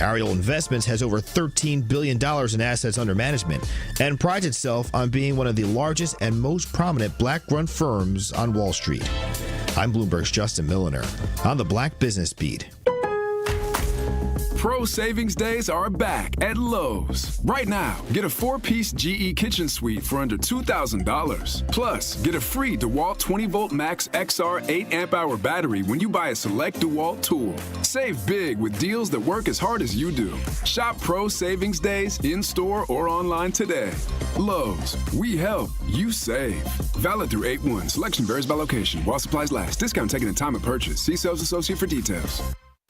Ariel Investments has over $13 billion in assets under management and prides itself on being one of the largest and most prominent black-run firms on Wall Street. I'm Bloomberg's Justin Milliner on the Black Business Beat. Pro Savings Days are back at Lowe's. Right now, get a 4-piece GE kitchen suite for under $2,000. Plus, get a free DeWalt 20-volt Max XR 8 amp-hour battery when you buy a select DeWalt tool. Save big with deals that work as hard as you do. Shop Pro Savings Days in-store or online today. Lowe's, we help, you save. Valid through 8/1. Selection varies by location. While supplies last. Discount taken at time of purchase. See sales associate for details.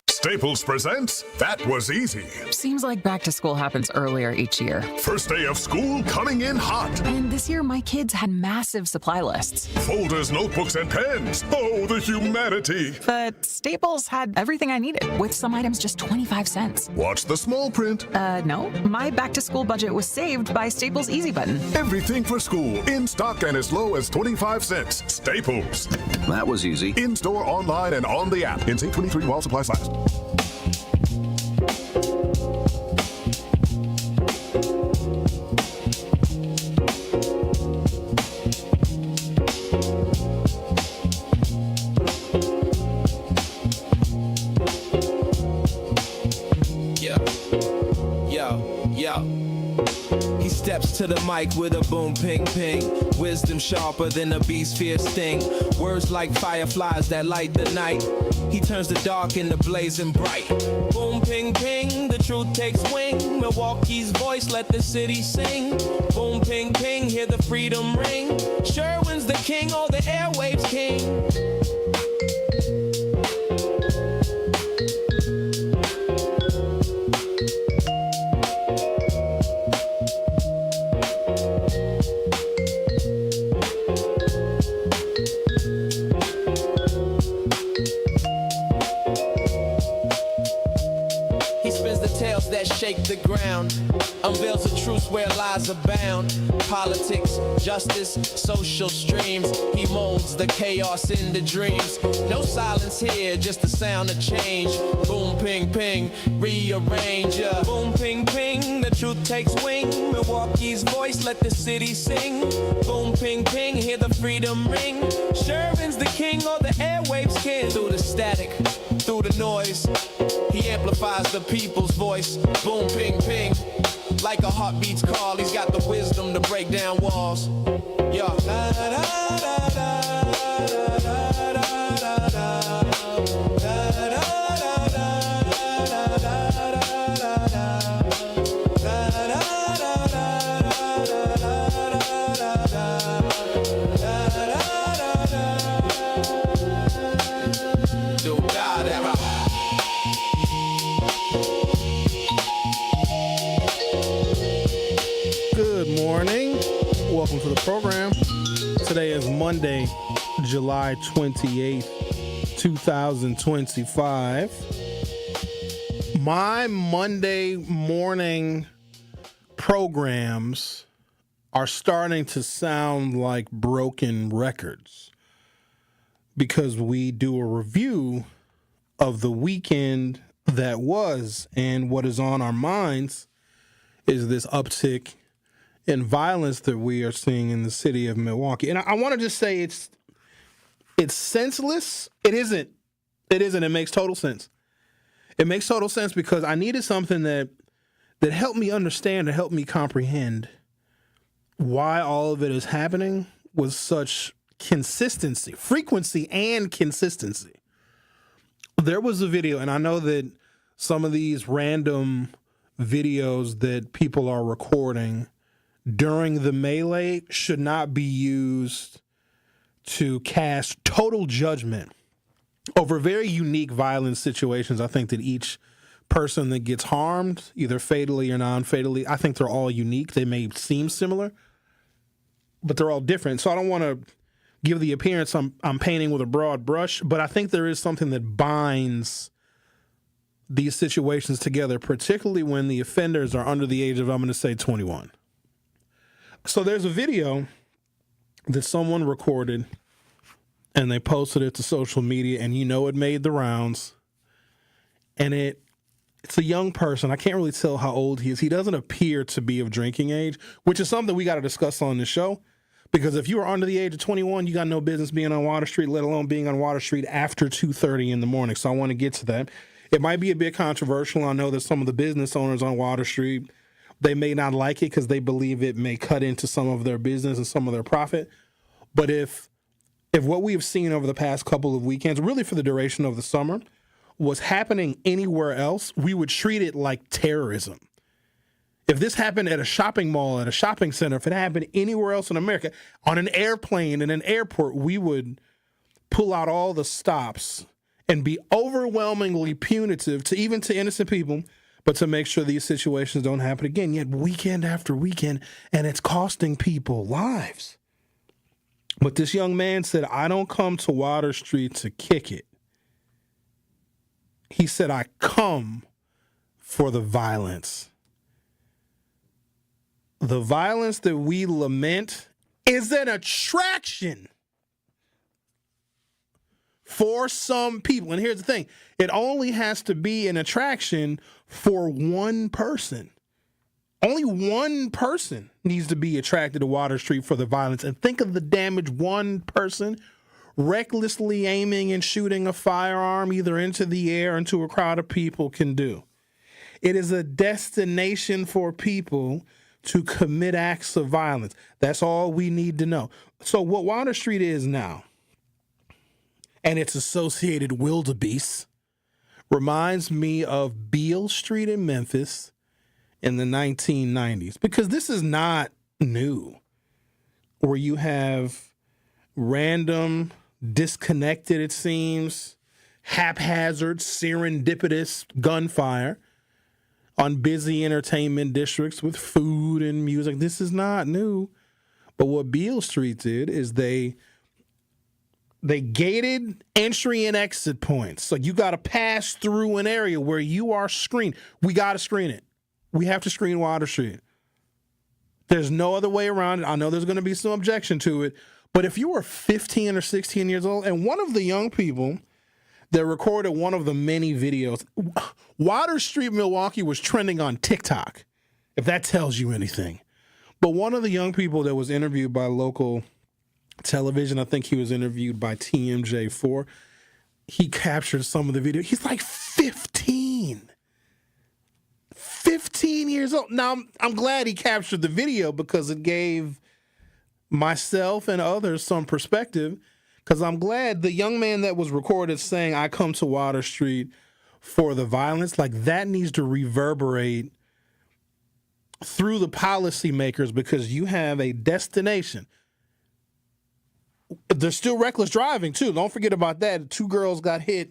Staples presents That Was Easy. Seems like back to school happens earlier each year. First day of school coming in hot. And this year, my kids had massive supply lists. Folders, notebooks, and pens. Oh, the humanity. But Staples had everything I needed, with some items just 25 cents. Watch the small print. No. My back to school budget was saved by Staples Easy Button. Everything for school, in stock and as low as 25 cents. Staples. That was easy. In-store, online, and on the app. In 23 while supplies last. He steps to the mic with a boom, ping, ping. Wisdom sharper than a beast's fierce sting. Words like fireflies that light the night. He turns the dark into blazing bright. Boom, ping, ping, the truth takes wing. Milwaukee's voice, let the city sing. Boom, ping, ping, hear the freedom ring. Sherwin's the king, oh, the airwaves king. Shake the ground, unveils the truth where lies abound. Politics, justice, social streams. He molds the chaos into dreams. No silence here, just the sound of change. Boom, ping, ping, rearrange. Boom, ping, ping, the truth takes wing. Milwaukee's voice, let the city sing. Boom, ping, ping, hear the freedom ring. Sherwin's the king, or the airwaves king. Through the static, through the noise, he amplifies the people's voice. Boom, ping, ping. Like a heartbeat's call, he's got the wisdom to break down walls. Yeah. Da, da, da, da, da, da, da, da, da. Welcome to the program. Today is Monday, July 28th, 2025. My Monday morning programs are starting to sound like broken records because we do a review of the weekend that was, and what is on our minds is this uptick in violence that we are seeing in the city of Milwaukee. And I want to just say it's senseless. It isn't. It makes total sense. It makes total sense because I needed something that helped me understand, to help me comprehend why all of it is happening with such consistency, frequency and consistency. There was a video, and I know that some of these random videos that people are recording during the melee should not be used to cast total judgment over very unique violent situations. I think that each person that gets harmed, either fatally or non-fatally, I think they're all unique. They may seem similar, but they're all different. So I don't want to give the appearance I'm painting with a broad brush, but I think there is something that binds these situations together, particularly when the offenders are under the age of, I'm going to say, 21. So there's a video that someone recorded and they posted it to social media, and it made the rounds, and it It's a young person. I can't really tell how old he is. He doesn't appear to be of drinking age, which is something we got to discuss on the show. Because if you are under the age of 21, you got no business being on Water Street, let alone being on Water Street after 2:30 in the morning. So I want to get to that. It might be a bit controversial. I know that some of the business owners on Water Street, they may not like it because they believe it may cut into some of their business and some of their profit. But if what we have seen over the past couple of weekends, really for the duration of the summer, was happening anywhere else, we would treat it like terrorism. If this happened at a shopping mall, at a shopping center, if it happened anywhere else in America, on an airplane, in an airport, we would pull out all the stops and be overwhelmingly punitive to innocent people, but to make sure these situations don't happen again. Yet weekend after weekend, and it's costing people lives. But this young man said, I don't come to Water Street to kick it. He said, I come for the violence. The violence that we lament is an attraction for some people. And here's the thing. It only has to be an attraction for one person. Only one person needs to be attracted to Water Street for the violence. And think of the damage one person recklessly aiming and shooting a firearm either into the air or into a crowd of people can do. It is a destination for people to commit acts of violence. That's all we need to know. So what Water Street is now, and its associated wildebeests, reminds me of Beale Street in Memphis in the 1990s, because this is not new, where you have random, disconnected, it seems, haphazard, serendipitous gunfire on busy entertainment districts with food and music. This is not new. But what Beale Street did is they gated entry and exit points. So you got to pass through an area where you are screened. We got to screen it. We have to screen Water Street. There's no other way around it. I know there's going to be some objection to it. But if you were 15 or 16 years old, and one of the young people that recorded one of the many videos, Water Street, Milwaukee was trending on TikTok, if that tells you anything. But one of the young people that was interviewed by local television, I think he was interviewed by TMJ4, he captured some of the video. He's like 15 years old. Now, I'm glad he captured the video because it gave myself and others some perspective, because I'm glad the young man that was recorded saying, I come to Water Street for the violence, like that needs to reverberate through the policymakers, because you have a destination. There's still reckless driving, too. Don't forget about that. 2 girls got hit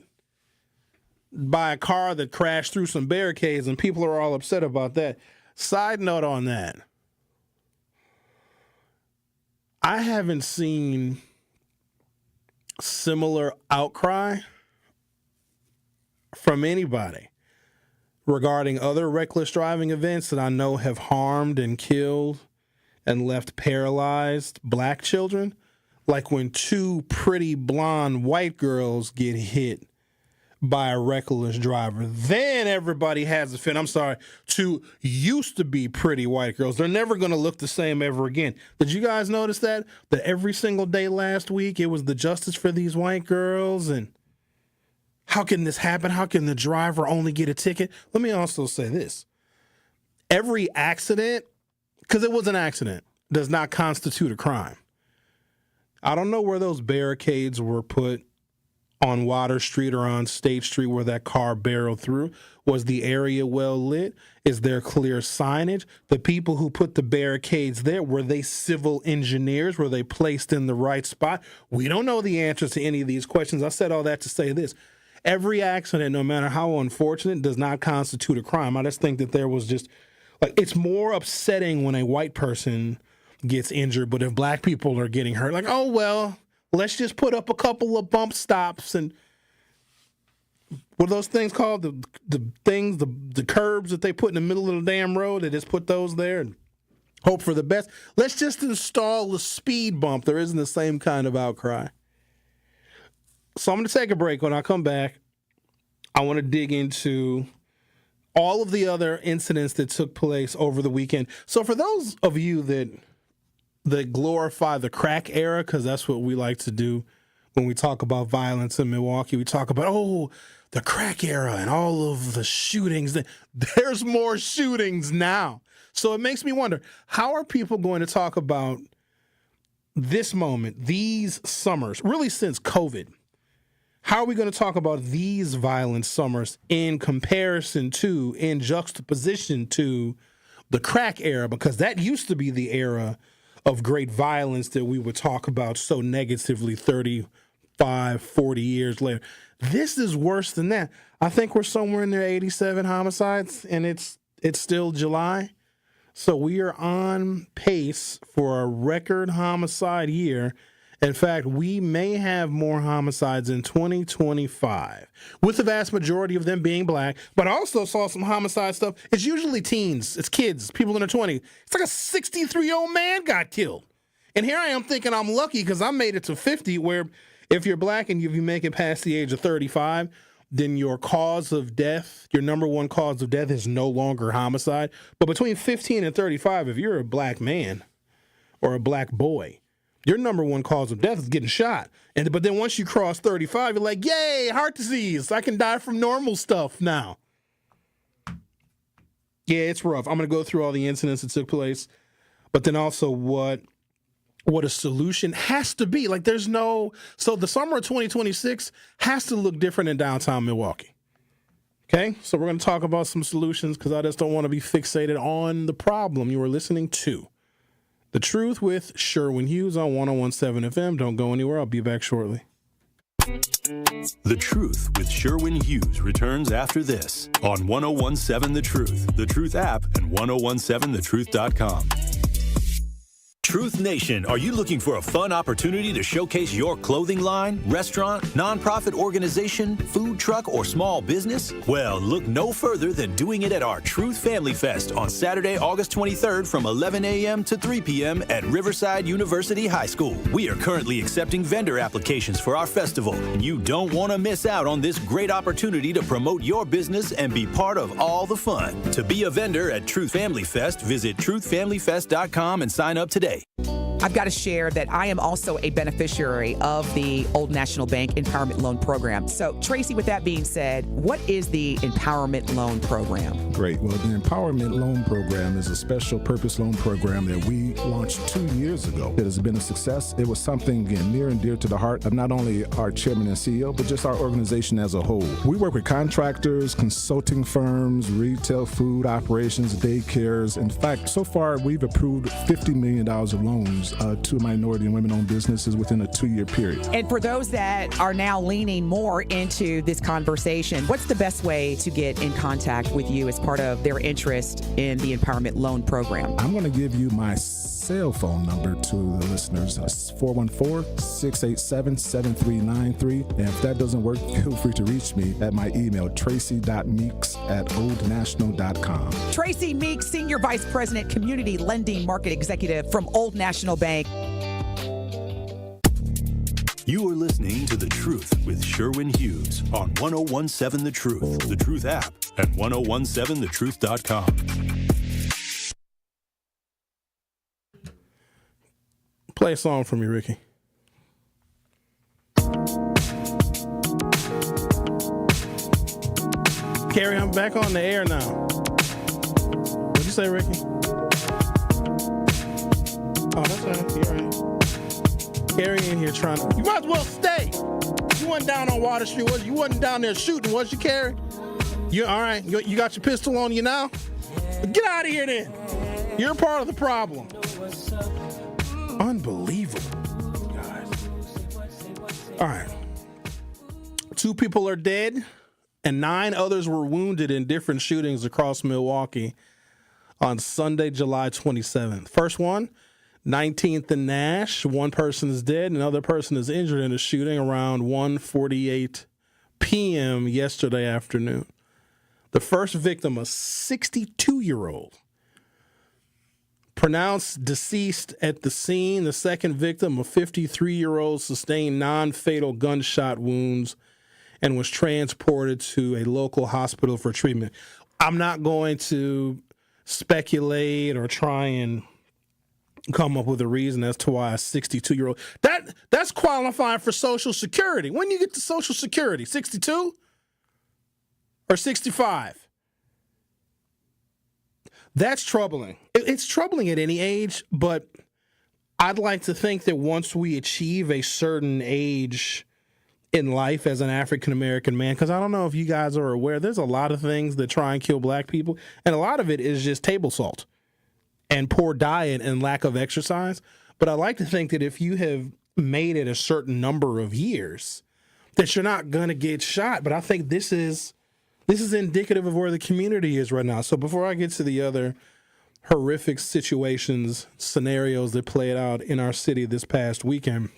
by a car that crashed through some barricades, and people are all upset about that. Side note on that. I haven't seen similar outcry from anybody regarding other reckless driving events that I know have harmed and killed and left paralyzed black children, like when 2 pretty blonde white girls get hit by a reckless driver. Then everybody has a fit. I'm sorry, 2 used to be pretty white girls. They're never going to look the same ever again. Did you guys notice that? That every single day last week, it was the justice for these white girls, and how can this happen? How can the driver only get a ticket? Let me also say this. Every accident, because it was an accident, does not constitute a crime. I don't know where those barricades were put on Water Street or on State Street where that car barreled through. Was the area well lit? Is there clear signage? The people who put the barricades there, were they civil engineers? Were they placed in the right spot? We don't know the answers to any of these questions. I said all that to say this. Every accident, no matter how unfortunate, does not constitute a crime. I just think that there was just, like, it's more upsetting when a white person gets injured, but if black people are getting hurt, like, oh, well, let's just put up a couple of bump stops and what are those things called? The curbs that they put in the middle of the damn road. They just put those there and hope for the best. Let's just install a speed bump. There isn't the same kind of outcry. So I'm going to take a break. When I come back, I want to dig into all of the other incidents that took place over the weekend. So for those of you that glorify the crack era, because that's what we like to do when we talk about violence in Milwaukee, we talk about, the crack era and all of the shootings. There's more shootings now. So it makes me wonder, how are people going to talk about this moment, these summers, really since COVID? How are we going to talk about these violent summers in comparison to, in juxtaposition to the crack era? Because that used to be the era of great violence that we would talk about so negatively 35, 40 years later. This is worse than that. I think we're somewhere in there 87 homicides, and it's still July. So we are on pace for a record homicide year. In fact, we may have more homicides in 2025, with the vast majority of them being black. But I also saw some homicide stuff. It's usually teens. It's kids, people in their 20s. It's like a 63-year-old man got killed. And here I am thinking I'm lucky because I made it to 50, where if you're black and you make it past the age of 35, then your cause of death, your number one cause of death is no longer homicide. But between 15 and 35, if you're a black man or a black boy, your number one cause of death is getting shot. But then once you cross 35, you're like, yay, heart disease. I can die from normal stuff now. Yeah, it's rough. I'm going to go through all the incidents that took place, but then also what a solution has to be. Like so the summer of 2026 has to look different in downtown Milwaukee. Okay, so we're going to talk about some solutions because I just don't want to be fixated on the problem. You are listening to The Truth with Sherwin Hughes on 101.7 FM. Don't go anywhere. I'll be back shortly. The Truth with Sherwin Hughes returns after this on 101.7 The Truth app, and 1017thetruth.com. Truth Nation, are you looking for a fun opportunity to showcase your clothing line, restaurant, nonprofit organization, food truck, or small business? Well, look no further than doing it at our Truth Family Fest on Saturday, August 23rd from 11 a.m. to 3 p.m. at Riverside University High School. We are currently accepting vendor applications for our festival, and you don't want to miss out on this great opportunity to promote your business and be part of all the fun. To be a vendor at Truth Family Fest, visit truthfamilyfest.com and sign up today. I've got to share that I am also a beneficiary of the Old National Bank Empowerment Loan Program. So, Tracy, with that being said, what is the Empowerment Loan Program? Great. Well, the Empowerment Loan Program is a special purpose loan program that we launched 2 years ago. It has been a success. It was something, again, near and dear to the heart of not only our chairman and CEO, but just our organization as a whole. We work with contractors, consulting firms, retail food operations, daycares. In fact, so far, we've approved $50 million of loans to minority and women-owned businesses within a 2-year period. And for those that are now leaning more into this conversation, what's the best way to get in contact with you as part of their interest in the Empowerment Loan Program? I'm going to give you my cell phone number to the listeners. It's 414-687-7393. And if that doesn't work, feel free to reach me at my email, tracy.meeks@oldnational.com. Tracy Meeks, Senior Vice President, Community Lending Market Executive from Old National Bank. You are listening to The Truth with Sherwin Hughes on 101.7 The Truth app, and 1017thetruth.com. Play a song for me, Ricky. Carrie, I'm back on the air now. What'd you say, Ricky? Oh, that's right. You're right. Carrie in here trying to... You might as well stay. You wasn't down on Water Street, was you? You wasn't down there shooting, was you, Carrie? You all right? You got your pistol on you now? Get out of here then. You're part of the problem. Unbelievable, guys. All right. 2 people are dead, and 9 others were wounded in different shootings across Milwaukee on Sunday, July 27th. First one, 19th and Nash. 1 person is dead, another person is injured in a shooting around 1:48 p.m. yesterday afternoon. The first victim, a 62-year-old. Pronounced deceased at the scene. The second victim, a 53-year-old, sustained non-fatal gunshot wounds and was transported to a local hospital for treatment. I'm not going to speculate or try and come up with a reason as to why a 62-year-old that's qualifying for Social Security. When you get to Social Security, 62 or 65? That's troubling. It's troubling at any age, but I'd like to think that once we achieve a certain age in life as an African-American man, because I don't know if you guys are aware, there's a lot of things that try and kill black people, and a lot of it is just table salt and poor diet and lack of exercise. But I like to think that if you have made it a certain number of years, that you're not going to get shot. But I think this is indicative of where the community is right now. So before I get to the other horrific scenarios that played out in our city this past weekend,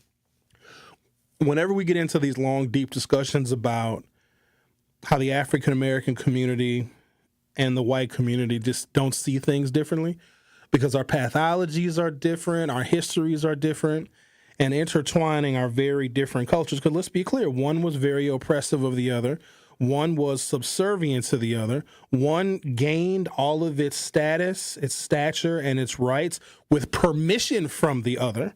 whenever we get into these long, deep discussions about how the African-American community and the white community just don't see things differently, because our pathologies are different, our histories are different, and intertwining our very different cultures. Because let's be clear, one was very oppressive of the other. One was subservient to the other. One gained all of its status, its stature, and its rights with permission from the other.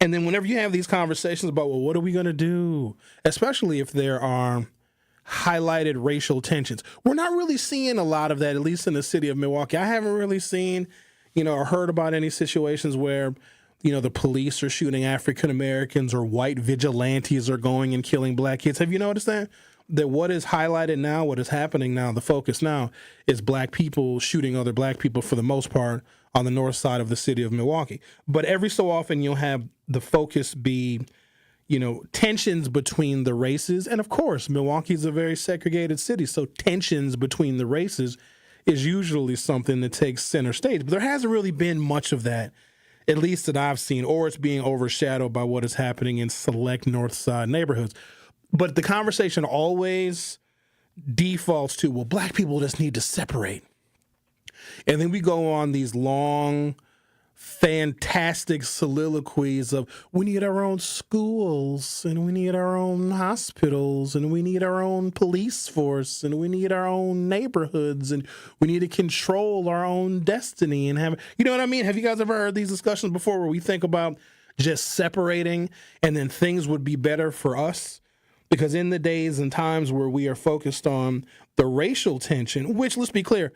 And then whenever you have these conversations about, well, what are we going to do? Especially if there are highlighted racial tensions. We're not really seeing a lot of that, at least in the city of Milwaukee. I haven't really seen, or heard about any situations where, the police are shooting African Americans or white vigilantes are going and killing black kids. Have you noticed that? That what is highlighted now, what is happening now, the focus now is black people shooting other black people for the most part on the north side of the city of Milwaukee. But every so often you'll have the focus be tensions between the races. And of course, Milwaukee is a very segregated city, so tensions between the races is usually something that takes center stage. But there hasn't really been much of that, at least that I've seen, or it's being overshadowed by what is happening in select north side neighborhoods. But the conversation always defaults to, well, black people just need to separate. And then we go on these long, fantastic soliloquies of we need our own schools and we need our own hospitals and we need our own police force and we need our own neighborhoods and we need to control our own destiny and have, you know what I mean? Have you guys ever heard these discussions before where we think about just separating and then things would be better for us? Because in the days and times where we are focused on the racial tension, which, let's be clear,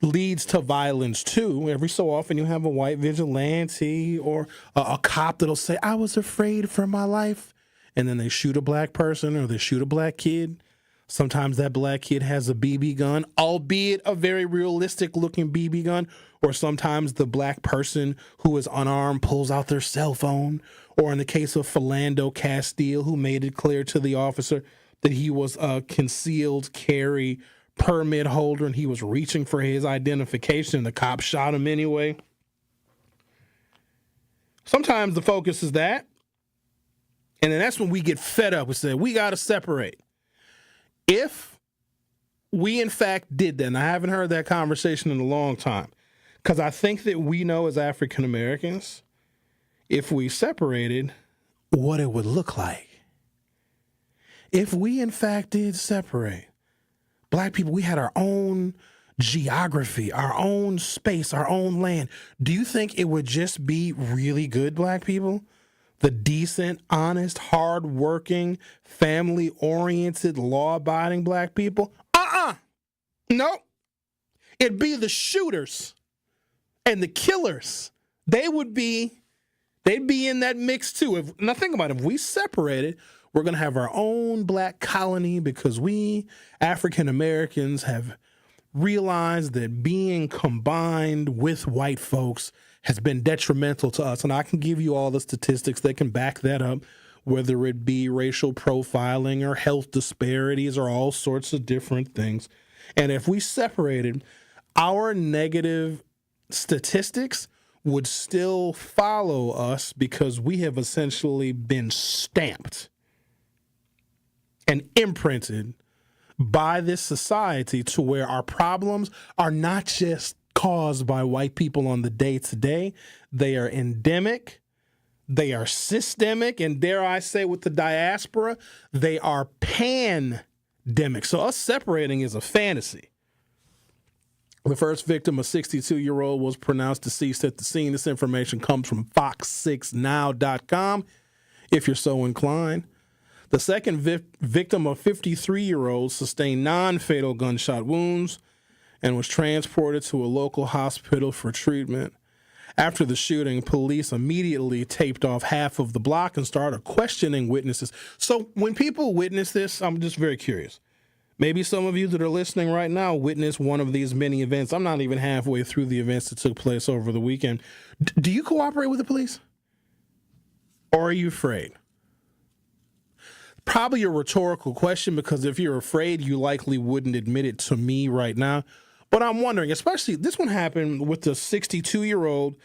leads to violence too. Every so often you have a white vigilante or a cop that'll say, I was afraid for my life. And then they shoot a black person or they shoot a black kid. Sometimes that black kid has a BB gun, albeit a very realistic looking BB gun. Or sometimes the black person who is unarmed pulls out their cell phone. Or in the case of Philando Castile, who made it clear to the officer that he was a concealed carry permit holder and he was reaching for his identification. The cop shot him anyway. Sometimes the focus is that. And then that's when we get fed up. We say, we got to separate. If we in fact did that, and I haven't heard that conversation in a long time, because I think that we know as African Americans, if we separated, what it would look like. If we in fact did separate, black people, we had our own geography, our own space, our own land. Do you think it would just be really good black people? The decent, honest, hardworking, family-oriented, law-abiding black people? No. It'd be the shooters and the killers. They'd be in that mix too. Now think about it. If we separated, we're going to have our own black colony because we, African Americans, have realized that being combined with white folks has been detrimental to us. And I can give you all the statistics that can back that up, whether it be racial profiling or health disparities or all sorts of different things. And if we separated, our negative statistics would still follow us because we have essentially been stamped and imprinted by this society to where our problems are not just caused by white people on the day-to-day. They are endemic, they are systemic, and dare I say with the diaspora, they are pandemic. pandemic. So us separating is a fantasy. The first victim, a 62-year-old, was pronounced deceased at the scene. This information comes from fox6now.com, if you're so inclined. The second victim, a 53-year-old, sustained non-fatal gunshot wounds and was transported to a local hospital for treatment. After the shooting, police immediately taped off half of the block and started questioning witnesses. So when people witness this, I'm just very curious. Maybe some of you that are listening right now witnessed one of these many events. I'm not even halfway through the events that took place over the weekend. Do you cooperate with the police? Or are you afraid? Probably a rhetorical question, because if you're afraid, you likely wouldn't admit it to me right now. But I'm wondering, especially this one happened with the 62-year-old,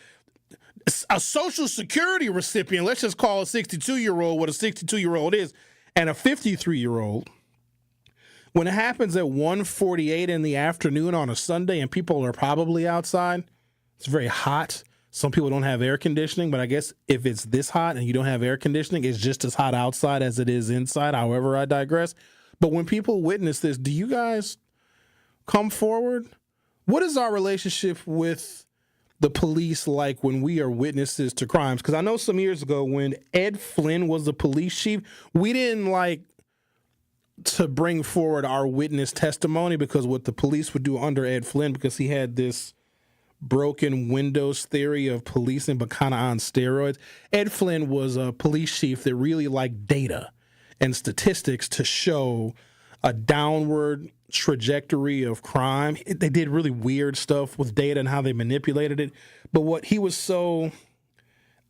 a Social Security recipient. Let's just call a 62-year-old what a 62-year-old is, and a 53-year-old. When it happens at 1:48 in the afternoon on a Sunday and people are probably outside, it's very hot. Some people don't have air conditioning, but I guess if it's this hot and you don't have air conditioning, it's just as hot outside as it is inside. However, I digress. But when people witness this, do you guys come forward? What is our relationship with the police like when we are witnesses to crimes? Because I know some years ago when Ed Flynn was the police chief, we didn't like to bring forward our witness testimony, because what the police would do under Ed Flynn, because he had this broken windows theory of policing, but kind of on steroids. Ed Flynn was a police chief that really liked data and statistics to show a downward trajectory of crime. They did really weird stuff with data and how they manipulated it. But what he was so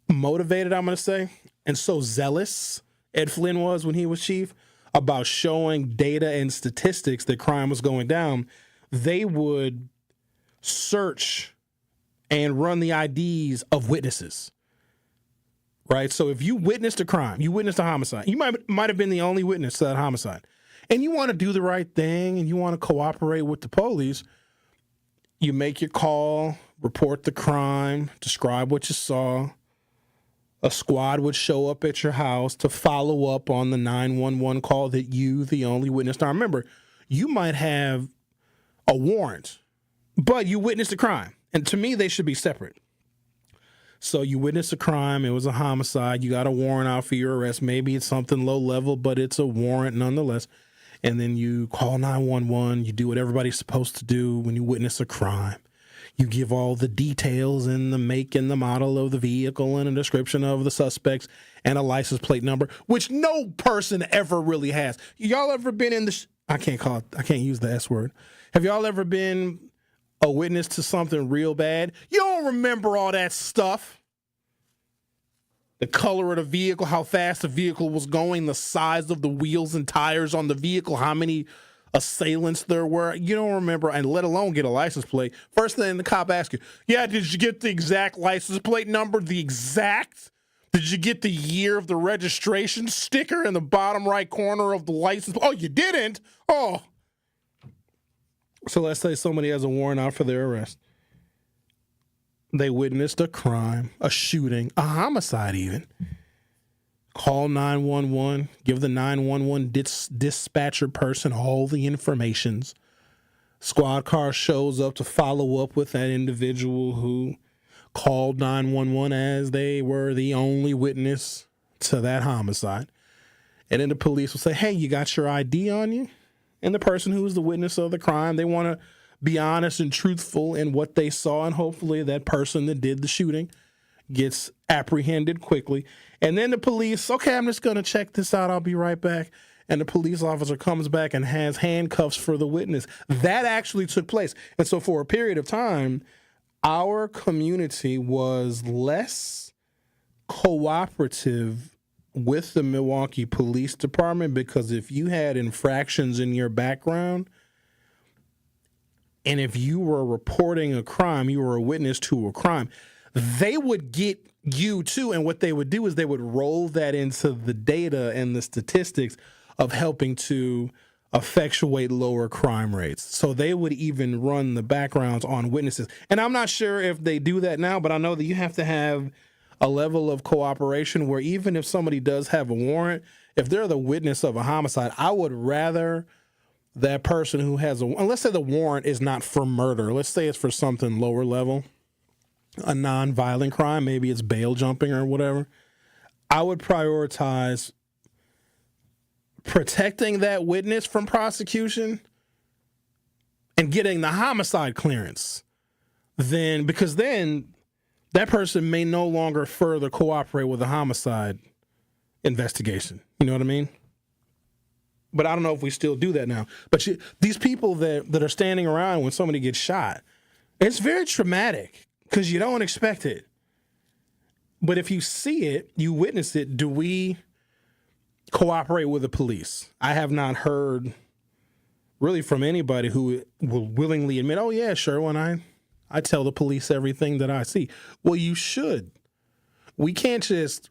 motivated, I'm going to say, and so zealous, Ed Flynn was when he was chief, about showing data and statistics that crime was going down, they would search and run the IDs of witnesses, right? So if you witnessed a crime, you witnessed a homicide, you might have been the only witness to that homicide, and you want to do the right thing and you want to cooperate with the police, you make your call, report the crime, describe what you saw. A squad would show up at your house to follow up on the 911 call that you, the only witness. Now, remember, you might have a warrant, but you witnessed a crime. And to me, they should be separate. So you witnessed a crime. It was a homicide. You got a warrant out for your arrest. Maybe it's something low level, but it's a warrant nonetheless. And then you call 911. You do what everybody's supposed to do when you witness a crime. You give all the details and the make and the model of the vehicle and a description of the suspects and a license plate number, which no person ever really has. Y'all ever been in the I can't use the S word. Have y'all ever been a witness to something real bad? You don't remember all that stuff. The color of the vehicle, how fast the vehicle was going, the size of the wheels and tires on the vehicle, how many assailants there were. You don't remember, and let alone get a license plate. First thing the cop asks you, yeah, did you get the exact license plate number? Did you get the year of the registration sticker in the bottom right corner of the license? Oh, you didn't? Oh. So let's say somebody has a warrant out for their arrest. They witnessed a crime, a shooting, a homicide even. Call 911, give the 911 dispatcher person all the informations. Squad car shows up to follow up with that individual who called 911 as they were the only witness to that homicide. And then the police will say, hey, you got your ID on you? And the person who was the witness of the crime, they want to be honest and truthful in what they saw, and hopefully that person that did the shooting gets apprehended quickly. And then the police, okay, I'm just going to check this out. I'll be right back. And the police officer comes back and has handcuffs for the witness. That actually took place. And so for a period of time, our community was less cooperative with the Milwaukee Police Department, because if you had infractions in your background, and if you were reporting a crime, you were a witness to a crime, they would get you too. And what they would do is they would roll that into the data and the statistics of helping to effectuate lower crime rates. So they would even run the backgrounds on witnesses. And I'm not sure if they do that now, but I know that you have to have a level of cooperation where even if somebody does have a warrant, if they're the witness of a homicide, I would rather that person who has let's say the warrant is not for murder. Let's say it's for something lower level, a non-violent crime. Maybe it's bail jumping or whatever. I would prioritize protecting that witness from prosecution and getting the homicide clearance. Because then that person may no longer further cooperate with the homicide investigation. You know what I mean? But I don't know if we still do that now. But these people that are standing around when somebody gets shot, it's very traumatic because you don't expect it. But if you see it, you witness it, do we cooperate with the police? I have not heard really from anybody who will willingly admit, oh, yeah, Sherwin, I tell the police everything that I see. Well, you should. We can't just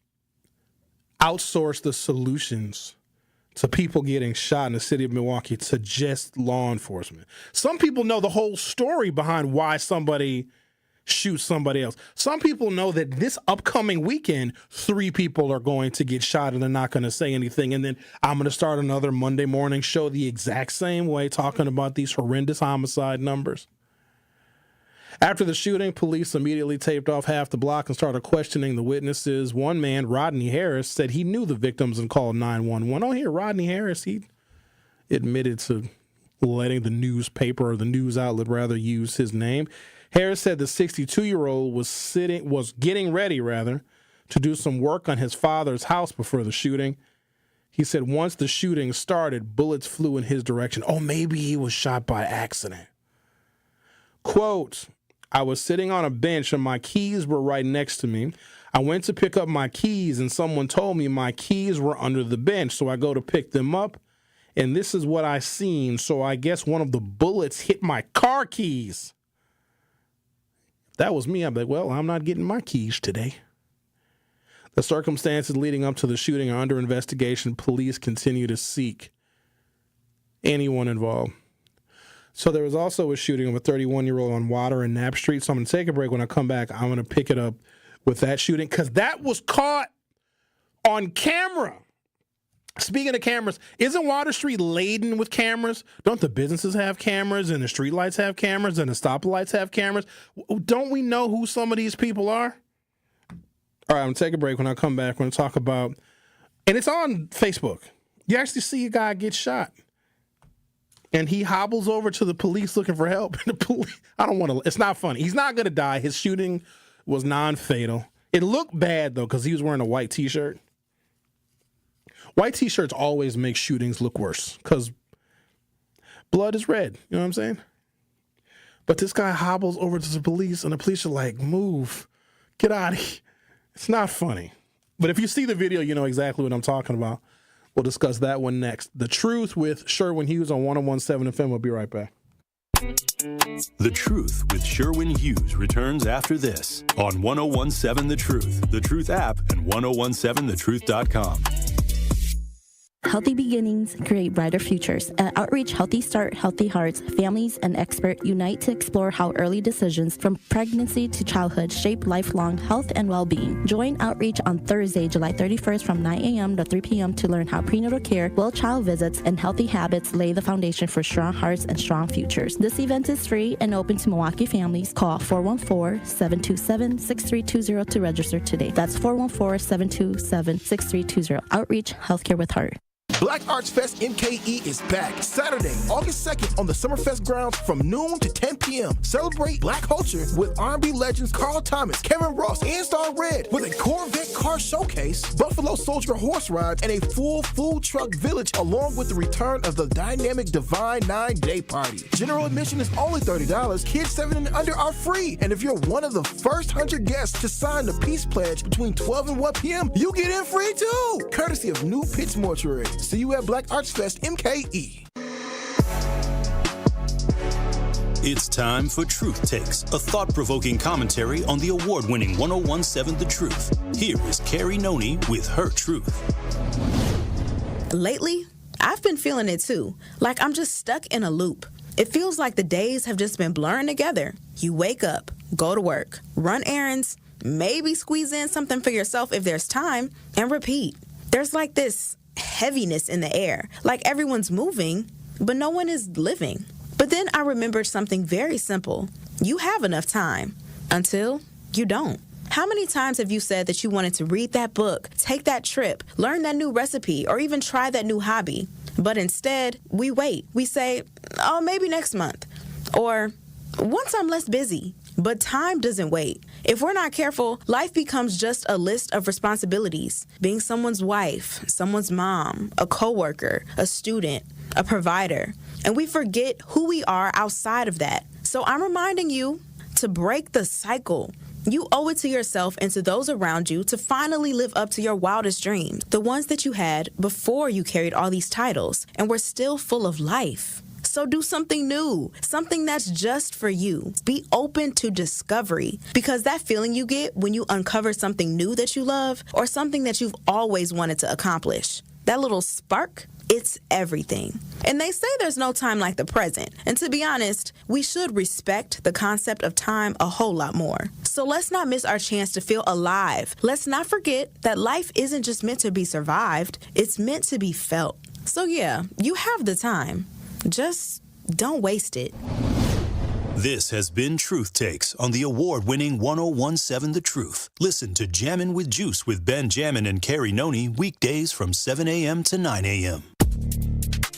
outsource the solutions to people getting shot in the city of Milwaukee to just law enforcement. Some people know the whole story behind why somebody shoots somebody else. Some people know that this upcoming weekend, 3 people are going to get shot and they're not going to say anything. And then I'm going to start another Monday morning show the exact same way, talking about these horrendous homicide numbers. After the shooting, police immediately taped off half the block and started questioning the witnesses. One man, Rodney Harris, said he knew the victims and called 911. Oh, here, Rodney Harris, he admitted to letting the newspaper or the news outlet rather use his name. Harris said the 62-year-old was getting ready to do some work on his father's house before the shooting. He said once the shooting started, bullets flew in his direction. Oh, maybe he was shot by accident. Quote, I was sitting on a bench and my keys were right next to me. I went to pick up my keys and someone told me my keys were under the bench. So I go to pick them up and this is what I seen. So I guess one of the bullets hit my car keys. That was me. I'm like, well, I'm not getting my keys today. The circumstances leading up to the shooting are under investigation. Police continue to seek anyone involved. So there was also a shooting of a 31-year-old on Water and Knapp Street. So I'm going to take a break. When I come back, I'm going to pick it up with that shooting because that was caught on camera. Speaking of cameras, isn't Water Street laden with cameras? Don't the businesses have cameras and the streetlights have cameras and the stoplights have cameras? Don't we know who some of these people are? All right, I'm going to take a break. When I come back, we're going to talk about, and it's on Facebook. You actually see a guy get shot. And he hobbles over to the police looking for help. And the police, it's not funny. He's not going to die. His shooting was non-fatal. It looked bad, though, because he was wearing a white T-shirt. White T-shirts always make shootings look worse because blood is red. You know what I'm saying? But this guy hobbles over to the police, and the police are like, move. Get out of here. It's not funny. But if you see the video, you know exactly what I'm talking about. We'll discuss that one next. The Truth with Sherwin Hughes on 101.7 FM. We'll be right back. The Truth with Sherwin Hughes returns after this on 101.7 The Truth, The Truth app, and 101.7thetruth.com. Healthy beginnings create brighter futures. At Outreach Healthy Start, Healthy Hearts, families and experts unite to explore how early decisions from pregnancy to childhood shape lifelong health and well-being. Join Outreach on Thursday, July 31st from 9 a.m. to 3 p.m. to learn how prenatal care, well-child visits, and healthy habits lay the foundation for strong hearts and strong futures. This event is free and open to Milwaukee families. Call 414-727-6320 to register today. That's 414-727-6320. Outreach Healthcare with Heart. Black Arts Fest MKE is back Saturday, August 2nd on the Summerfest grounds from noon to 10 p.m. Celebrate Black culture with R&B legends Carl Thomas, Kevin Ross, and Star Red with a Corvette car showcase, Buffalo Soldier horse rides, and a full food truck village along with the return of the dynamic Divine 9-Day Party. General admission is only $30. Kids 7 and under are free. And if you're one of the first 100 guests to sign the Peace Pledge between 12 and 1 p.m., you get in free too. Courtesy of New Pitts Mortuary. See you at Black Arts Fest MKE. It's time for Truth Takes, a thought-provoking commentary on the award-winning 101.7 The Truth. Here is Carrie Noni with her truth. Lately, I've been feeling it too, like I'm just stuck in a loop. It feels like the days have just been blurring together. You wake up, go to work, run errands, maybe squeeze in something for yourself if there's time, and repeat. There's like this heaviness in the air, like everyone's moving, but no one is living. But then I remembered something very simple. You have enough time until you don't. How many times have you said that you wanted to read that book, take that trip, learn that new recipe, or even try that new hobby? But instead, we wait. We say, oh, maybe next month, or once I'm less busy. But time doesn't wait. If we're not careful, life becomes just a list of responsibilities. Being someone's wife, someone's mom, a coworker, a student, a provider. And we forget who we are outside of that. So I'm reminding you to break the cycle. You owe it to yourself and to those around you to finally live up to your wildest dreams, the ones that you had before you carried all these titles and were still full of life. So do something new, something that's just for you. Be open to discovery, because that feeling you get when you uncover something new that you love or something that you've always wanted to accomplish, that little spark, it's everything. And they say there's no time like the present. And to be honest, we should respect the concept of time a whole lot more. So let's not miss our chance to feel alive. Let's not forget that life isn't just meant to be survived, it's meant to be felt. So yeah, you have the time. Just don't waste it. This has been Truth Takes on the award-winning 1017 The Truth. Listen to Jammin' with Juice with Ben Jammin and Carrie Noni weekdays from 7 a.m. to 9 a.m.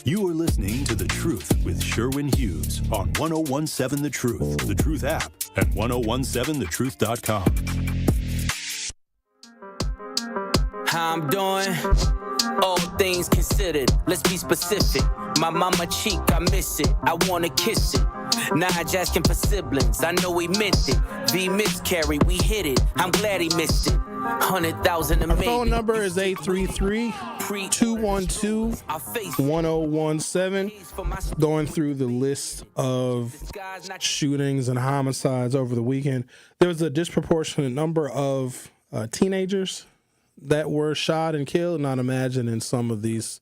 You are listening to The Truth with Sherwin Hughes on 1017 The Truth, The Truth app, and 1017thetruth.com. How I'm doing? All things considered, let's be specific. My mama cheek, I miss it. I wanna kiss it. Now I just asking for siblings. I know he meant it. V miscarry, we hit it. I'm glad he missed it. 100,000 a Our phone number is 833-212-1017. Going through the list of shootings and homicides over the weekend, there was a disproportionate number of teenagers that were shot and killed. Not imagine in some of these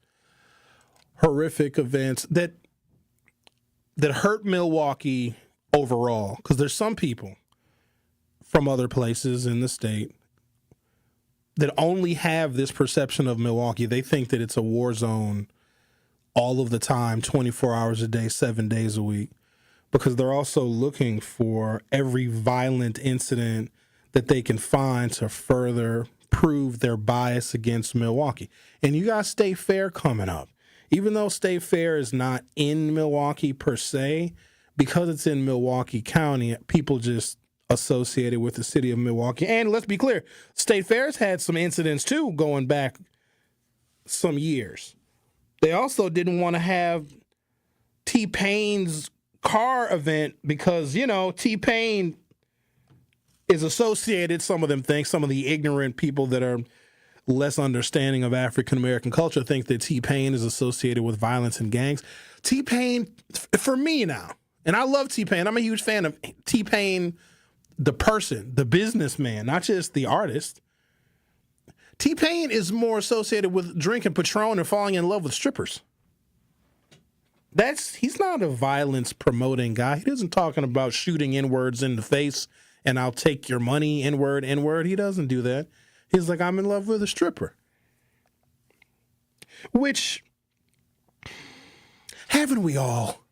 horrific events that hurt Milwaukee overall, because there's some people from other places in the state that only have this perception of Milwaukee. They think that it's a war zone all of the time, 24 hours a day, 7 days a week, because they're also looking for every violent incident that they can find to further prove their bias against Milwaukee. And you got State Fair coming up. Even though State Fair is not in Milwaukee per se, because it's in Milwaukee County, people just associate it with the city of Milwaukee. And let's be clear, State Fair's had some incidents too going back some years. They also didn't want to have T-Pain's car event because, you know, T-Pain is associated, some of them think, some of the ignorant people that are less understanding of African-American culture think that T-Pain is associated with violence and gangs. T-Pain, for me now, and I love T-Pain. I'm a huge fan of T-Pain, the person, the businessman, not just the artist. T-Pain is more associated with drinking Patron and falling in love with strippers. He's not a violence-promoting guy. He isn't talking about shooting N-words in the face and I'll take your money, N-word, N-word. He doesn't do that. He's like, I'm in love with a stripper. Which, haven't we all?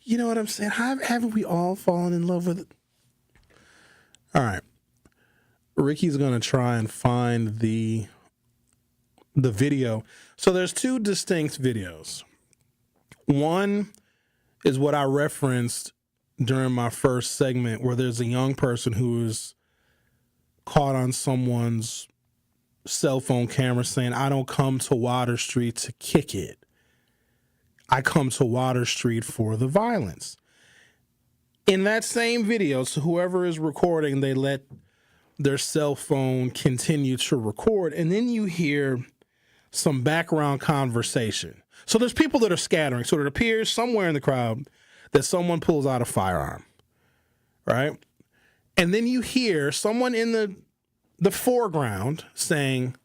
You know what I'm saying? Haven't we all fallen in love with it? All right. Ricky's going to try and find the video. So there's two distinct videos. One is what I referenced during my first segment, where there's a young person who is caught on someone's cell phone camera saying, I don't come to Water Street to kick it. I come to Water Street for the violence. In that same video, so whoever is recording, they let their cell phone continue to record, and then you hear some background conversation. So there's people that are scattering. So it appears somewhere in the crowd that someone pulls out a firearm, right? And then you hear someone in the foreground saying,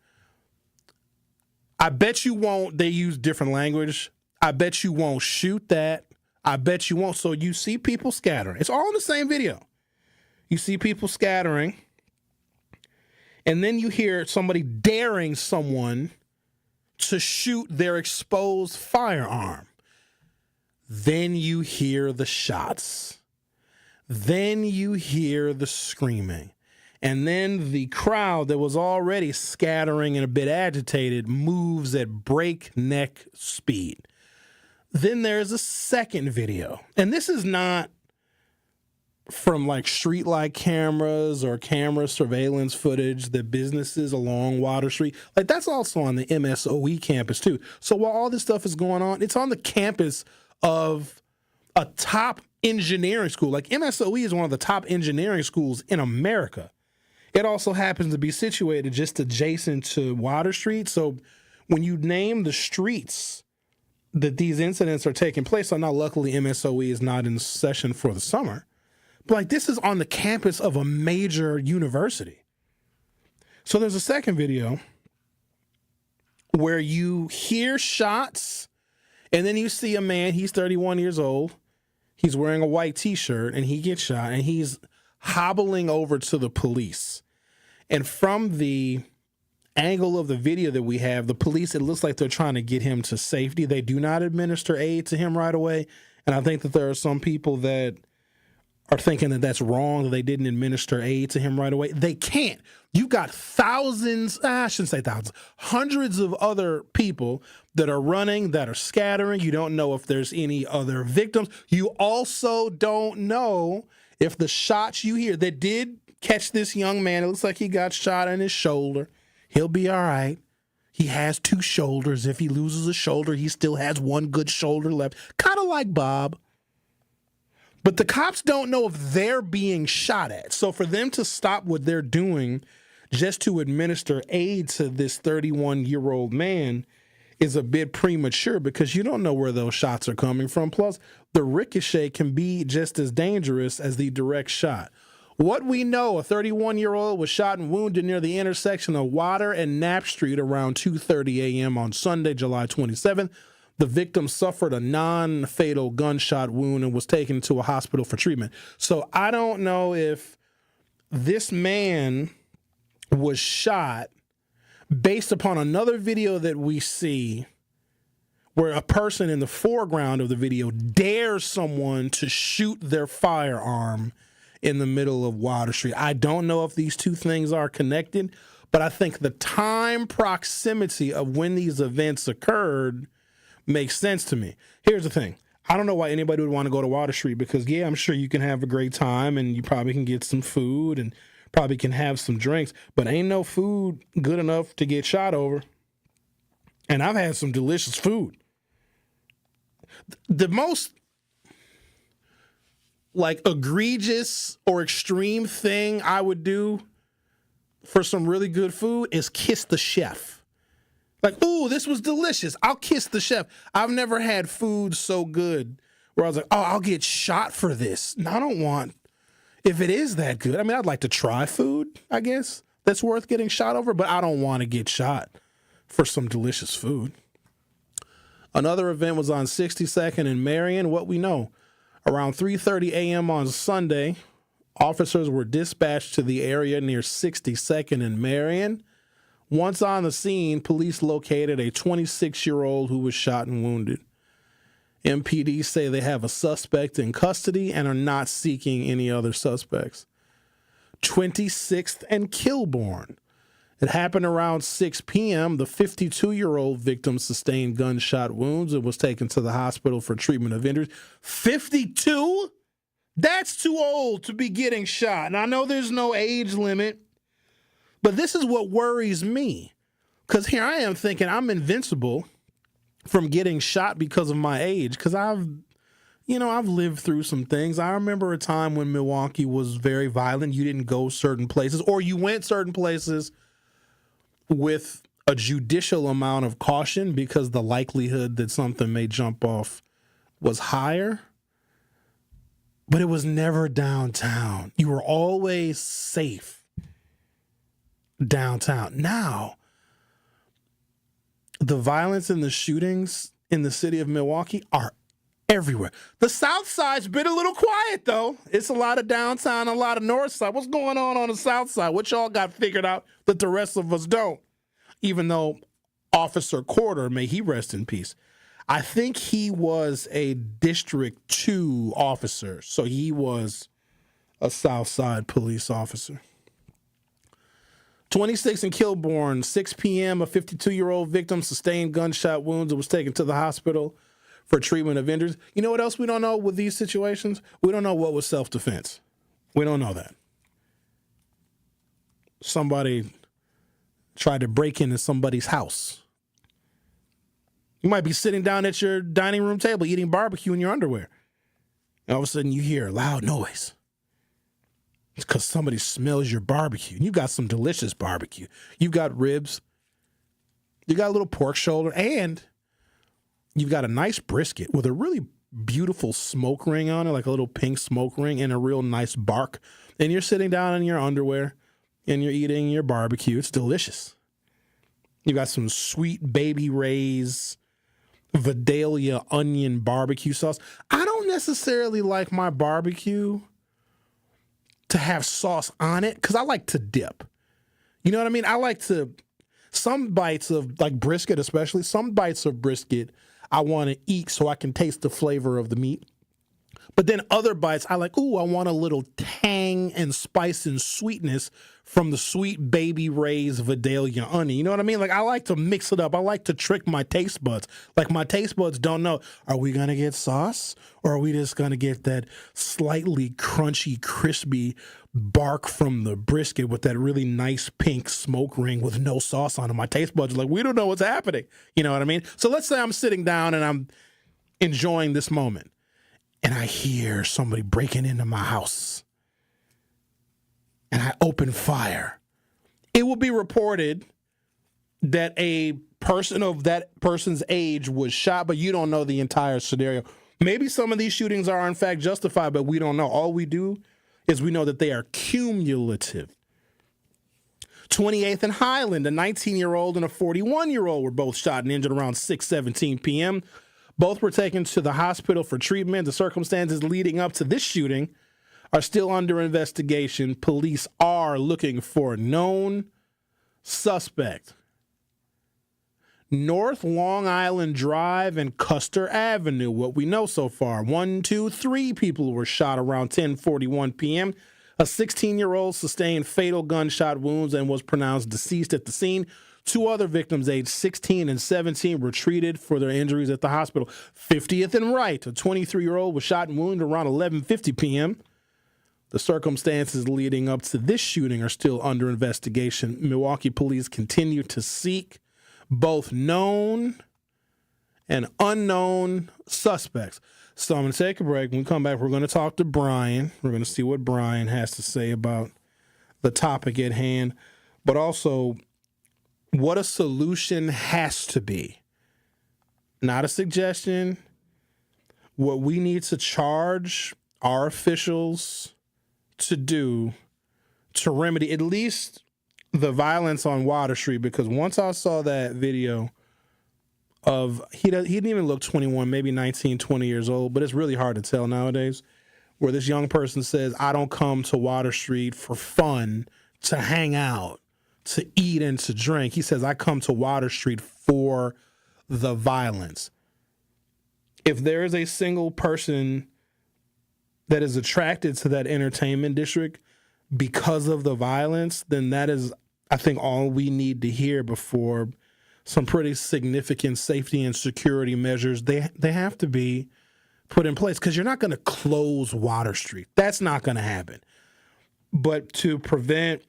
I bet you won't, they use different language, I bet you won't shoot that, I bet you won't. So you see people scattering. It's all in the same video. You see people scattering, and then you hear somebody daring someone to shoot their exposed firearm. Then you hear the shots. Then you hear the screaming. And then the crowd that was already scattering and a bit agitated moves at breakneck speed. Then there's a second video. And this is not from like streetlight cameras or camera surveillance footage that businesses along Water Street, like that's also on the MSOE campus too. So while all this stuff is going on, it's on the campus of a top engineering school. Like MSOE is one of the top engineering schools in America. It also happens to be situated just adjacent to Water Street. So when you name the streets that these incidents are taking place on, now luckily MSOE is not in session for the summer, but like this is on the campus of a major university. So there's a second video where you hear shots and then you see a man, he's 31 years old. He's wearing a white t-shirt and he gets shot and he's hobbling over to the police. And from the angle of the video that we have, the police, it looks like they're trying to get him to safety. They do not administer aid to him right away. And I think that there are some people that are thinking that that's wrong, that they didn't administer aid to him right away. They can't. You've got thousands, I shouldn't say thousands, hundreds of other people that are running, that are scattering. You don't know if there's any other victims. You also don't know if the shots you hear that did catch this young man, it looks like he got shot in his shoulder. He'll be all right. He has two shoulders. If he loses a shoulder, he still has one good shoulder left. Kind of like Bob. But the cops don't know if they're being shot at. So for them to stop what they're doing just to administer aid to this 31-year-old man is a bit premature because you don't know where those shots are coming from. Plus, the ricochet can be just as dangerous as the direct shot. What we know, a 31-year-old was shot and wounded near the intersection of Water and Knapp Street around 2:30 a.m. on Sunday, July 27th. The victim suffered a non-fatal gunshot wound and was taken to a hospital for treatment. So I don't know if this man was shot based upon another video that we see where a person in the foreground of the video dares someone to shoot their firearm in the middle of Water Street. I don't know if these two things are connected, but I think the time proximity of when these events occurred makes sense to me. Here's the thing. I don't know why anybody would want to go to Water Street because, yeah, I'm sure you can have a great time and you probably can get some food and probably can have some drinks, but ain't no food good enough to get shot over. And I've had some delicious food. The most like egregious or extreme thing I would do for some really good food is kiss the chef. Like, ooh, this was delicious. I'll kiss the chef. I've never had food so good where I was like, oh, I'll get shot for this. No, I don't want, if it is that good. I mean, I'd like to try food, I guess, that's worth getting shot over, but I don't want to get shot for some delicious food. Another event was on 62nd and Marion. What we know, around 3:30 a.m. on Sunday, officers were dispatched to the area near 62nd and Marion. Once on the scene, police located a 26-year-old who was shot and wounded. MPD say they have a suspect in custody and are not seeking any other suspects. 26th and Kilbourne. It happened around 6 p.m. The 52-year-old victim sustained gunshot wounds and was taken to the hospital for treatment of injuries. 52? That's too old to be getting shot. And I know there's no age limit, but this is what worries me. Because here I am thinking I'm invincible from getting shot because of my age. Because I've lived through some things. I remember a time when Milwaukee was very violent. You didn't go certain places, or you went certain places with a judicial amount of caution because the likelihood that something may jump off was higher. But it was never downtown. You were always safe downtown. Now, the violence and the shootings in the city of Milwaukee are everywhere. The South Side's been a little quiet, though. It's a lot of downtown, a lot of North Side. What's going on the South Side? What y'all got figured out that the rest of us don't? Even though Officer Corder, may he rest in peace, I think he was a District 2 officer, so he was a South Side police officer. 26 in Kilbourne, 6 p.m., a 52-year-old victim sustained gunshot wounds and was taken to the hospital for treatment of injuries. You know what else we don't know with these situations? We don't know what was self-defense. We don't know that. Somebody tried to break into somebody's house. You might be sitting down at your dining room table eating barbecue in your underwear. And all of a sudden you hear a loud noise. It's because somebody smells your barbecue. You got some delicious barbecue. You got ribs. You got a little pork shoulder. And you've got a nice brisket with a really beautiful smoke ring on it, like a little pink smoke ring and a real nice bark. And you're sitting down in your underwear and you're eating your barbecue. It's delicious. You got some sweet Baby Ray's Vidalia onion barbecue sauce. I don't necessarily like my barbecue to have sauce on it because I like to dip. You know what I mean? I like to, some bites of like brisket especially, some bites of brisket I want to eat so I can taste the flavor of the meat. But then other bites, I like, I want a little tang and spice and sweetness from the sweet Baby Ray's Vidalia onion. You know what I mean? Like, I like to mix it up. I like to trick my taste buds. Like, my taste buds don't know, are we going to get sauce? Or are we just going to get that slightly crunchy, crispy bark from the brisket with that really nice pink smoke ring with no sauce on it? My taste buds are like, we don't know what's happening. You know what I mean? So let's say I'm sitting down and I'm enjoying this moment. And I hear somebody breaking into my house. And I open fire. It will be reported that a person of that person's age was shot, but you don't know the entire scenario. Maybe some of these shootings are in fact justified, but we don't know. All we do is we know that they are cumulative. 28th and Highland, a 19-year-old and a 41-year-old were both shot and injured around 6:17 p.m. Both were taken to the hospital for treatment. The circumstances leading up to this shooting are still under investigation. Police are looking for a known suspect. North Long Island Drive and Custer Avenue, what we know so far. 3 people were shot around 10:41 p.m. A 16-year-old sustained fatal gunshot wounds and was pronounced deceased at the scene. 2 other victims, aged 16 and 17, were treated for their injuries at the hospital. 50th and Wright, a 23-year-old was shot and wounded around 11:50 p.m. The circumstances leading up to this shooting are still under investigation. Milwaukee police continue to seek both known and unknown suspects. So I'm going to take a break. When we come back, we're going to talk to Brian. We're going to see what Brian has to say about the topic at hand, but also what a solution has to be. Not a suggestion. What we need to charge our officials to do to remedy at least the violence on Water Street, because once I saw that video of, he didn't even look 21, maybe 19, 20 years old, but it's really hard to tell nowadays, where this young person says, I don't come to Water Street for fun, to hang out, to eat and to drink. He says, I come to Water Street for the violence. If there is a single person that is attracted to that entertainment district because of the violence, then that is, I think, all we need to hear before some pretty significant safety and security measures, they have to be put in place, because you're not going to close Water Street. That's not going to happen. But to prevent,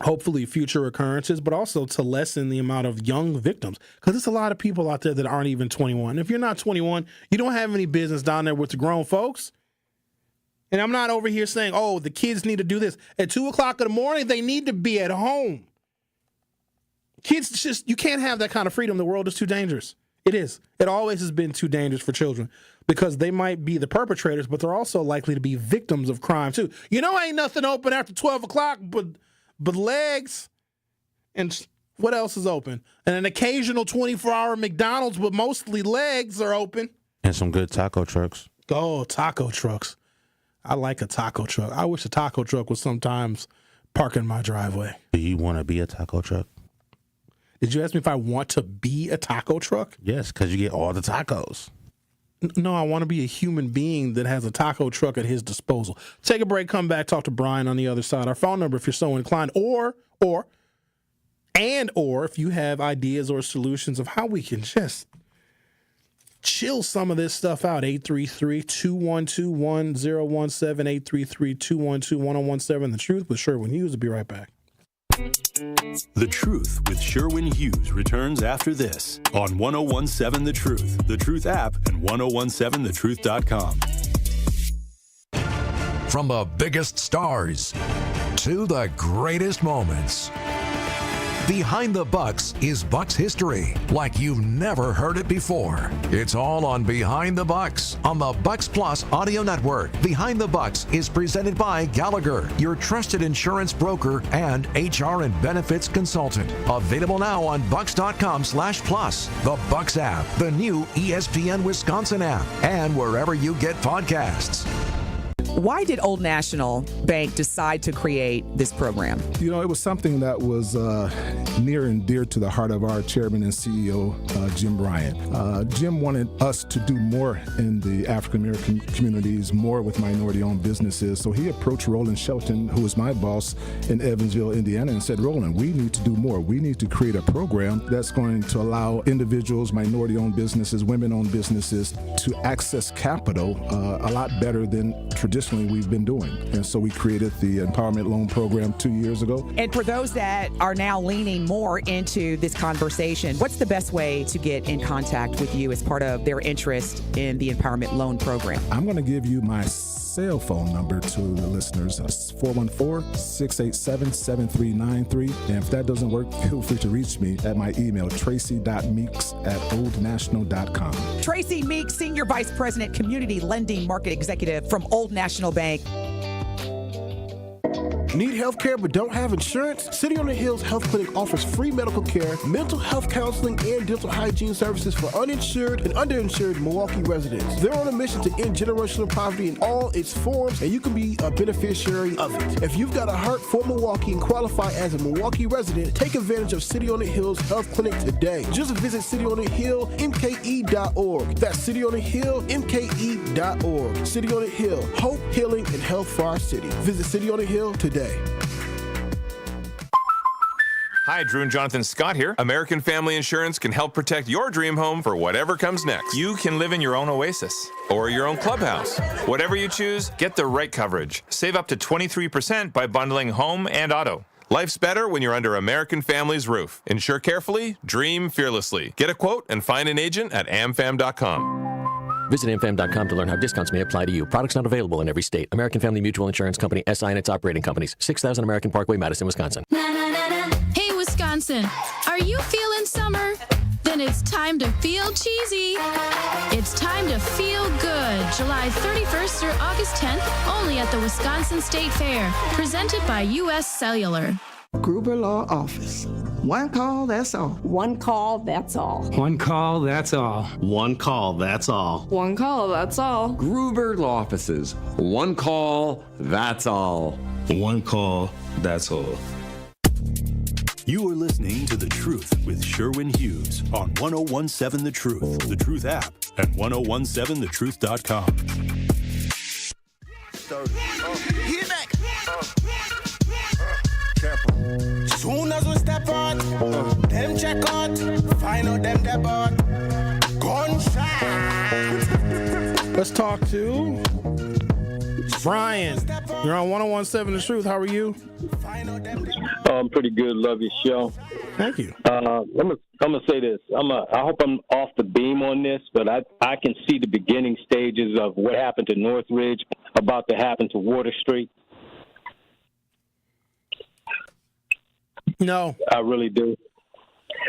hopefully, future occurrences, but also to lessen the amount of young victims, because there's a lot of people out there that aren't even 21. If you're not 21, you don't have any business down there with the grown folks. And I'm not over here saying, oh, the kids need to do this. At 2 o'clock in the morning, they need to be at home. Kids, just, you can't have that kind of freedom. The world is too dangerous. It is. It always has been too dangerous for children, because they might be the perpetrators, but they're also likely to be victims of crime too. You know, ain't nothing open after 12 o'clock but legs. And what else is open? And an occasional 24-hour McDonald's, but mostly legs are open. And some good taco trucks. Oh, taco trucks. I like a taco truck. I wish a taco truck would sometimes park in my driveway. Do you want to be a taco truck? Did you ask me if I want to be a taco truck? Yes, because you get all the tacos. No, I want to be a human being that has a taco truck at his disposal. Take a break, come back, talk to Brian on the other side. Our phone number, if you're so inclined, or if you have ideas or solutions of how we can just chill some of this stuff out. 833-212-1017, 833-212-1017. The Truth with Sherwin Hughes. Will be right back. The Truth with Sherwin Hughes returns after this on 1017 The Truth app, and 1017thetruth.com. From the biggest stars to the greatest moments, Behind the Bucks is Bucks history like you've never heard it before. It's all on Behind the Bucks on the Bucks Plus audio network. Behind the Bucks is presented by Gallagher, your trusted insurance broker and HR and benefits consultant. Available now on bucks.com/plus, the Bucks app, the new ESPN Wisconsin app, and wherever you get podcasts. Why did Old National Bank decide to create this program? You know, it was something that was near and dear to the heart of our chairman and CEO, Jim Bryant. Jim wanted us to do more in the African-American communities, more with minority-owned businesses. So he approached Roland Shelton, who was my boss in Evansville, Indiana, and said, Roland, we need to do more. We need to create a program that's going to allow individuals, minority-owned businesses, women-owned businesses to access capital a lot better than traditionally we've been doing. And so we created the Empowerment Loan Program 2 years ago. And for those that are now leaning more into this conversation, what's the best way to get in contact with you as part of their interest in the Empowerment Loan Program? I'm going to give you my cell phone number to the listeners. It's 414-687-7393. And if that doesn't work, feel free to reach me at my email, tracy.meeks@oldnational.com. Tracy Meeks, Senior Vice President, Community Lending Market Executive from Old National Bank. Need health care but don't have insurance? City on the Hills Health Clinic offers free medical care, mental health counseling, and dental hygiene services for uninsured and underinsured Milwaukee residents. They're on a mission to end generational poverty in all its forms, and you can be a beneficiary of it. If you've got a heart for Milwaukee and qualify as a Milwaukee resident, take advantage of City on the Hills Health Clinic today. Just visit cityonthehillmke.org. That's cityonthehillmke.org. City on the Hill, hope, healing, and health for our city. Visit City on the Hill today. Hi, Drew and Jonathan Scott here. American Family Insurance can help protect your dream home for whatever comes next. You can live in your own oasis or your own clubhouse. Whatever you choose, get the right coverage. Save up to 23% by bundling home and auto. Life's better when you're under American Family's roof. Insure carefully, dream fearlessly. Get a quote and find an agent at amfam.com. Visit amfam.com to learn how discounts may apply to you. Products not available in every state. American Family Mutual Insurance Company, SI and its operating companies. 6000 American Parkway, Madison, Wisconsin. Hey, Wisconsin, are you feeling summer? Then it's time to feel cheesy. It's time to feel good. July 31st through August 10th, only at the Wisconsin State Fair. Presented by U.S. Cellular. Gruber Law Office. One call, that's all. One call, that's all. One call, that's all. One call, that's all. One call, that's all. Gruber Law Offices. One call, that's all. One call, that's all. You are listening to The Truth with Sherwin Hughes on 1017 The Truth app, and 1017thetruth.com. Get back. Soon as we step out, them check out, find out them depart. Gunshot. Let's talk to Brian. You're on 1017 The Truth. How are you? I'm pretty good. Love your show. Thank you. I'm gonna say this. I hope I'm off the beam on this, but I can see the beginning stages of what happened to Northridge about to happen to Water Street. No, I really do.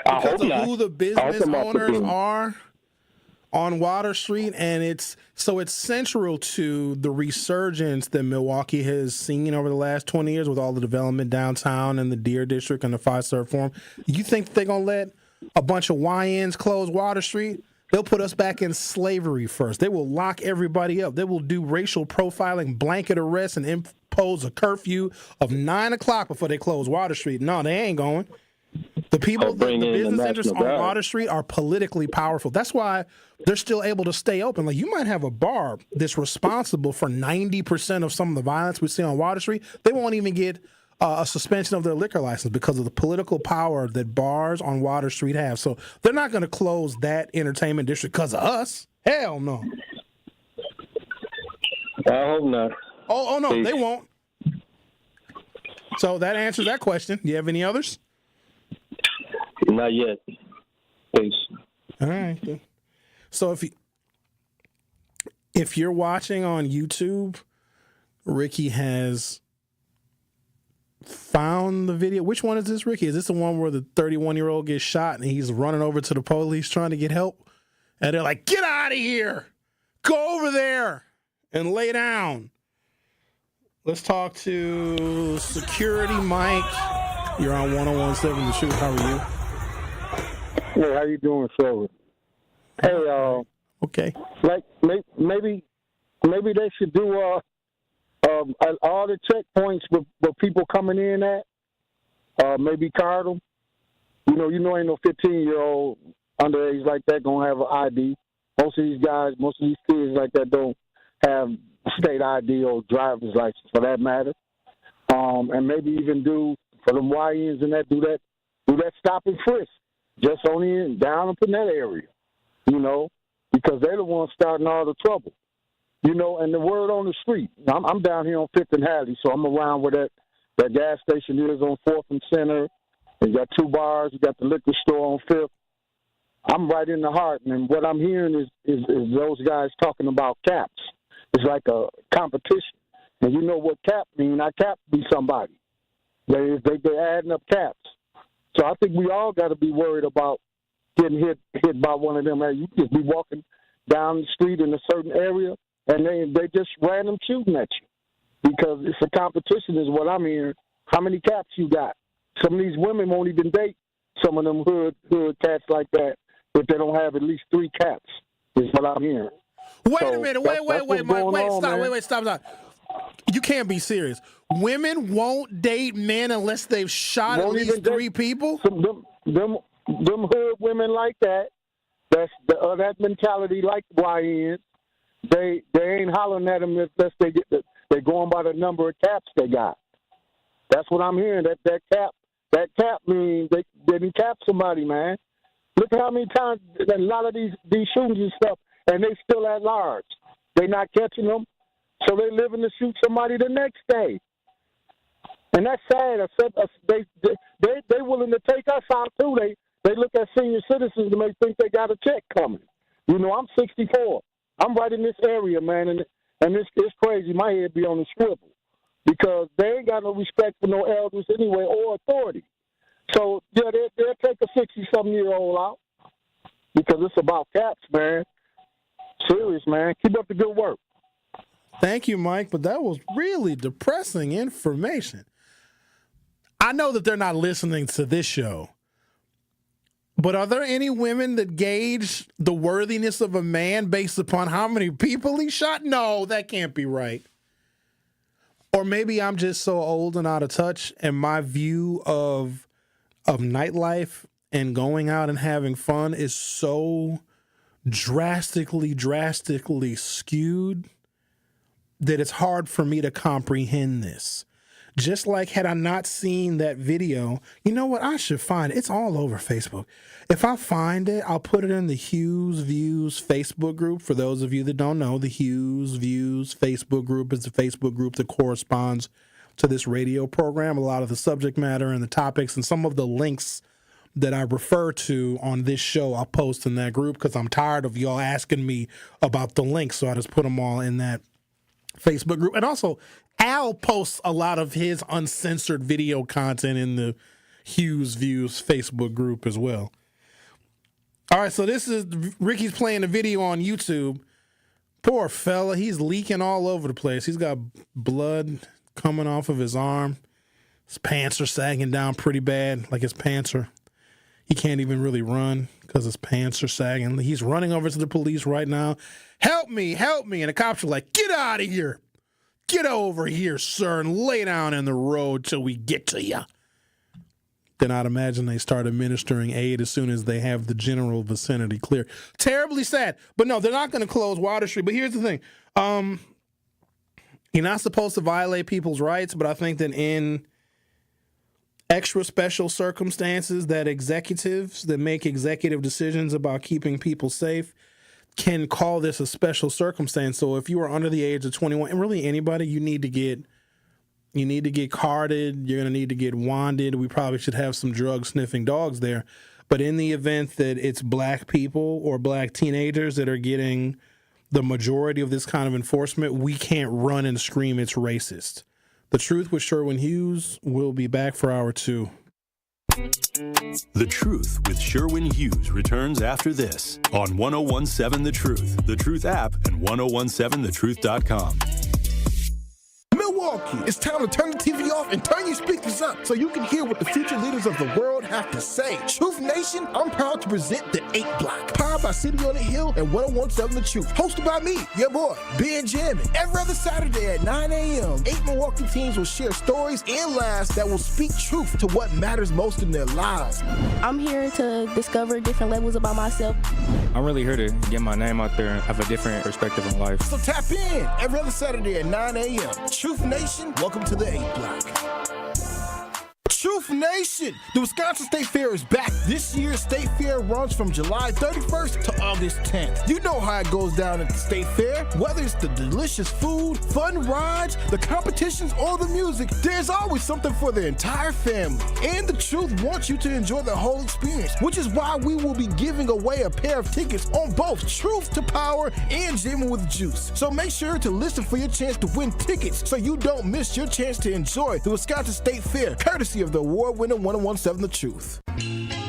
Because I hope of not. who the business owners are on Water Street, and it's central to the resurgence that Milwaukee has seen over the last 20 years with all the development downtown and the Deer District and the Five-Star Forum. You think they're going to let a bunch of YNs close Water Street? They'll put us back in slavery first. They will lock everybody up. They will do racial profiling, blanket arrests, and impose a curfew of 9 o'clock before they close Water Street. No, they ain't going. The people, the bring in the business interests National on Guard. Water Street are politically powerful. That's why they're still able to stay open. Like, you might have a bar that's responsible for 90% of some of the violence we see on Water Street. They won't even get a suspension of their liquor license because of the political power that bars on Water Street have. So they're not going to close that entertainment district because of us. Hell no. I hope not. Oh no, they won't. So that answers that question. Do you have any others? Not yet. Peace. All right. So if you're watching on YouTube, Ricky has found the video. Which one is this, Ricky? Is this the one where the 31-year-old gets shot and he's running over to the police trying to get help? And they're like, "Get out of here. Go over there and lay down." Let's talk to Security Mike. You're on 101.7 The Truth. How are you? Hey, how you doing, Sherwin? Hey, okay. Like maybe they should do all the checkpoints with people coming in at. Maybe card them. You know, ain't no 15-year-old underage like that gonna have an ID. Most of these kids like that don't have state ID or driver's license for that matter. And maybe even do for them YNs and that do that stop and frisk. Just only down up in that area, because they're the ones starting all the trouble, and the word on the street. I'm down here on 5th and Hadley, so I'm around where that gas station is on 4th and Center. You got 2 bars, you got the liquor store on 5th. I'm right in the heart, and what I'm hearing is those guys talking about caps. It's like a competition. And you know what cap mean? I cap be somebody. They're adding up caps. So I think we all got to be worried about getting hit by one of them. You just be walking down the street in a certain area, and they just random shooting at you because it's a competition is what I'm hearing. How many caps you got? Some of these women won't even date some of them hood cats like that if they don't have at least 3 caps, is what I'm hearing. Wait a minute. Stop. You can't be serious. Women won't date men unless they've shot at least 3 people? Them hood women like that, that mentality like YNs, they ain't hollering at them unless they're going by the number of caps they got. That's what I'm hearing. That cap means they didn't cap somebody, man. Look at how many times a lot of these shootings and stuff, and they still at large. They not catching them, so they living to shoot somebody the next day. And that's sad. They willing to take us out too. They look at senior citizens and they think they got a check coming. I'm 64. I'm right in this area, man, and it's crazy. My head be on the swivel because they ain't got no respect for no elders anyway or authority. So yeah, they'll take a 60-something-year-old out because it's about caps, man. Serious, man. Keep up the good work. Thank you, Mike, but that was really depressing information. I know that they're not listening to this show, but are there any women that gauge the worthiness of a man based upon how many people he shot? No, that can't be right. Or maybe I'm just so old and out of touch, and my view of nightlife and going out and having fun is so drastically skewed that it's hard for me to comprehend this. Just like had I not seen that video, you know what? I should find it. It's all over Facebook. If I find it, I'll put it in the Hughes Views Facebook group. For those of you that don't know, the Hughes Views Facebook group is the Facebook group that corresponds to this radio program. A lot of the subject matter and the topics and some of the links that I refer to on this show, I'll post in that group because I'm tired of y'all asking me about the links. So I just put them all in that Facebook group. And also, Al posts a lot of his uncensored video content in the Hughes Views Facebook group as well. All right, so this is Ricky's playing the video on YouTube. Poor fella, he's leaking all over the place. He's got blood coming off of his arm. His pants are sagging down pretty bad, like his pants are. He can't even really run because his pants are sagging. He's running over to the police right now. Help me, help me. And the cops are like, get out of here. Get over here, sir, and lay down in the road till we get to you. then I'd imagine they start administering aid as soon as they have the general vicinity clear. Terribly sad. But no, they're not going to close Water Street. But here's the thing. You're not supposed to violate people's rights, but I think that in extra special circumstances that executives that make executive decisions about keeping people safe can call this a special circumstance. So if you are under the age of 21, and really anybody, you need to get carded. You're going to need to get wanded. We probably should have some drug-sniffing dogs there. But in the event that it's black people or black teenagers that are getting the majority of this kind of enforcement, we can't run and scream it's racist. The Truth with Sherwin Hughes will be back for hour 2. The Truth with Sherwin Hughes returns after this on 1017 The Truth app, and 1017thetruth.com. Milwaukee, it's time to turn the TV off and turn your speakers up so you can hear what the future leaders of the world have to say. Truth Nation, I'm proud to present the 8 Block, powered by City on the Hill and 1017 The Truth, hosted by me, your boy, Ben Jammin. Every other Saturday at 9 a.m., 8 Milwaukee teams will share stories and laughs that will speak truth to what matters most in their lives. I'm here to discover different levels about myself. I'm really here to get my name out there and have a different perspective on life. So tap in every other Saturday at 9 a.m. Truth Nation, welcome to the 8 Block. Truth Nation, the Wisconsin State Fair is back. This year's State Fair runs from July 31st to August 10th. You know how it goes down at the State Fair. Whether it's the delicious food, fun rides, the competitions, or the music, there's always something for the entire family. And the Truth wants you to enjoy the whole experience, which is why we will be giving away a pair of tickets on both Truth to Power and Jammin' with Juice. So make sure to listen for your chance to win tickets so you don't miss your chance to enjoy the Wisconsin State Fair, courtesy of the award-winning 1017 The Truth.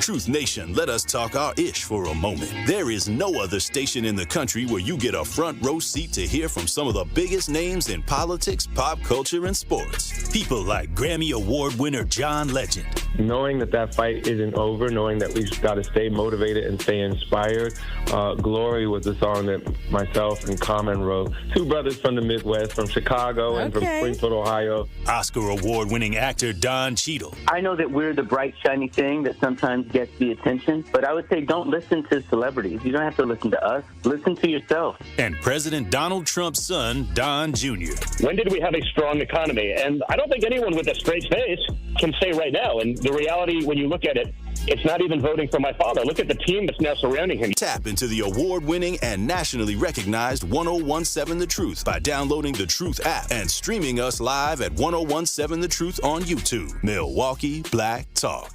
Truth Nation, let us talk our ish for a moment. There is no other station in the country where you get a front row seat to hear from some of the biggest names in politics, pop culture, and sports. People like Grammy Award winner John Legend. Knowing that fight isn't over, knowing that we've got to stay motivated and stay inspired. Glory was a song that myself and Common wrote. 2 brothers from the Midwest, from Chicago and from Springfield, Ohio. Oscar Award winning actor Don Cheadle. I know that we're the bright, shiny thing that sometimes gets the attention, but I would say don't listen to celebrities. You don't have to listen to us. Listen to yourself. And President Donald Trump's son, Don Jr. When did we have a strong economy? And I don't think anyone with a straight face can say right now. And the reality, when you look at it, it's not even voting for my father. Look at the team that's now surrounding him. Tap into the award-winning and nationally recognized 1017 The Truth by downloading the Truth app and streaming us live at 1017 The Truth on YouTube. Milwaukee Black Talk.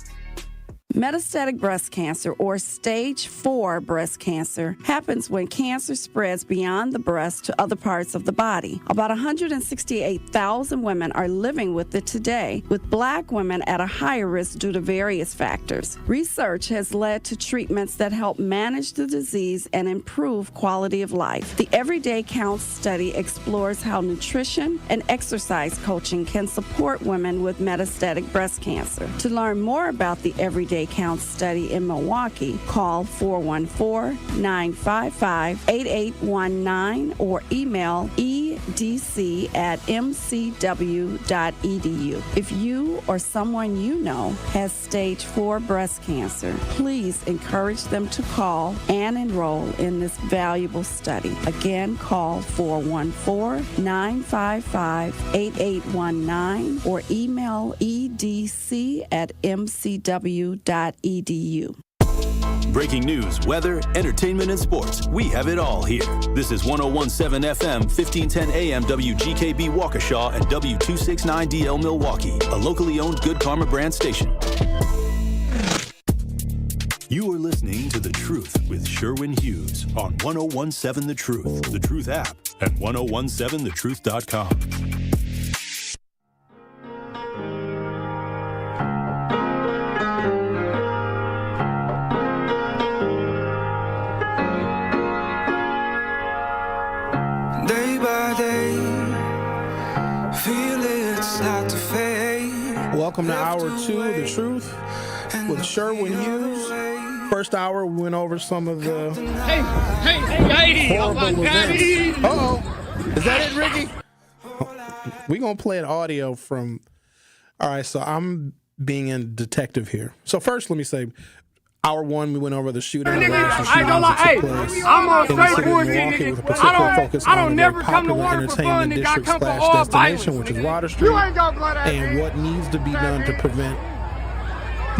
Metastatic breast cancer, or stage 4 breast cancer, happens when cancer spreads beyond the breast to other parts of the body. About 168,000 women are living with it today, with Black women at a higher risk due to various factors. Research has led to treatments that help manage the disease and improve quality of life. The Everyday Counts study explores how nutrition and exercise coaching can support women with metastatic breast cancer. To learn more about the Everyday Counts study in Milwaukee, call 414-955-8819 or email edc@mcw.edu. If you or someone you know has stage 4 breast cancer, please encourage them to call and enroll in this valuable study. Again, call 414-955-8819 or email edc@mcw.edu. Breaking news, weather, entertainment, and sports. We have it all here. This is 1017 FM, 1510 AM WGKB Waukesha and W269DL Milwaukee, a locally owned Good Karma brand station. You are listening to The Truth with Sherwin Hughes on 1017 The Truth app, and 1017thetruth.com. Welcome to Hour 2 of The Truth with Sherwin Hughes. First hour, we went over some of the Hey, oh my God. Uh-oh. Is that it, Ricky? We're going to play an audio from... All right, so I'm being a detective here. So first, let me say, hour one, we went over the shooting. I ain't gonna lie, hey, I'm on straight bullshit, nigga. I don't never come to water for fun, nigga. I come for all violence, which is nigga. Water Street, You ain't gonna blow that, and man. what needs to be done to prevent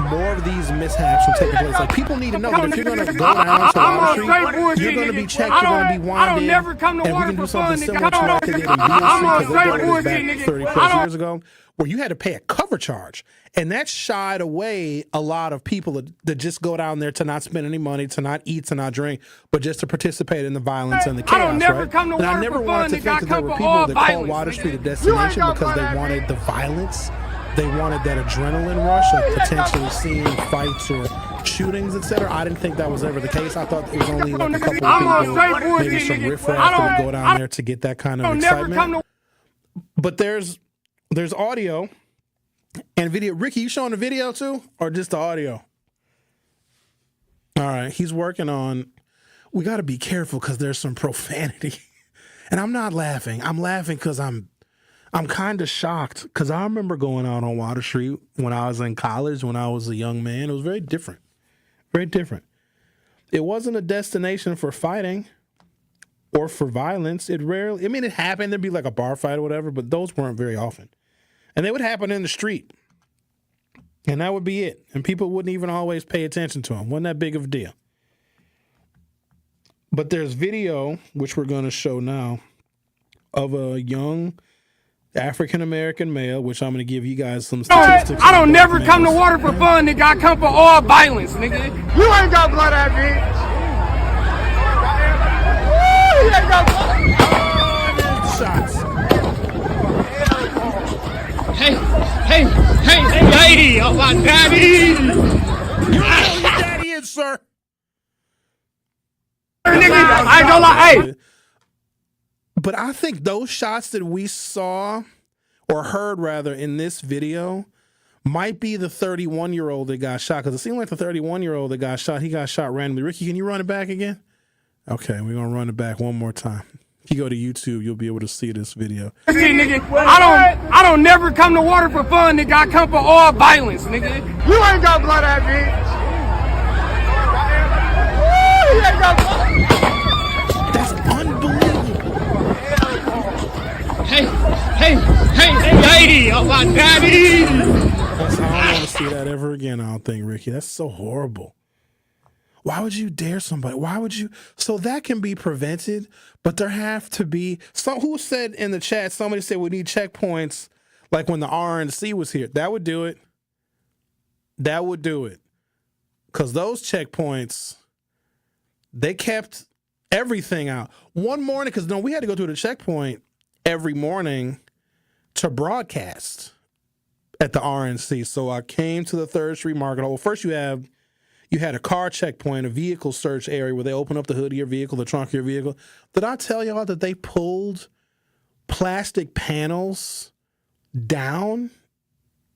more of these mishaps from taking place. Like, people need to know that if you're going to go down to Water Street, you're going to be checked, you're going to be wound in, and we can do something similar to what they did in Beale Street, because they brought this back 30 plus years ago, where you had to pay a cover charge. And that shied away a lot of people that just go down there to not spend any money, to not eat, to not drink, but just to participate in the violence and the chaos, I don't never right? come to And I water never for wanted fun, to nigga. think I that there come were for people all that called violence, Water nigga. Street a You ain't destination gonna because blow they that, wanted man. the violence. They wanted that adrenaline rush of potentially seeing fights or shootings, etc. I didn't think that was ever the case. I thought it was only like a couple of people, maybe some riffraff that would go down there to get that kind of excitement. But there's audio and video. Ricky, you showing the video too, or just the audio? All right, he's working on. We got to be careful because there's some profanity, and I'm not laughing. I'm laughing because I'm kind of shocked because I remember going out on Water Street when I was in college, when I was a young man. It was very different. Very different. It wasn't a destination for fighting or for violence. It rarely, I mean, it happened. There'd be like a bar fight or whatever, but those weren't very often. And they would happen in the street. And that would be it. And people wouldn't even always pay attention to them. Wasn't that big of a deal. But there's video, which we're going to show now, of a young African-American male, which I'm going to give you guys some statistics. I don't never come to water for fun, nigga. I come for all violence, nigga. You ain't gonna blow that, bitch. Woo, you ain't gonna blow. Shots. Hey, oh my daddy. You know who your daddy is, sir. Nigga, I ain't gonna lie, hey. But I think those shots that we saw, or heard rather, in this video might be the 31-year-old that got shot. Because it seemed like the 31-year-old that got shot, he got shot randomly. Ricky, can you run it back again? Okay, we're going to run it back one more time. If you go to YouTube, you'll be able to see this video. Nigga, I don't never come to water for fun, nigga. I come for all violence, nigga. You ain't gonna blow that, bitch. Woo, you ain't gonna blow. That's unbelievable. Hey, oh my daddy. I don't want to see that ever again, I don't think, Ricky. That's so horrible. Why would you dare somebody? Why would you? So that can be prevented, but there have to be some. Who said in the chat? Somebody said we need checkpoints, like when the RNC was here. That would do it. That would do it, because those checkpoints, they kept everything out. One morning, because no, we had to go to the checkpoint every morning to broadcast at the RNC. So I came to the 3rd Street Market Hall. Well, first you had a car checkpoint, a vehicle search area where they open up the hood of your vehicle, the trunk of your vehicle. Did I tell y'all that they pulled plastic panels down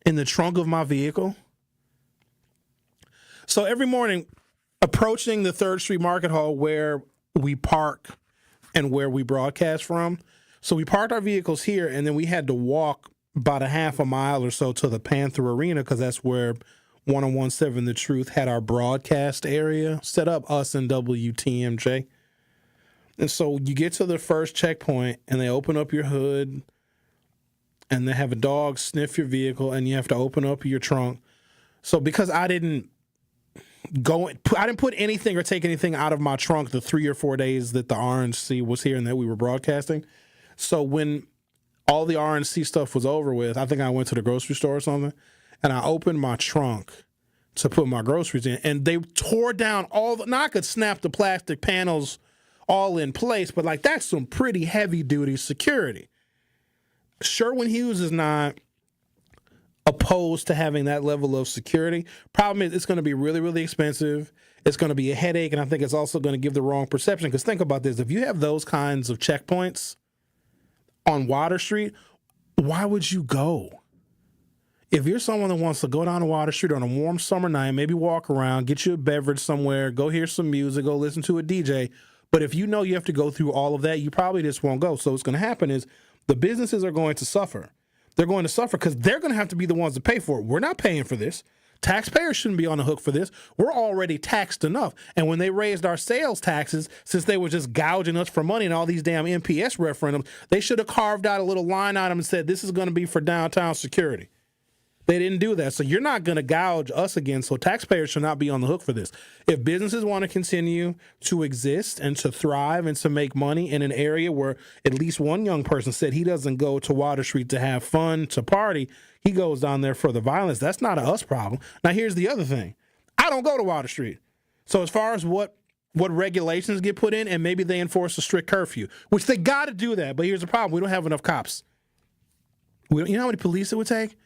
in the trunk of my vehicle? So every morning, approaching the 3rd Street Market Hall where we park and where we broadcast from. So we parked our vehicles here, and then we had to walk about a half a mile or so to the Panther Arena, because that's where 1017 The Truth had our broadcast area set up, us and WTMJ. And so you get to the first checkpoint, and they open up your hood, and they have a dog sniff your vehicle, and you have to open up your trunk. So because I didn't put anything or take anything out of my trunk the 3 or 4 days that the RNC was here and that we were broadcasting. So when all the RNC stuff was over with, I think I went to the grocery store or something, and I opened my trunk to put my groceries in, and they tore down now I could snap the plastic panels all in place, but like, that's some pretty heavy duty security. Sherwin Hughes is not opposed to having that level of security. Problem is, it's going to be really, really expensive. It's going to be a headache, and I think it's also going to give the wrong perception. Because think about this. If you have those kinds of checkpoints on Water Street, why would you go? If you're someone that wants to go down to Water Street on a warm summer night, maybe walk around, get you a beverage somewhere, go hear some music, go listen to a DJ. But if you know you have to go through all of that, you probably just won't go. So what's going to happen is the businesses are going to suffer. They're going to suffer because they're going to have to be the ones to pay for it. We're not paying for this. Taxpayers shouldn't be on the hook for this. We're already taxed enough. And when they raised our sales taxes, since they were just gouging us for money and all these damn MPS referendums, they should have carved out a little line item and said, this is going to be for downtown security. They didn't do that. So you're not going to gouge us again. So taxpayers should not be on the hook for this. If businesses want to continue to exist and to thrive and to make money in an area where at least one young person said he doesn't go to Water Street to have fun, to party, he goes down there for the violence. That's not a us problem. Now, here's the other thing. I don't go to Water Street. So as far as what regulations get put in, and maybe they enforce a strict curfew, which they got to do that. But here's the problem. We don't have enough cops. You know how many police it would take?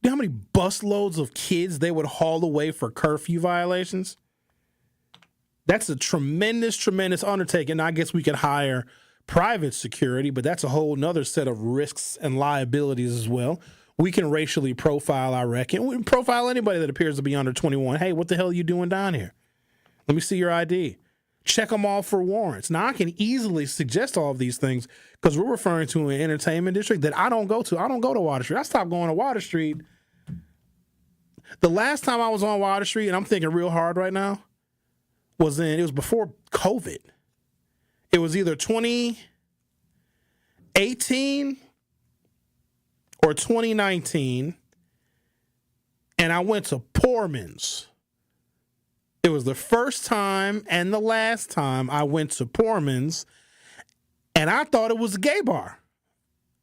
You know how many busloads of kids they would haul away for curfew violations? That's a tremendous, tremendous undertaking. I guess we could hire private security, but that's a whole nother set of risks and liabilities as well. We can racially profile, I reckon. We can profile anybody that appears to be under 21. Hey, what the hell are you doing down here? Let me see your ID. Check them all for warrants. Now, I can easily suggest all of these things because we're referring to an entertainment district that I don't go to. I don't go to Water Street. I stopped going to Water Street. The last time I was on Water Street, and I'm thinking real hard right now, it was before COVID. It was either 2018 or 2019, and I went to Poorman's. It was the first time and the last time I went to Poorman's, and I thought it was a gay bar.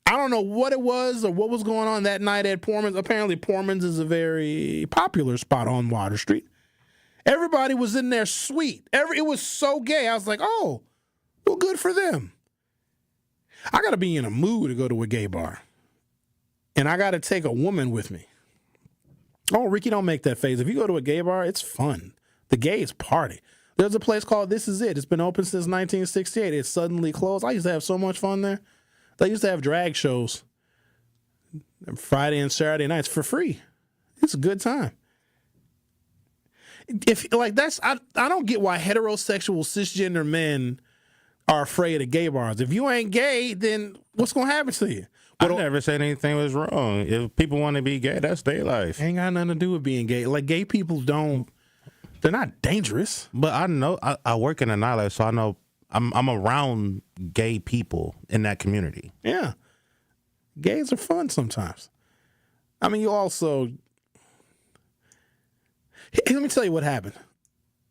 I don't know what it was or what was going on that night at Poorman's. Apparently, Poorman's is a very popular spot on Water Street. Everybody was in there sweet. It was so gay. I was like, oh, well, good for them. I got to be in a mood to go to a gay bar. And I got to take a woman with me. Oh, Ricky, don't make that face. If you go to a gay bar, it's fun. The gays party. There's a place called This Is It. It's been open since 1968. It suddenly closed. I used to have so much fun there. They used to have drag shows Friday and Saturday nights for free. It's a good time. I don't get why heterosexual cisgender men are afraid of gay bars. If you ain't gay, then what's gonna happen to you? I never said anything was wrong. If people want to be gay, that's their life. Ain't got nothing to do with being gay. Like, gay people they're not dangerous. But I know, I work in a nightlife, so I know I'm around gay people in that community. Yeah. Gays are fun sometimes. I mean, you also... Let me tell you what happened.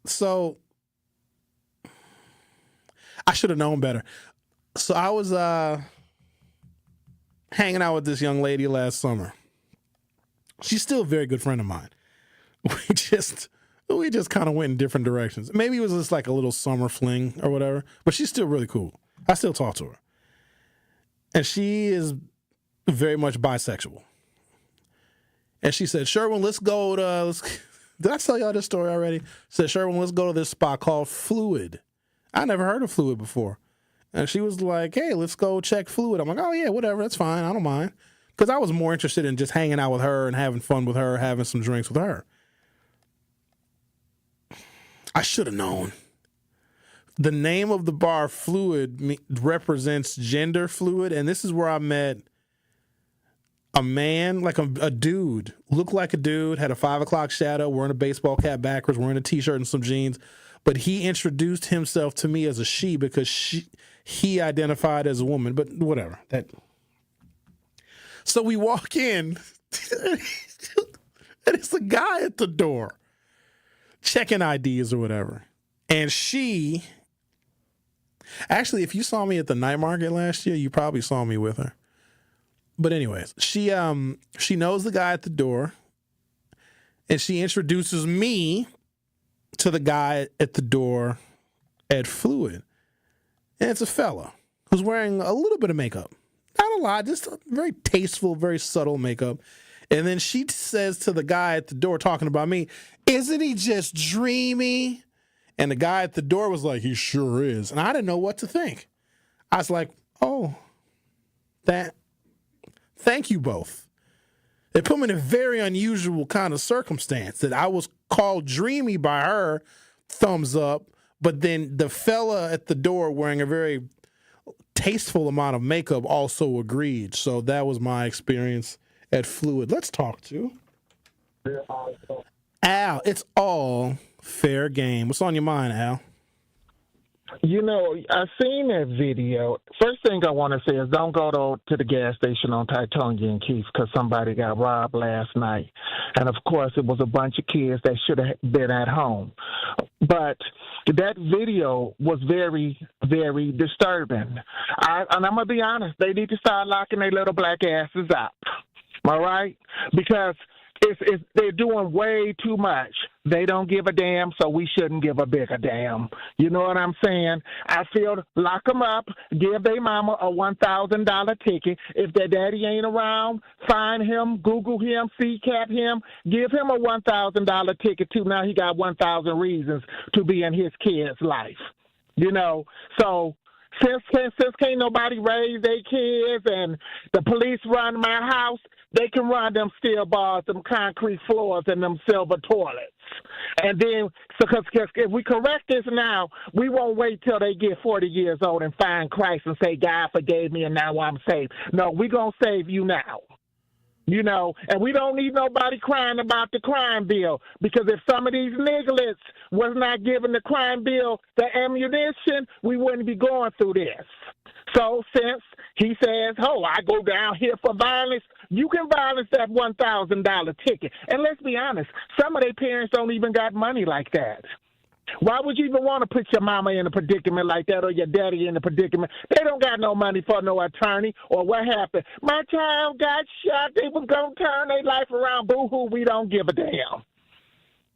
So, I should have known better. So, I was hanging out with this young lady last summer. She's still a very good friend of mine. We just kind of went in different directions. Maybe it was just like a little summer fling or whatever, but she's still really cool. I still talk to her. And she is very much bisexual. And she said, Sherwin, let's go to... Did I tell y'all this story already? Said, Sherwin, let's go to this spot called Fluid. I never heard of Fluid before. And she was like, hey, let's go check Fluid. I'm like, oh, yeah, whatever. That's fine. I don't mind. Because I was more interested in just hanging out with her and having fun with her, having some drinks with her. I should have known. The name of the bar, Fluid, represents gender fluid. And this is where I met a man, like a dude, looked like a dude, had a 5 o'clock shadow, wearing a baseball cap backwards, wearing a T-shirt and some jeans. But he introduced himself to me as a she because he identified as a woman. But whatever. So we walk in, and it's a guy at the door checking IDs or whatever. And she, actually, if you saw me at the night market last year, you probably saw me with her. But anyways, she knows the guy at the door, and she introduces me to the guy at the door at Fluid. And it's a fella who's wearing a little bit of makeup. Not a lot, just a very tasteful, very subtle makeup. And then she says to the guy at the door talking about me, isn't he just dreamy? And the guy at the door was like, he sure is. And I didn't know what to think. I was like, oh, thank you both. It put me in a very unusual kind of circumstance that I was called dreamy by her, thumbs up, but then the fella at the door wearing a very tasteful amount of makeup also agreed. So that was my experience at Fluid. Let's talk to Al. It's all fair game. What's on your mind, Al? You know, I seen that video. First thing I want to say is don't go to the gas station on Titonia and Keith because somebody got robbed last night. And, of course, it was a bunch of kids that should have been at home. But that video was very, very disturbing. And I'm going to be honest, they need to start locking their little black asses up. All right? Because they're doing way too much. They don't give a damn, so we shouldn't give a bigger damn. You know what I'm saying? I feel lock them up, give their mama a $1,000 ticket. If their daddy ain't around, find him, Google him, CCAP him, give him a $1,000 ticket too. Now he got 1,000 reasons to be in his kid's life. You know, so since can't nobody raise their kids and the police run my house, they can run them steel bars, them concrete floors, and them silver toilets. And then, because if we correct this now, we won't wait till they get 40 years old and find Christ and say, God forgave me and now I'm saved. No, we're going to save you now. You know, and we don't need nobody crying about the crime bill, because if some of these nigglets was not giving the crime bill the ammunition, we wouldn't be going through this. So since he says, oh, I go down here for violence, you can violence that $1,000 ticket. And let's be honest, some of their parents don't even got money like that. Why would you even want to put your mama in a predicament like that or your daddy in a predicament? They don't got no money for no attorney. Or what happened? My child got shot. They was going to turn their life around. Boo-hoo, we don't give a damn.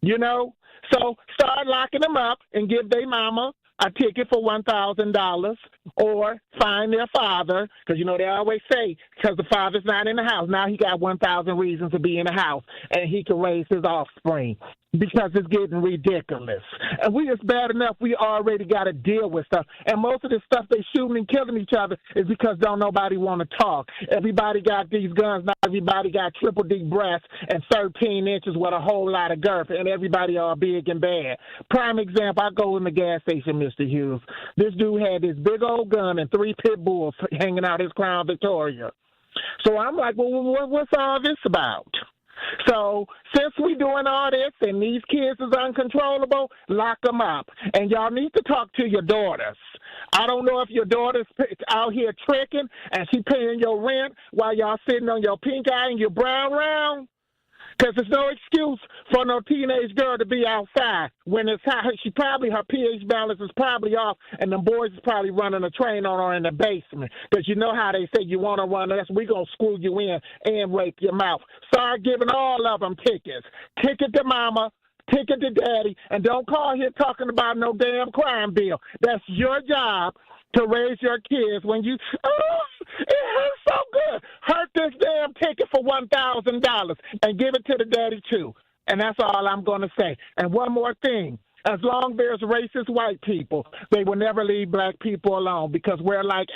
You know? So start locking them up and give their mama a ticket for $1,000 or find their father, because, you know, they always say, because the father's not in the house. Now he got 1,000 reasons to be in the house, and he can raise his offspring, because it's getting ridiculous. And it's bad enough we already got to deal with stuff. And most of the stuff they shooting and killing each other is because don't nobody want to talk. Everybody got these guns. Now everybody got triple D breasts and 13 inches with a whole lot of girth, and everybody all big and bad. Prime example, I go in the gas station, Mr. Hughes. This dude had this big old gun and 3 pit bulls hanging out his Crown Victoria. So I'm like, well, what's all this about? So since we doing all this and these kids is uncontrollable, lock them up. And y'all need to talk to your daughters. I don't know if your daughter's out here tricking and she paying your rent while y'all sitting on your pink eye and your brown round. Because there's no excuse for no teenage girl to be outside when it's hot. Her pH balance is probably off, and the boys is probably running a train on her in the basement. Because you know how they say you want to run us, we going to screw you in and rape your mouth. Start giving all of them tickets. Ticket to mama, ticket to daddy, and don't call here talking about no damn crime bill. That's your job to raise your kids when you, it hurts so good. Hurt this damn ticket for $1,000 and give it to the daddy too. And that's all I'm going to say. And one more thing. As long as there's racist white people, they will never leave black people alone, because we're like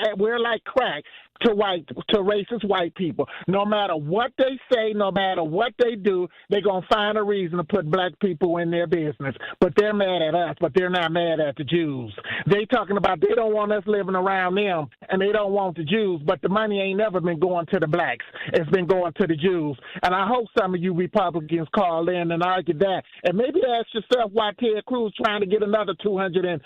crack to racist white people. No matter what they say, no matter what they do, they're going to find a reason to put black people in their business. But they're mad at us, but they're not mad at the Jews. They talking about they don't want us living around them, and they don't want the Jews, but the money ain't never been going to the blacks. It's been going to the Jews. And I hope some of you Republicans call in and argue that. And maybe ask yourself why Ted Cruz trying to get another $250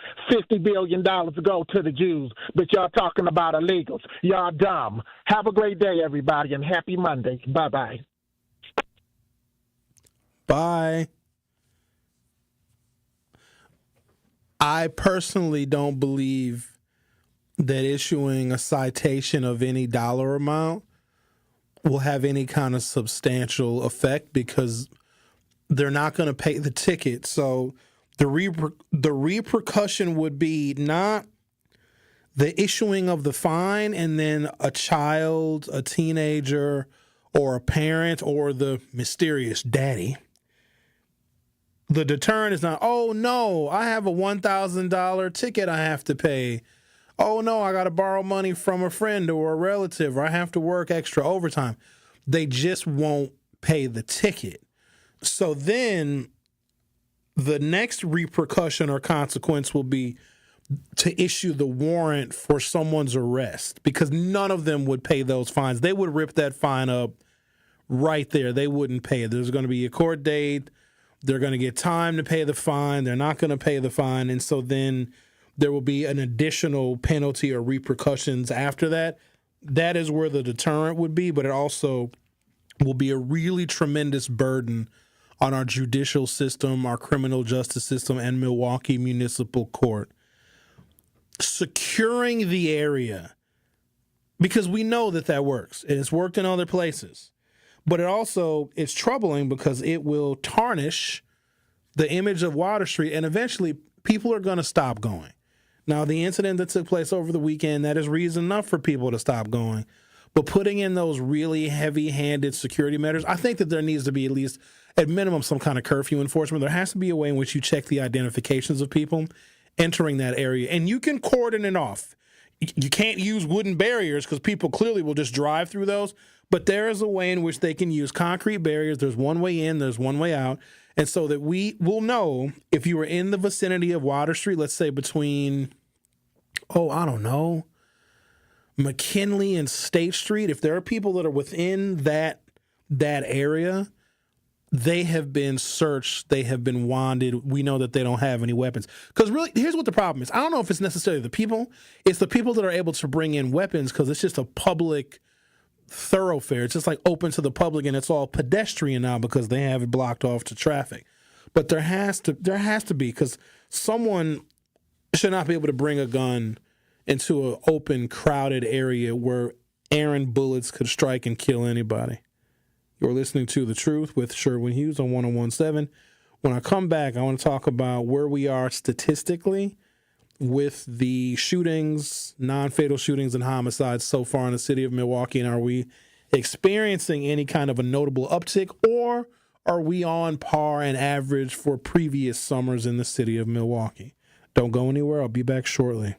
billion to go to the Jews, but y'all talking about illegals. Y'all dumb. Have a great day, everybody, and happy Monday. Bye-bye. Bye. I personally don't believe that issuing a citation of any dollar amount will have any kind of substantial effect, because they're not going to pay the ticket. So the repercussion would be not the issuing of the fine and then a child, a teenager, or a parent, or the mysterious daddy. The deterrent is not, oh, no, I have a $1,000 ticket I have to pay. Oh, no, I got to borrow money from a friend or a relative, or I have to work extra overtime. They just won't pay the ticket. So then the next repercussion or consequence will be to issue the warrant for someone's arrest, because none of them would pay those fines. They would rip that fine up right there. They wouldn't pay it. There's going to be a court date. They're going to get time to pay the fine. They're not going to pay the fine. And so then there will be an additional penalty or repercussions after that. That is where the deterrent would be, but it also will be a really tremendous burden on our judicial system, our criminal justice system, and Milwaukee Municipal Court. Securing the area, because we know that works, and it's worked in other places. But it also is troubling because it will tarnish the image of Water Street, and eventually people are going to stop going. Now, the incident that took place over the weekend, that is reason enough for people to stop going. But putting in those really heavy-handed security measures, I think that there needs to be at least, at minimum, some kind of curfew enforcement. There has to be a way in which you check the identifications of people entering that area. And you can cordon it off. You can't use wooden barriers because people clearly will just drive through those. But there is a way in which they can use concrete barriers. There's one way in, there's one way out. And so that we will know if you were in the vicinity of Water Street, let's say between, McKinley and State Street, if there are people that are within that area, they have been searched, they have been wanded. We know that they don't have any weapons. Because really, here's what the problem is. I don't know if it's necessarily the people. It's the people that are able to bring in weapons because it's just a public thoroughfare. It's just like open to the public, and it's all pedestrian now because they have it blocked off to traffic. But there has to be, because someone should not be able to bring a gun into an open, crowded area where errant bullets could strike and kill anybody. You're listening to The Truth with Sherwin Hughes on 1017. When I come back, I want to talk about where we are statistically with the shootings, non-fatal shootings and homicides so far in the city of Milwaukee, and are we experiencing any kind of a notable uptick, or are we on par and average for previous summers in the city of Milwaukee? Don't go anywhere. I'll be back shortly.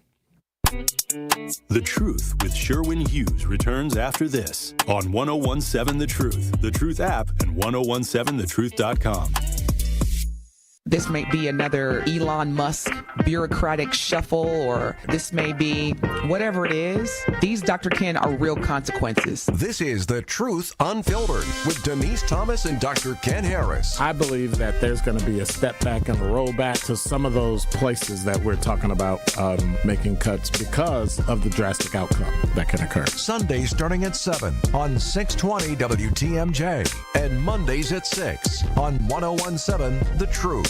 The Truth with Sherwin Hughes returns after this on 1017 The Truth app, and 1017thetruth.com. This may be another Elon Musk bureaucratic shuffle, or this may be whatever it is. These, Dr. Ken, are real consequences. This is The Truth Unfiltered with Denise Thomas and Dr. Ken Harris. I believe that there's going to be a step back and a rollback to some of those places that we're talking about making cuts because of the drastic outcome that can occur. Sundays starting at 7 on 620 WTMJ, and Mondays at 6 on 1017 The Truth.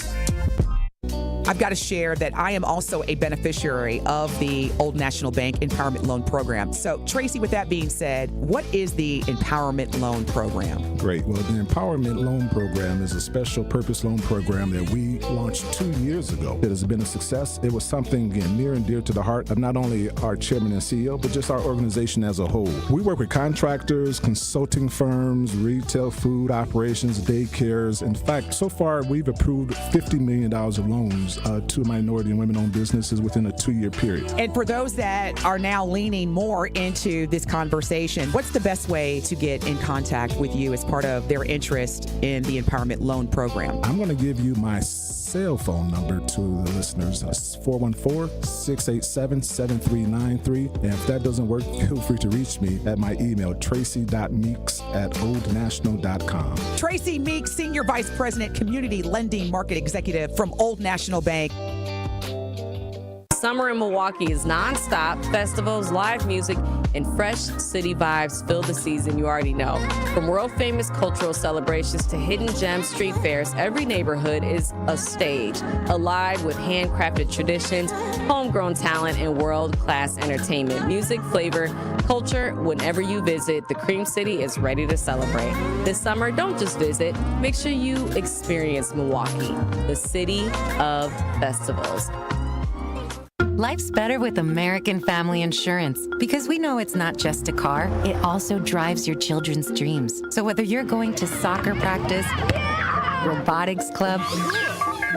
I've got to share that I am also a beneficiary of the Old National Bank Empowerment Loan Program. So, Tracy, with that being said, what is the Empowerment Loan Program? Great. Well, the Empowerment Loan Program is a special purpose loan program that we launched 2 years ago. It has been a success. It was something near and dear to the heart of not only our chairman and CEO, but just our organization as a whole. We work with contractors, consulting firms, retail food operations, daycares. In fact, so far, we've approved $50 million of loans to minority and women-owned businesses within a 2-year period. And for those that are now leaning more into this conversation, what's the best way to get in contact with you as part of their interest in the Empowerment Loan Program? I'm going to give you my cell phone number to the listeners. It's 414-687-7393. And if that doesn't work, feel free to reach me at my email, tracy.meeks@oldnational.com. Tracy Meeks, Senior Vice President, Community Lending Market Executive from Old National Bank. Summer in Milwaukee is nonstop. Festivals, live music, and fresh city vibes fill the season you already know. From world-famous cultural celebrations to hidden gem street fairs, every neighborhood is a stage, alive with handcrafted traditions, homegrown talent, and world-class entertainment. Music, flavor, culture. Whenever you visit, the Cream City is ready to celebrate. This summer, don't just visit. Make sure you experience Milwaukee, the city of festivals. Life's better with American Family Insurance because we know it's not just a car, it also drives your children's dreams. So whether you're going to soccer practice, robotics club,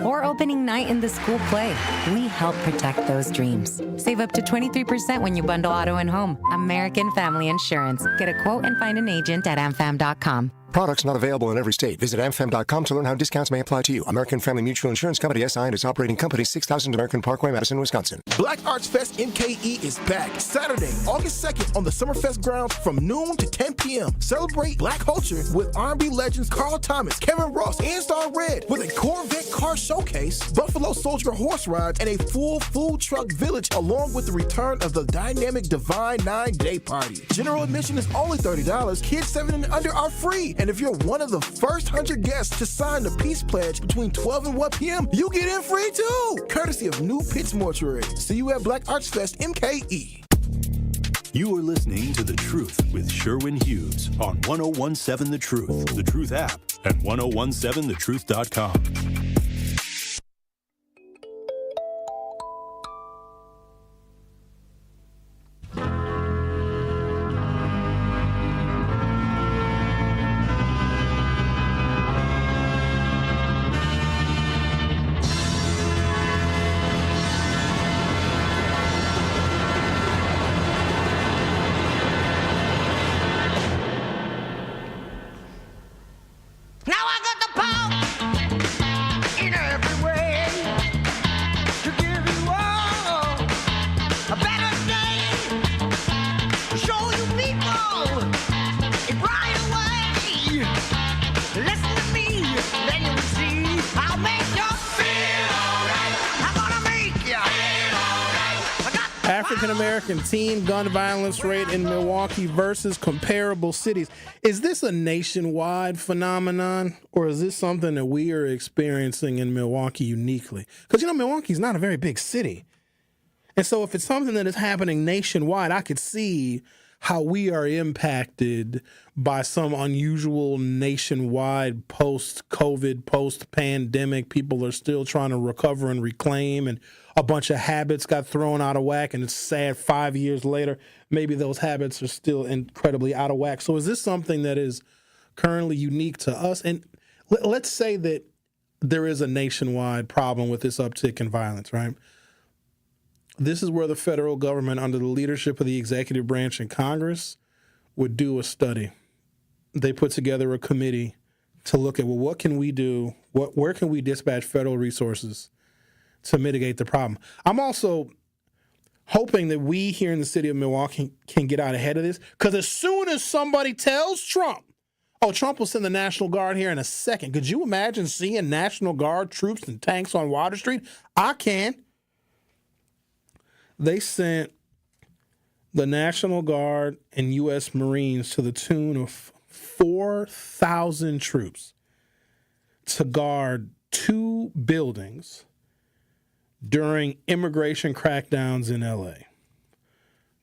or opening night in the school play, we help protect those dreams. Save up to 23% when you bundle auto and home. American Family Insurance. Get a quote and find an agent at amfam.com. Products not available in every state. Visit amfam.com to learn how discounts may apply to you. American Family Mutual Insurance Company, SI, and its operating company, 6000 American Parkway, Madison, Wisconsin. Black Arts Fest MKE is back Saturday, August 2nd on the Summerfest grounds from noon to 10 p.m. Celebrate Black culture with R&B legends Carl Thomas, Kevin Ross, and Star Red with a Corvette car showcase, Buffalo Soldier horse rides, and a full food truck village along with the return of the dynamic Divine 9-Day Party. General admission is only $30. Kids 7 and under are free. And if you're one of the first 100 guests to sign the Peace Pledge between 12 and 1 p.m., you get in free too. Courtesy of New Pitts Mortuary. See you at Black Arts Fest MKE. You are listening to The Truth with Sherwin Hughes on 1017 The Truth, The Truth app, and 1017thetruth.com. African-American teen gun violence rate in Milwaukee versus comparable cities. Is this a nationwide phenomenon, or is this something that we are experiencing in Milwaukee uniquely? Because, Milwaukee's not a very big city. And so if it's something that is happening nationwide, I could see how we are impacted by some unusual nationwide post-COVID, post-pandemic. People are still trying to recover and reclaim, and a bunch of habits got thrown out of whack, and it's sad 5 years later, maybe those habits are still incredibly out of whack. So is this something that is currently unique to us? And let's say that there is a nationwide problem with this uptick in violence, right? This is where the federal government, under the leadership of the executive branch and Congress, would do a study. They put together a committee to look at, well, what can we do? Where can we dispatch federal resources to mitigate the problem? I'm also hoping that we here in the city of Milwaukee can get out ahead of this, because as soon as somebody tells Trump, oh, Trump will send the National Guard here in a second. Could you imagine seeing National Guard troops and tanks on Water Street? I can. They sent the National Guard and U.S. Marines to the tune of 4,000 troops to guard 2 buildings during immigration crackdowns in L.A.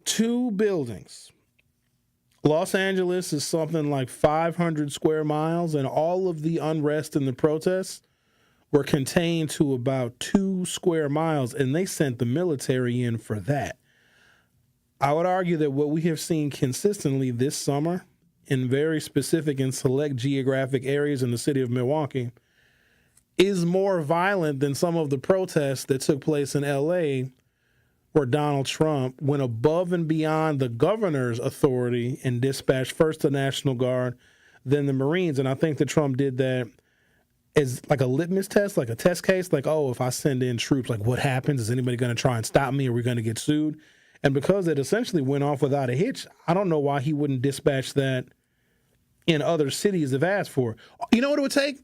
2 buildings. Los Angeles is something like 500 square miles, and all of the unrest and the protests were contained to about 2 square miles, and they sent the military in for that. I would argue that what we have seen consistently this summer in very specific and select geographic areas in the city of Milwaukee is more violent than some of the protests that took place in L.A., where Donald Trump went above and beyond the governor's authority and dispatched first the National Guard, then the Marines. And I think that Trump did that as like a litmus test, like a test case, like, oh, if I send in troops, like what happens? Is anybody going to try and stop me? Are we going to get sued? And because it essentially went off without a hitch, I don't know why he wouldn't dispatch that in other cities if asked for. You know what it would take?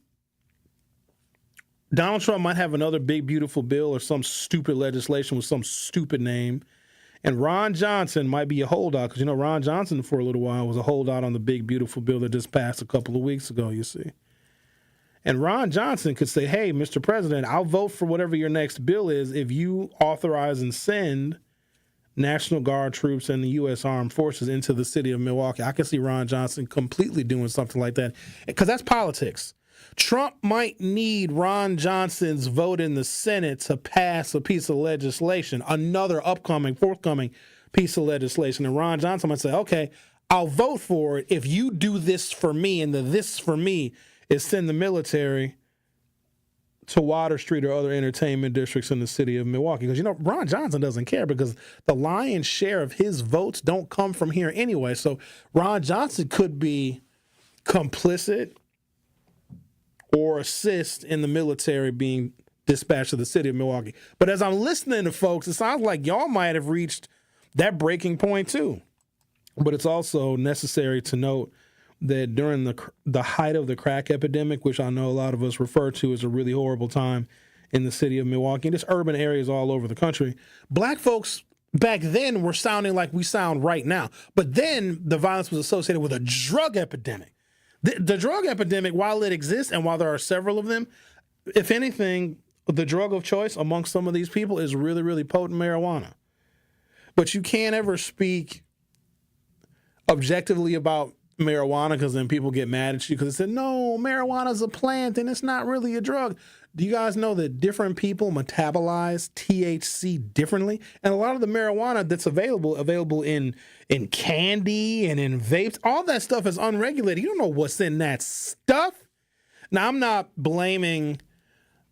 Donald Trump might have another big, beautiful bill or some stupid legislation with some stupid name. And Ron Johnson might be a holdout, because, Ron Johnson for a little while was a holdout on the big, beautiful bill that just passed a couple of weeks ago, you see. And Ron Johnson could say, hey, Mr. President, I'll vote for whatever your next bill is if you authorize and send National Guard troops and the U.S. Armed Forces into the city of Milwaukee. I can see Ron Johnson completely doing something like that, because that's politics. Trump might need Ron Johnson's vote in the Senate to pass a piece of legislation, another forthcoming piece of legislation. And Ron Johnson might say, okay, I'll vote for it if you do this for me, and the this for me is send the military to Water Street or other entertainment districts in the city of Milwaukee. Because, Ron Johnson doesn't care, because the lion's share of his votes don't come from here anyway. So Ron Johnson could be complicit or assist in the military being dispatched to the city of Milwaukee. But as I'm listening to folks, it sounds like y'all might have reached that breaking point too. But it's also necessary to note that during the height of the crack epidemic, which I know a lot of us refer to as a really horrible time in the city of Milwaukee, and just urban areas all over the country, black folks back then were sounding like we sound right now. But then the violence was associated with a drug epidemic. The drug epidemic, while it exists and while there are several of them, if anything, the drug of choice amongst some of these people is really, really potent marijuana. But you can't ever speak objectively about marijuana because then people get mad at you because they say, no, marijuana's a plant and it's not really a drug. Do you guys know that different people metabolize THC differently? And a lot of the marijuana that's available in candy and in vapes, all that stuff is unregulated. You don't know what's in that stuff. Now, I'm not blaming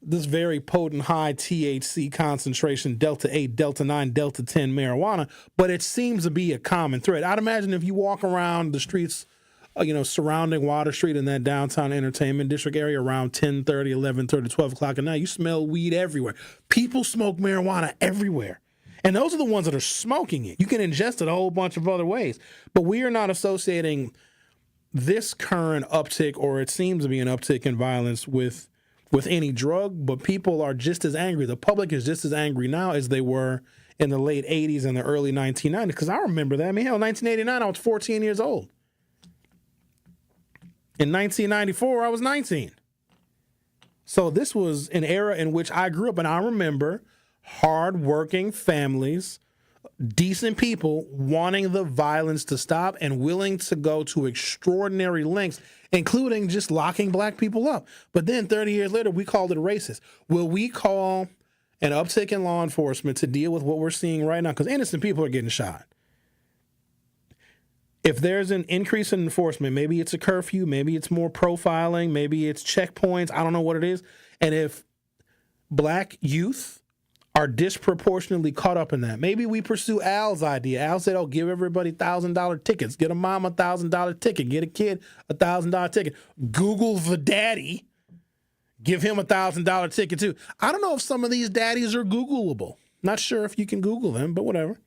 this very potent high THC concentration, Delta 8, Delta 9, Delta 10 marijuana, but it seems to be a common thread. I'd imagine if you walk around the streets, surrounding Water Street in that downtown entertainment district area around 10:30, 11:30, 12 o'clock at night, you smell weed everywhere. People smoke marijuana everywhere. And those are the ones that are smoking it. You can ingest it a whole bunch of other ways. But we are not associating this current uptick, or it seems to be an uptick in violence with any drug, but people are just as angry. The public is just as angry now as they were in the late 80s and the early 1990s, because I remember that. I mean, hell, 1989, I was 14 years old. In 1994, I was 19. So this was an era in which I grew up, and I remember hardworking families, decent people wanting the violence to stop and willing to go to extraordinary lengths, including just locking black people up. But then 30 years later, we called it racist. Will we call an uptick in law enforcement to deal with what we're seeing right now? Because innocent people are getting shot. If there's an increase in enforcement, maybe it's a curfew, maybe it's more profiling, maybe it's checkpoints, I don't know what it is. And if black youth are disproportionately caught up in that, maybe we pursue Al's idea. Al said, give everybody $1,000 tickets. Get a mom a $1,000 ticket. Get a kid a $1,000 ticket. Google the daddy. Give him a $1,000 ticket too. I don't know if some of these daddies are Googleable. Not sure if you can Google them, but whatever.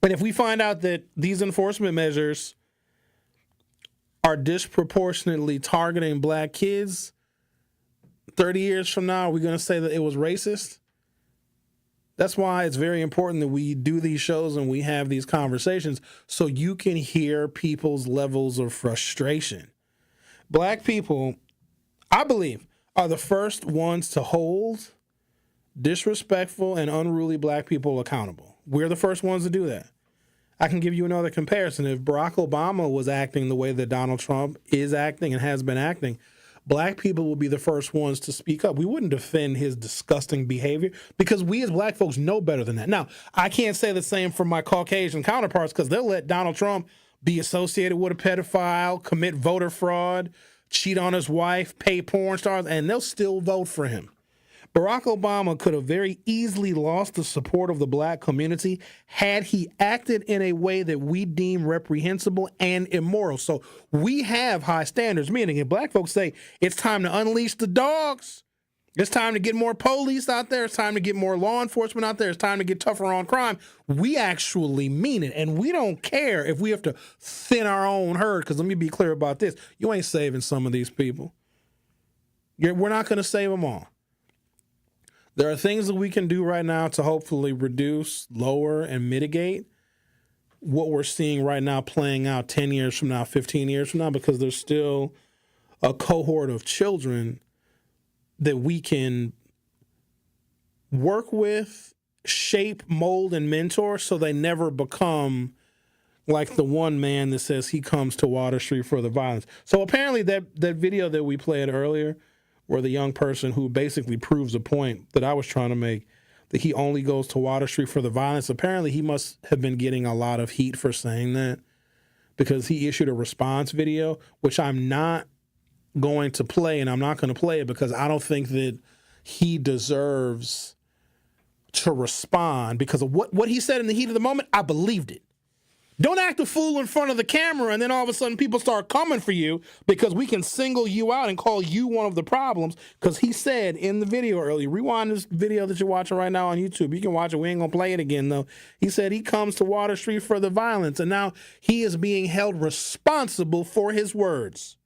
And if we find out that these enforcement measures are disproportionately targeting black kids, 30 years from now, are we going to say that it was racist? That's why it's very important that we do these shows and we have these conversations so you can hear people's levels of frustration. Black people, I believe, are the first ones to hold disrespectful and unruly black people accountable. We're the first ones to do that. I can give you another comparison. If Barack Obama was acting the way that Donald Trump is acting and has been acting, black people will be the first ones to speak up. We wouldn't defend his disgusting behavior because we as black folks know better than that. Now, I can't say the same for my Caucasian counterparts because they'll let Donald Trump be associated with a pedophile, commit voter fraud, cheat on his wife, pay porn stars, and they'll still vote for him. Barack Obama could have very easily lost the support of the black community had he acted in a way that we deem reprehensible and immoral. So we have high standards, meaning if black folks say it's time to unleash the dogs, it's time to get more police out there, it's time to get more law enforcement out there, it's time to get tougher on crime, we actually mean it. And we don't care if we have to thin our own herd, because let me be clear about this. You ain't saving some of these people. We're not going to save them all. There are things that we can do right now to hopefully reduce, lower, and mitigate what we're seeing right now playing out 10 years from now, 15 years from now, because there's still a cohort of children that we can work with, shape, mold, and mentor so they never become like the one man that says he comes to Water Street for the violence. So apparently that video that we played earlier, where the young person who basically proves a point that I was trying to make, that he only goes to Water Street for the violence. Apparently he must have been getting a lot of heat for saying that because he issued a response video, which I'm not going to play, and I'm not going to play it because I don't think that he deserves to respond because of what he said in the heat of the moment. I believed it. Don't act a fool in front of the camera and then all of a sudden people start coming for you because we can single you out and call you one of the problems. Because he said in the video earlier, rewind this video that you're watching right now on YouTube. You can watch it. We ain't going to play it again, though. He said he comes to Water Street for the violence, and now he is being held responsible for his words.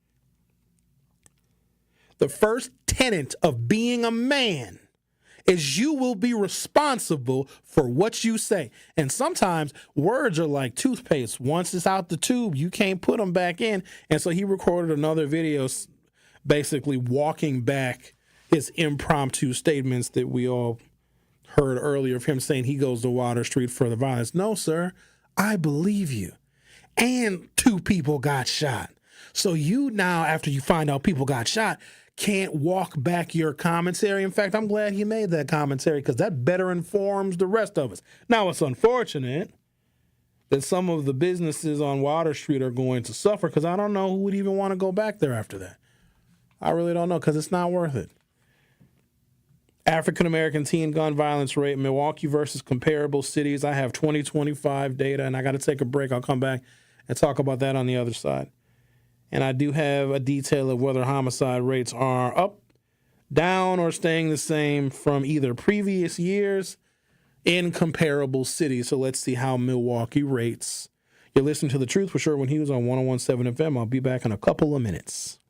The first tenet of being a man is you will be responsible for what you say. And sometimes words are like toothpaste. Once it's out the tube, you can't put them back in. And so he recorded another video basically walking back his impromptu statements that we all heard earlier of him saying he goes to Water Street for the violence. No, sir, I believe you. And 2 people got shot. So you now, after you find out people got shot, can't walk back your commentary. In fact, I'm glad he made that commentary because that better informs the rest of us. Now, it's unfortunate that some of the businesses on Water Street are going to suffer because I don't know who would even want to go back there after that. I really don't know because it's not worth it. African-American teen gun violence rate, Milwaukee versus comparable cities. I have 2025 data, and I got to take a break. I'll come back and talk about that on the other side. And I do have a detail of whether homicide rates are up, down, or staying the same from either previous years in comparable cities. So let's see how Milwaukee rates. You're listening to The Truth with Sherwin Hughes on 101.7 FM. I'll be back in a couple of minutes.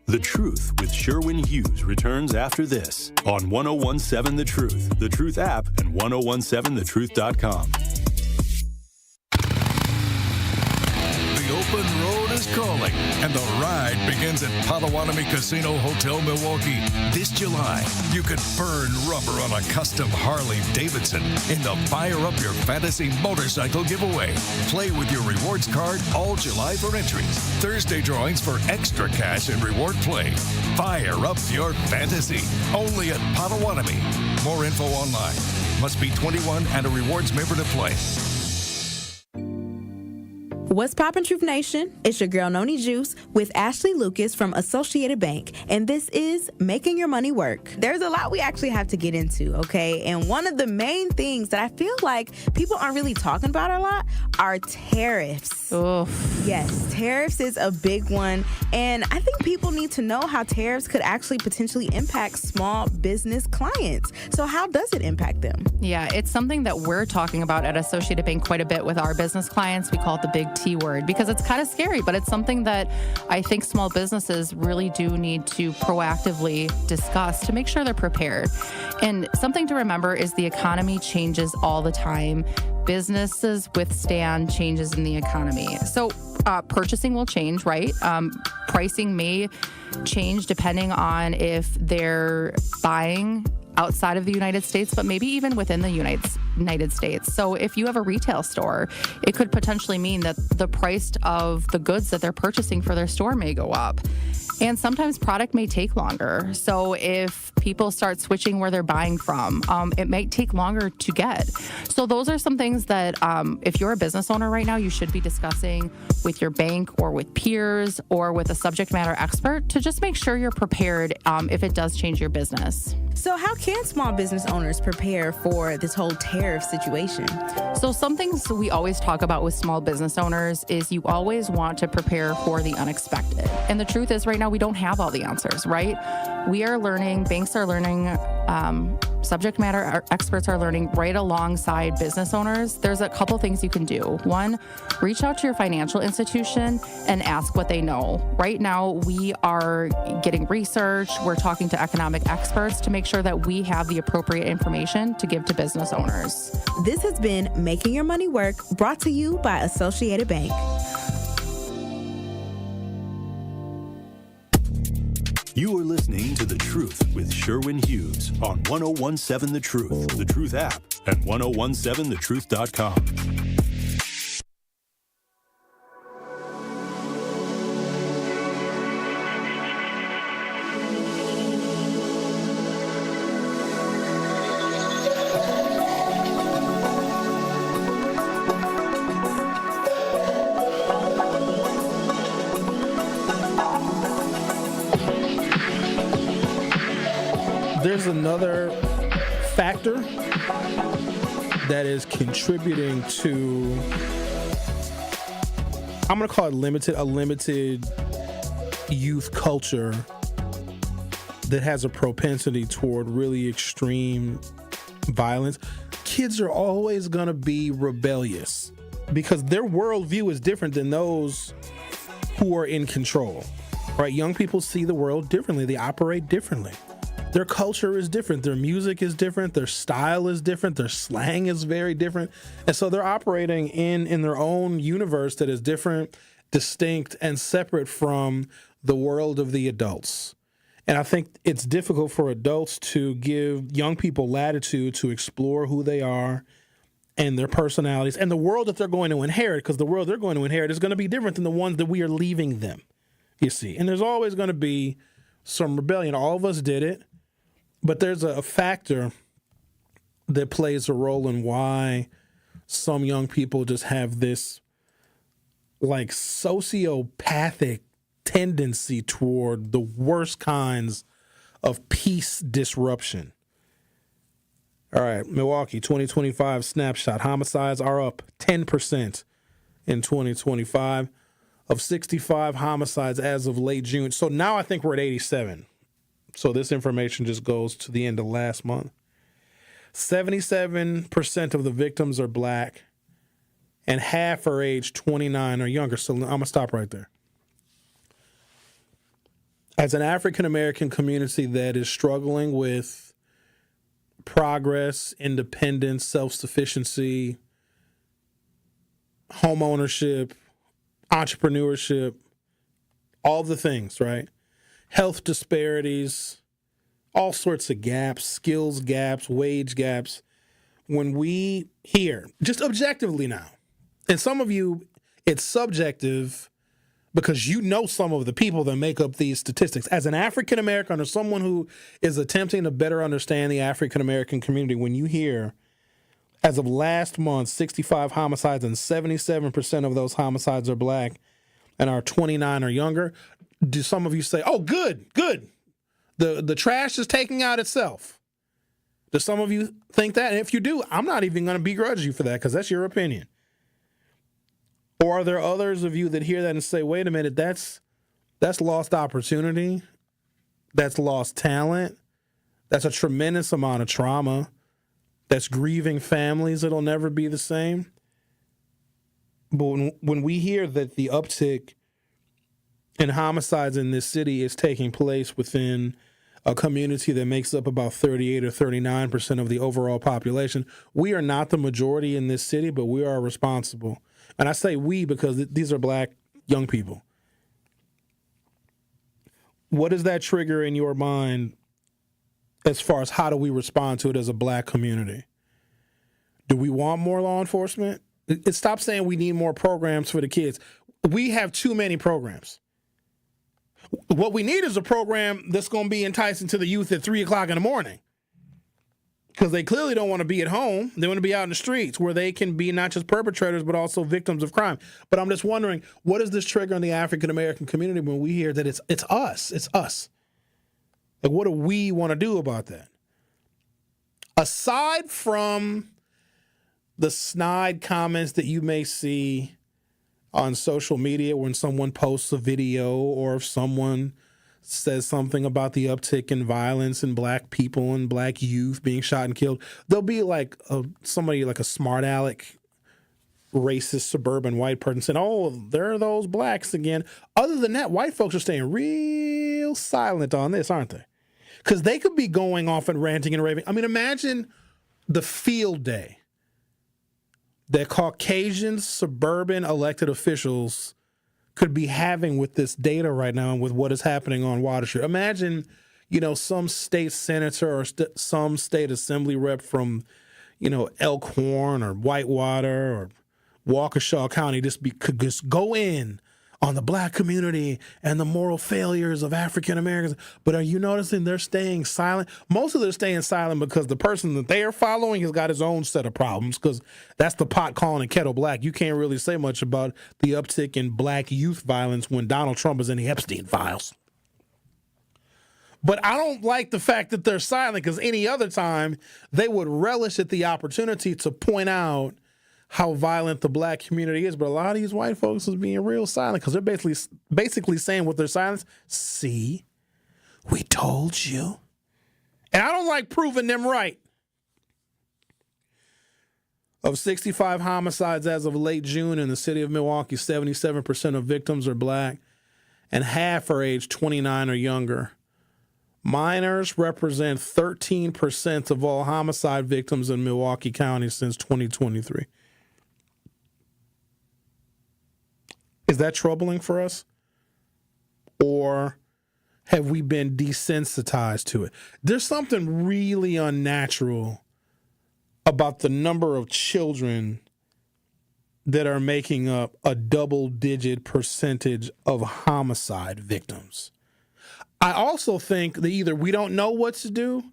The Truth with Sherwin Hughes returns after this on 101.7 The Truth app, and 1017thetruth.com. Open road is calling, and the ride begins at Potawatomi Casino Hotel Milwaukee. This July, you could burn rubber on a custom Harley-Davidson in the Fire Up Your Fantasy motorcycle giveaway. Play with your rewards card all July for entries. Thursday drawings for extra cash and reward play. Fire up your fantasy. Only at Potawatomi. More info online. Must be 21 and a rewards member to play. What's poppin', Truth Nation? It's your girl Noni Juice with Ashley Lucas from Associated Bank, and this is Making Your Money Work. There's a lot we actually have to get into, okay? And one of the main things that I feel like people aren't really talking about a lot are tariffs. Oh. Yes, tariffs is a big one, and I think people need to know how tariffs could actually potentially impact small business clients. So how does it impact them? Yeah, it's something that we're talking about at Associated Bank quite a bit with our business clients. We call it the big T word because it's kind of scary, but it's something that I think small businesses really do need to proactively discuss to make sure they're prepared. And something to remember is the economy changes all the time. Businesses withstand changes in the economy. So purchasing will change, right? Pricing may change depending on if they're buying outside of the United States, but maybe even within the United States. So if you have a retail store, it could potentially mean that the price of the goods that they're purchasing for their store may go up. And sometimes product may take longer. So if people start switching where they're buying from, it might take longer to get. So those are some things that if you're a business owner right now, you should be discussing with your bank or with peers or with a subject matter expert to just make sure you're prepared if it does change your business. So how can small business owners prepare for this whole tariff situation? So some things we always talk about with small business owners is you always want to prepare for the unexpected. And the truth is right now we don't have all the answers, right? We are learning, banks are learning, subject matter experts are learning right alongside business owners. There's a couple things you can do. One, reach out to your financial institution and ask what they know. Right now, we are getting research. We're talking to economic experts to make sure that we have the appropriate information to give to business owners. This has been Making Your Money Work, brought to you by Associated Bank. You are listening to The Truth with Sherwin Hughes on 1017 The Truth app, and 1017thetruth.com. There's another factor that is contributing to I'm going to call it a limited youth culture that has a propensity toward really extreme violence. Kids are always going to be rebellious because their worldview is different than those who are in control, right? Young people see the world differently. They operate differently. Their culture is different. Their music is different. Their style is different. Their slang is very different. And so they're operating in their own universe that is different, distinct, and separate from the world of the adults. And I think it's difficult for adults to give young people latitude to explore who they are and their personalities and the world that they're going to inherit, because the world they're going to inherit is going to be different than the ones that we are leaving them, you see. And there's always going to be some rebellion. All of us did it. But there's a factor that plays a role in why some young people just have this like sociopathic tendency toward the worst kinds of peace disruption. All right, Milwaukee 2025 snapshot. Homicides are up 10% in 2025 of 65 homicides as of late June. So now I think we're at 87. So this information just goes to the end of last month. 77% of the victims are black and half are age 29 or younger. So I'm going to stop right there. As an African-American community that is struggling with progress, independence, self-sufficiency, home ownership, entrepreneurship, all the things, right? Health disparities, all sorts of gaps, skills gaps, wage gaps. When we hear, just objectively now, and some of you, it's subjective because you know some of the people that make up these statistics. As an African-American or someone who is attempting to better understand the African-American community, when you hear, as of last month, 65 homicides and 77% of those homicides are black and are 29 or younger, do some of you say, oh, good. The trash is taking out itself? Do some of you think that? And if you do, I'm not even going to begrudge you for that because that's your opinion. Or are there others of you that hear that and say, wait a minute, that's lost opportunity, that's lost talent, that's a tremendous amount of trauma, that's grieving families that'll never be the same? But when we hear that the uptick in homicides in this city is taking place within a community that makes up about 38 or 39% of the overall population, we are not the majority in this city, but we are responsible. And I say we because these are black young people. What does that trigger in your mind as far as how do we respond to it as a black community? Do we want more law enforcement? Stop saying we need more programs for the kids. We have too many programs. What we need is a program that's going to be enticing to the youth at 3 o'clock in the morning, because they clearly don't want to be at home. They want to be out in the streets where they can be not just perpetrators, but also victims of crime. But I'm just wondering, what does this trigger in the African-American community when we hear that it's us? It's us. Like, what do we want to do about that? Aside from the snide comments that you may see on social media when someone posts a video or if someone says something about the uptick in violence and black people and black youth being shot and killed, there'll be like somebody like a smart aleck, racist suburban white person saying, oh, there are those blacks again. Other than that, white folks are staying real silent on this, aren't they? Because they could be going off and ranting and raving. I mean, imagine the field day that Caucasian suburban elected officials could be having with this data right now and with what is happening on Water Street. Imagine, some state senator or some state assembly rep from, Elkhorn or Whitewater or Waukesha County could just go in on the black community and the moral failures of African Americans. But are you noticing they're staying silent? Most of them are staying silent because the person that they are following has got his own set of problems, because that's the pot calling the kettle black. You can't really say much about the uptick in black youth violence when Donald Trump is in the Epstein files. But I don't like the fact that they're silent, because any other time they would relish at the opportunity to point out how violent the black community is, but a lot of these white folks is being real silent because they're basically saying with their silence, see, we told you. And I don't like proving them right. Of 65 homicides as of late June in the city of Milwaukee, 77% of victims are black and half are age 29 or younger. Minors represent 13% of all homicide victims in Milwaukee County since 2023. Is that troubling for us? Or have we been desensitized to it? There's something really unnatural about the number of children that are making up a double-digit percentage of homicide victims. I also think that either we don't know what to do,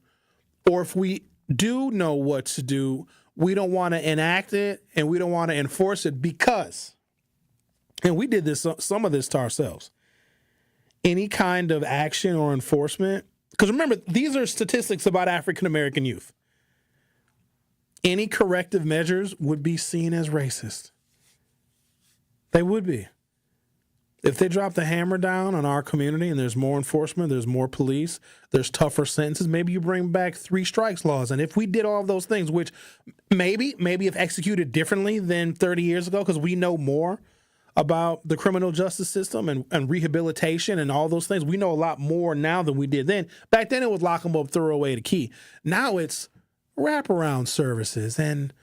or if we do know what to do, we don't want to enact it and we don't want to enforce it because, and we did this, some of this to ourselves, any kind of action or enforcement, because remember, these are statistics about African-American youth. Any corrective measures would be seen as racist. They would be. If they drop the hammer down on our community and there's more enforcement, there's more police, there's tougher sentences, maybe you bring back 3 strikes laws. And if we did all of those things, which maybe if executed differently than 30 years ago, because we know more about the criminal justice system and rehabilitation and all those things. We know a lot more now than we did then. Back then it was lock them up, throw away the key. Now it's wraparound services and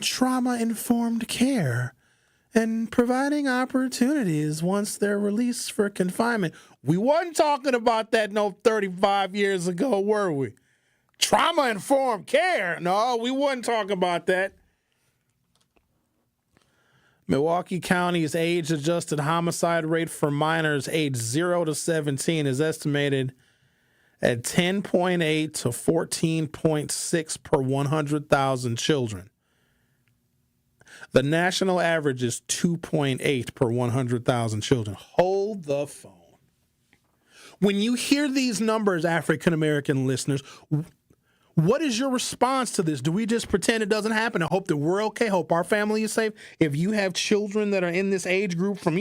trauma-informed care and providing opportunities once they're released for confinement. We wasn't talking about that 35 years ago, were we? Trauma-informed care? No, we wasn't talking about that. Milwaukee County's age-adjusted homicide rate for minors aged 0 to 17 is estimated at 10.8 to 14.6 per 100,000 children. The national average is 2.8 per 100,000 children. Hold the phone. When you hear these numbers, African-American listeners, what is your response to this? Do we just pretend it doesn't happen and hope that we're okay, hope our family is safe? If you have children that are in this age group from,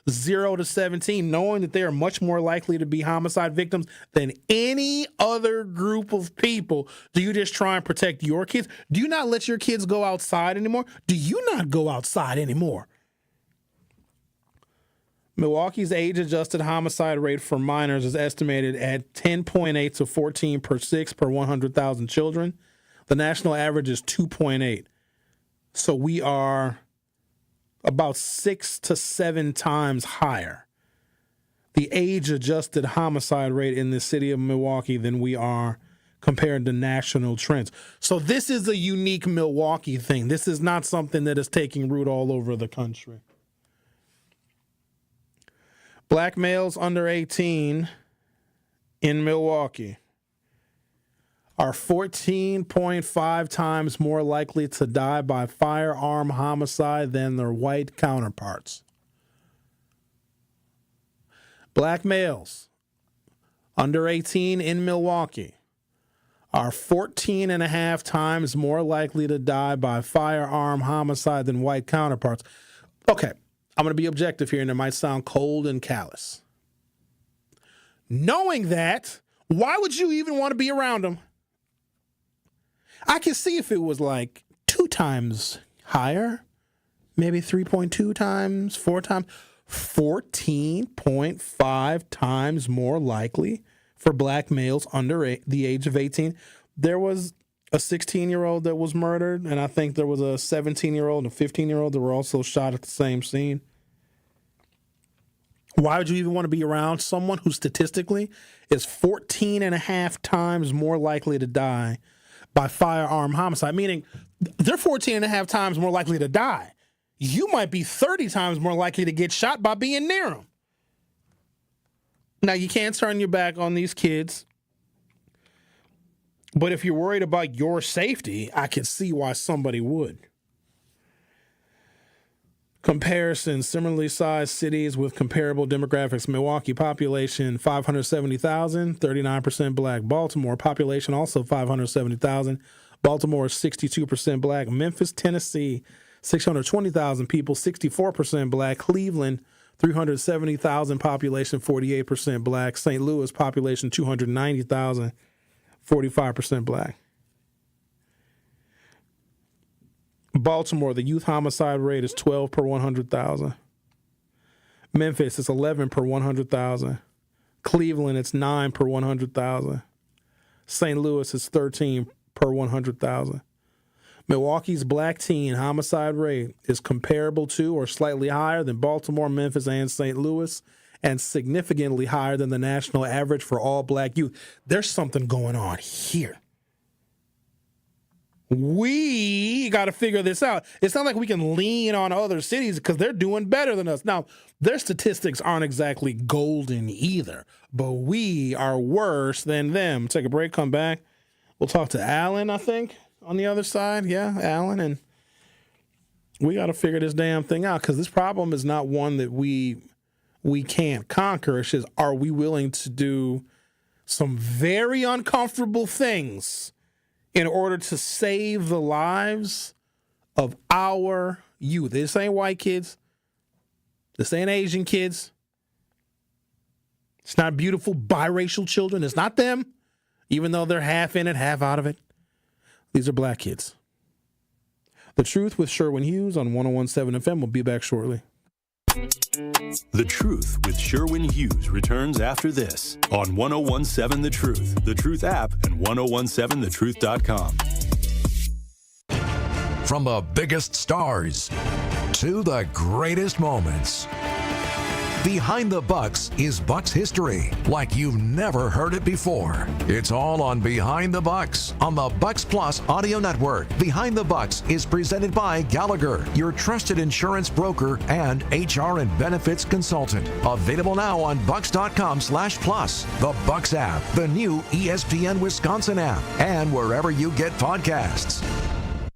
0 to 17, knowing that they are much more likely to be homicide victims than any other group of people, do you just try and protect your kids? Do you not let your kids go outside anymore? Do you not go outside anymore? Milwaukee's age-adjusted homicide rate for minors is estimated at 10.8 to 14 per 6 per 100,000 children. The national average is 2.8. So we are about 6 to 7 times higher, the age-adjusted homicide rate in the city of Milwaukee than we are compared to national trends. So this is a unique Milwaukee thing. This is not something that is taking root all over the country. Black males under 18 in Milwaukee are 14.5 times more likely to die by firearm homicide than their white counterparts. Black males under 18 in Milwaukee are 14.5 times more likely to die by firearm homicide than white counterparts. Okay. I'm going to be objective here, and it might sound cold and callous. Knowing that, why would you even want to be around them? I can see if it was like 2 times higher, maybe 3.2 times, 4 times, 14.5 times more likely for black males under the age of 18. There was a 16-year-old that was murdered, and I think there was a 17-year-old and a 15-year-old that were also shot at the same scene. Why would you even want to be around someone who statistically is 14.5 times more likely to die by firearm homicide? Meaning they're 14.5 times more likely to die. You might be 30 times more likely to get shot by being near them. Now, you can't turn your back on these kids. But if you're worried about your safety, I can see why somebody would. Comparison, similarly sized cities with comparable demographics. Milwaukee population, 570,000, 39% black. Baltimore population, also 570,000, Baltimore is 62% black. Memphis, Tennessee, 620,000 people, 64% black. Cleveland, 370,000 population, 48% black. St. Louis, population 290,000, 45% black. Baltimore, the youth homicide rate is 12 per 100,000. Memphis, it's 11 per 100,000. Cleveland, it's 9 per 100,000. St. Louis is 13 per 100,000. Milwaukee's black teen homicide rate is comparable to or slightly higher than Baltimore, Memphis, and St. Louis, and significantly higher than the national average for all black youth. There's something going on here. We got to figure this out. It's not like we can lean on other cities because they're doing better than us. Now, their statistics aren't exactly golden either, but we are worse than them. Take a break, come back. We'll talk to Alan, I think, on the other side. Yeah, Alan. And we got to figure this damn thing out because this problem is not one that we can't conquer. It's just, are we willing to do some very uncomfortable things in order to save the lives of our youth? This ain't white kids. This ain't Asian kids. It's not beautiful biracial children. It's not them, even though they're half in it, half out of it. These are black kids. The Truth with Sherwin Hughes on 101.7 FM. We'll be back shortly. The Truth with Sherwin Hughes returns after this on 101.7 The Truth app, and 1017thetruth.com. From the biggest stars to the greatest moments, Behind the Bucks is Bucks history like you've never heard it before. It's all on Behind the Bucks on the Bucks Plus audio network. Behind the Bucks is presented by Gallagher, your trusted insurance broker and HR and benefits consultant. Available now on bucks.com/plus, the Bucks app, the new ESPN Wisconsin app, and wherever you get podcasts.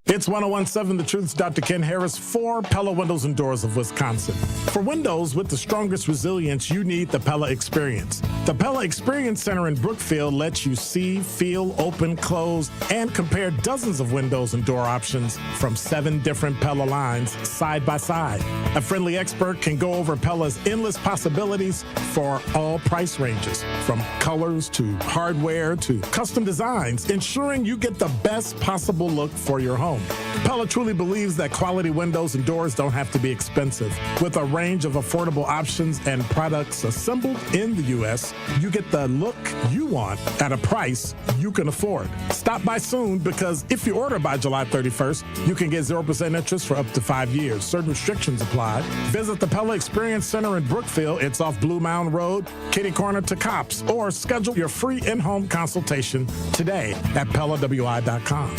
It's 101.7 The Truth's Dr. Ken Harris for Pella Windows and Doors of Wisconsin. For windows with the strongest resilience, you need the Pella Experience. The Pella Experience Center in Brookfield lets you see, feel, open, close, and compare dozens of windows and door options from 7 different Pella lines side by side. A friendly expert can go over Pella's endless possibilities for all price ranges, from colors to hardware to custom designs, ensuring you get the best possible look for your home. Pella truly believes that quality windows and doors don't have to be expensive. With a range of affordable options and products assembled in the U.S., you get the look you want at a price you can afford. Stop by soon, because if you order by July 31st, you can get 0% interest for up to 5 years. Certain restrictions apply. Visit the Pella Experience Center in Brookfield. It's off Blue Mound Road, kitty corner to Cops, or schedule your free in-home consultation today at PellaWI.com.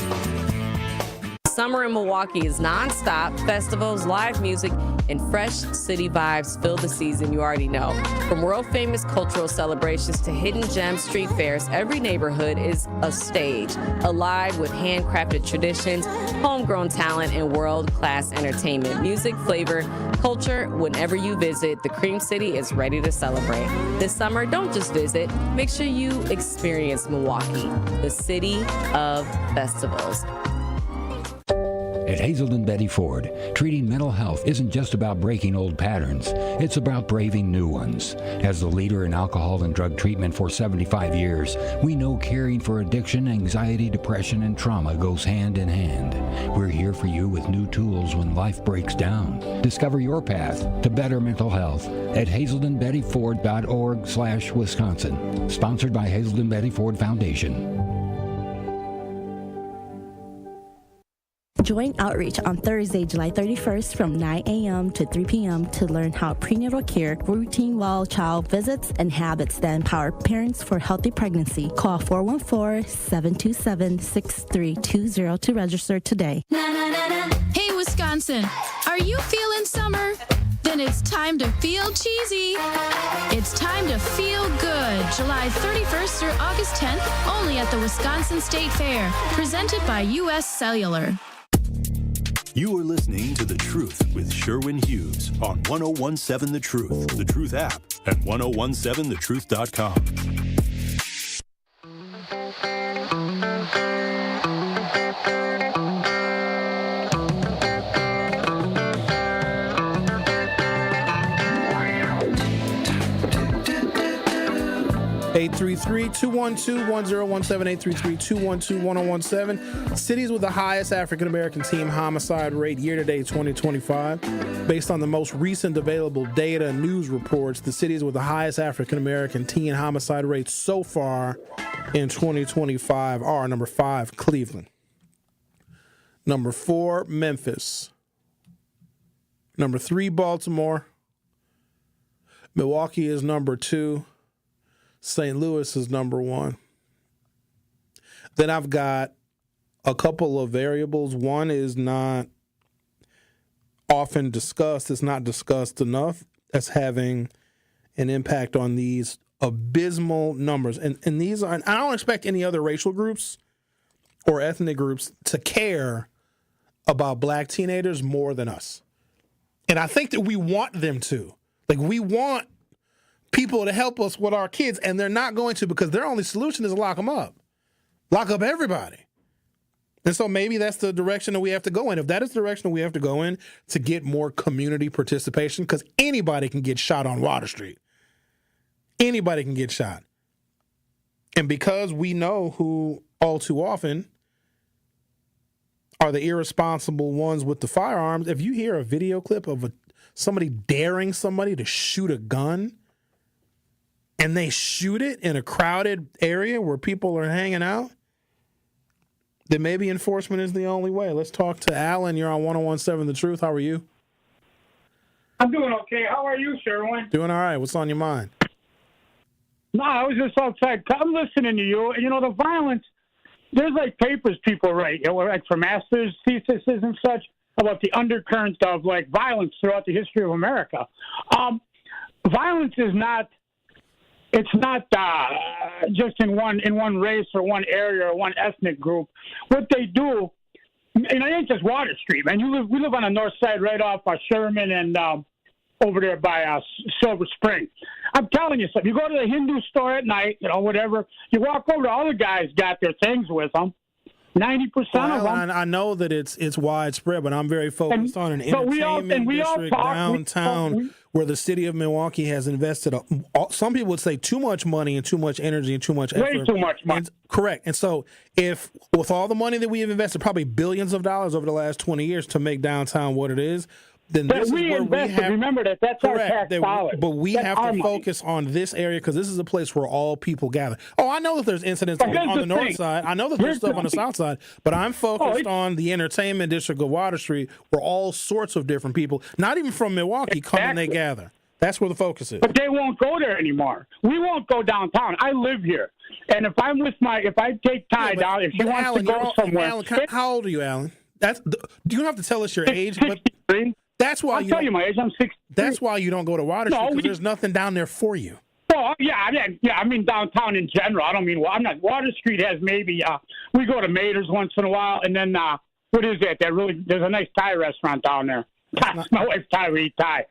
Summer in Milwaukee is nonstop. Festivals, live music, and fresh city vibes fill the season you already know. From world-famous cultural celebrations to hidden gem street fairs, every neighborhood is a stage, alive with handcrafted traditions, homegrown talent, and world-class entertainment. Music, flavor, culture. Whenever you visit, the Cream City is ready to celebrate. This summer, don't just visit. Make sure you experience Milwaukee, the city of festivals. At Hazelden Betty Ford, treating mental health isn't just about breaking old patterns. It's about braving new ones. As the leader in alcohol and drug treatment for 75 years, we know caring for addiction, anxiety, depression, and trauma goes hand in hand. We're here for you with new tools when life breaks down. Discover your path to better mental health at hazeldenbettyford.org/Wisconsin. Sponsored by Hazelden Betty Ford Foundation. Join Outreach on Thursday, July 31st from 9 a.m. to 3 p.m. to learn how prenatal care, routine well child visits, and habits that empower parents for healthy pregnancy. Call 414-727-6320 to register today. Hey, Wisconsin, are you feeling summer? Then it's time to feel cheesy. It's time to feel good. July 31st through August 10th, only at the Wisconsin State Fair. Presented by U.S. Cellular. You are listening to The Truth with Sherwin Hughes on 101.7 The Truth app, and 1017thetruth.com. 833-212-1017, 833-212-1017. Cities with the highest African-American teen homicide rate year-to-date 2025. Based on the most recent available data and news reports, the cities with the highest African-American teen homicide rate so far in 2025 are number 5, Cleveland. Number 4, Memphis. Number 3, Baltimore. Milwaukee is number 2. St. Louis is number 1. Then I've got a couple of variables. One is not often discussed. It's not discussed enough as having an impact on these abysmal numbers. And these are, I don't expect any other racial groups or ethnic groups to care about black teenagers more than us. And I think that we want them to. Like, we want people to help us with our kids, and they're not going to, because their only solution is to lock them up. Lock up everybody. And so maybe that's the direction that we have to go in. If that is the direction that we have to go in to get more community participation, because anybody can get shot on Water Street. Anybody can get shot. And because we know who all too often are the irresponsible ones with the firearms, if you hear a video clip of somebody daring somebody to shoot a gun and they shoot it in a crowded area where people are hanging out, then maybe enforcement is the only way. Let's talk to Alan. You're on 101.7 The Truth. How are you? I'm doing okay. How are you, Sherwin? Doing all right. What's on your mind? No, I was just outside. I'm listening to you. You know, the violence, there's like papers people write, you know, like for master's theses and such, about the undercurrent of like violence throughout the history of America. Violence is not, it's not just in one race or one area or one ethnic group. What they do, and it ain't just Water Street, man. We live on the north side, right off Sherwin and over there by Silver Spring. I'm telling you something. You go to the Hindu store at night, you know, whatever. You walk over, all the guys got their things with them. 90% of them. I know that it's widespread, but I'm very focused on an entertainment district downtown where the city of Milwaukee has invested, some people would say, too much money and too much energy and too much effort. Way too much money. Correct. And so if, with all the money that we have invested, probably billions of dollars over the last 20 years to make downtown what it is, then this is where we have, remember that's our tax dollars. But we have to focus on this area because this is a place where all people gather. Oh, I know that there's incidents on the north side. I know that there's stuff on the south side, but I'm focused on the entertainment district of Water Street where all sorts of different people, not even from Milwaukee, come and they gather. That's where the focus is. But they won't go there anymore. We won't go downtown. I live here. And if I'm with if I take Ty down, if she wants to go somewhere. Alan, how old are you, Alan? You don't have to tell us your age, but that's why I'll tell you my age. I'm 60. That's why you don't go to Water Street, because there's nothing down there for you. Oh, yeah, I mean downtown in general. I don't mean, I'm not, Water Street has maybe, we go to Mater's once in a while, and then, what is that? There's a nice Thai restaurant down there. My wife Thai, we eat Thai.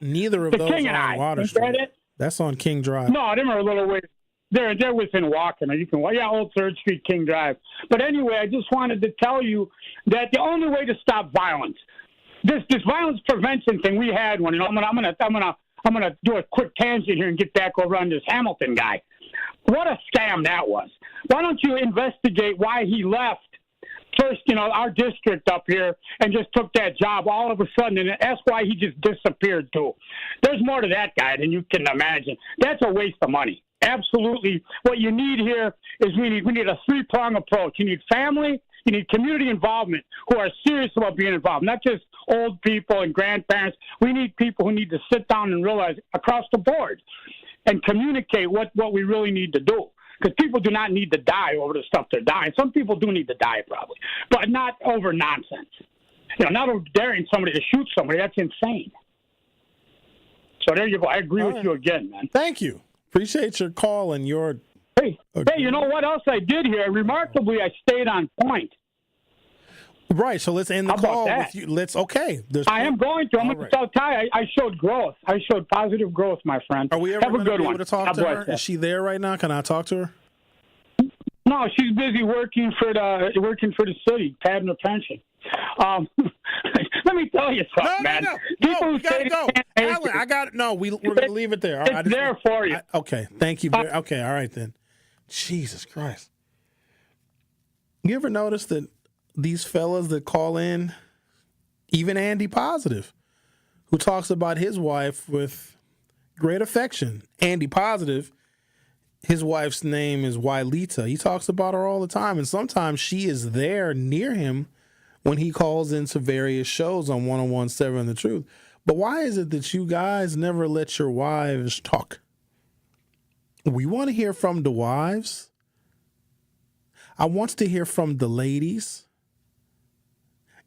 Neither of those are on Water Street. That's on King Drive. No, them are a little ways. They're within walking. You can, Old 3rd Street, King Drive. But anyway, I just wanted to tell you that the only way to stop violence, this violence prevention thing we had one, and I'm gonna do a quick tangent here and get back over on this Hamilton guy. What a scam that was. Why don't you investigate why he left first, our district up here and just took that job all of a sudden, and that's why he just disappeared too. There's more to that guy than you can imagine. That's a waste of money. Absolutely. What you need here is we need a three-prong approach. You need family, you need community involvement who are serious about being involved, not just old people and grandparents. We need people who need to sit down and realize across the board and communicate what we really need to do. Because people do not need to die over the stuff they're dying. Some people do need to die probably, but not over nonsense. Not over daring somebody to shoot somebody. That's insane. So there you go. I agree with you again, man. Thank you. Appreciate your call and your... Hey, you know what else I did here? Remarkably, I stayed on point. Right, so let's end the call with you. I am going to. I'm going to tell Ty I showed growth. I showed positive growth, my friend. Are we ever going to be able to talk to her? Is she there right now? Can I talk to her? No, she's busy working for the city, padding her pension. Let me tell you something, man. No, we gotta go. Alan, we're gonna leave it there. It's there for you. Okay, thank you. Okay, all right then. Jesus Christ. You ever notice that these fellas that call in, even Andy Positive, who talks about his wife with great affection. Andy Positive, his wife's name is Wileta. He talks about her all the time, and sometimes she is there near him when he calls into various shows on 101.7 The Truth. But why is it that you guys never let your wives talk? We want to hear from the wives. I want to hear from the ladies.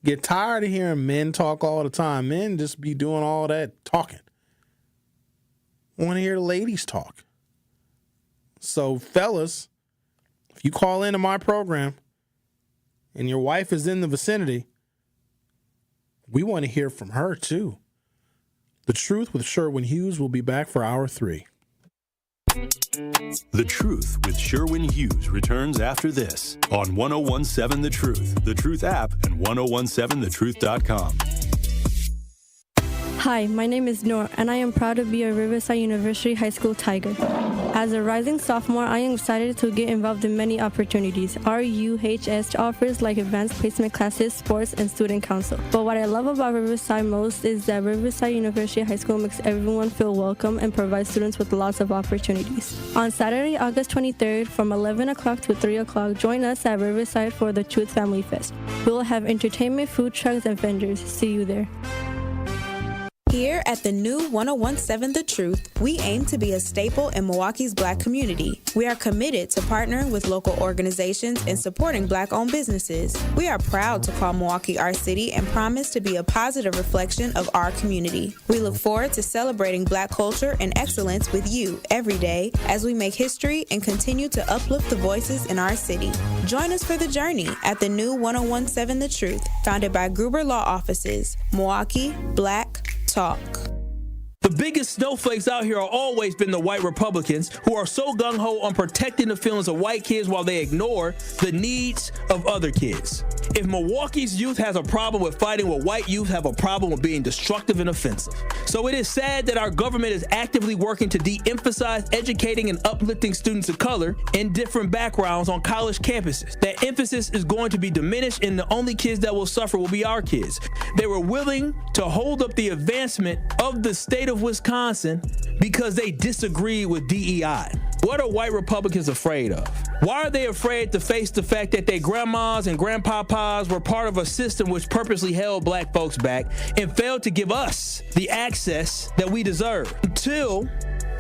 Get tired of hearing men talk all the time. Men just be doing all that talking. I want to hear the ladies talk. So, fellas, if you call into my program and your wife is in the vicinity, we want to hear from her too. The Truth with Sherwin Hughes will be back for hour 3. The Truth with Sherwin Hughes returns after this on 101.7 The Truth, The Truth app, and 101.7thetruth.com. Hi, my name is Noor, and I am proud to be a Riverside University High School Tiger. As a rising sophomore, I am excited to get involved in many opportunities. RUHS offers like advanced placement classes, sports, and student council. But what I love about Riverside most is that Riverside University High School makes everyone feel welcome and provides students with lots of opportunities. On Saturday, August 23rd, from 11 o'clock to 3 o'clock, join us at Riverside for the Truth Family Fest. We will have entertainment, food trucks, and vendors. See you there. Here at the new 101.7 The Truth, we aim to be a staple in Milwaukee's Black community. We are committed to partnering with local organizations and supporting Black-owned businesses. We are proud to call Milwaukee our city and promise to be a positive reflection of our community. We look forward to celebrating Black culture and excellence with you every day as we make history and continue to uplift the voices in our city. Join us for the journey at the new 101.7 The Truth, founded by Gruber Law Offices. Milwaukee, Black Talk. The biggest snowflakes out here are always been the white Republicans who are so gung-ho on protecting the feelings of white kids while they ignore the needs of other kids. If Milwaukee's youth has a problem with fighting, well, white youth have a problem with being destructive and offensive. So it is sad that our government is actively working to de-emphasize educating and uplifting students of color in different backgrounds on college campuses. That emphasis is going to be diminished, and the only kids that will suffer will be our kids. They were willing to hold up the advancement of the state of Wisconsin because they disagree with DEI. What are white Republicans afraid of? Why are they afraid to face the fact that their grandmas and grandpapas were part of a system which purposely held Black folks back and failed to give us the access that we deserve? Until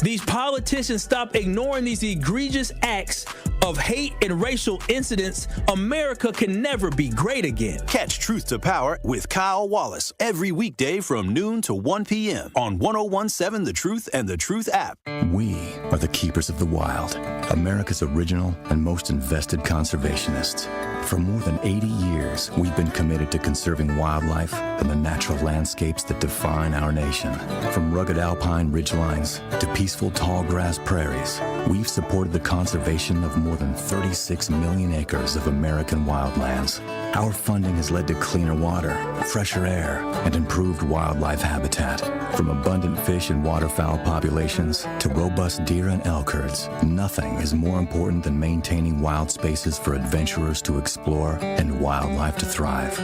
these politicians stop ignoring these egregious acts of hate and racial incidents, America can never be great again. Catch Truth to Power with Kyle Wallace every weekday from noon to 1 p.m. on 101.7 The Truth and The Truth app. We are the keepers of the wild, America's original and most invested conservationists. For more than 80 years, we've been committed to conserving wildlife and the natural landscapes that define our nation. From rugged alpine ridgelines to peaceful tall grass prairies, we've supported the conservation of more than 36 million acres of American wildlands. Our funding has led to cleaner water, fresher air, and improved wildlife habitat. From abundant fish and waterfowl populations to robust deer and elk herds, nothing is more important than maintaining wild spaces for adventurers to explore and wildlife to thrive.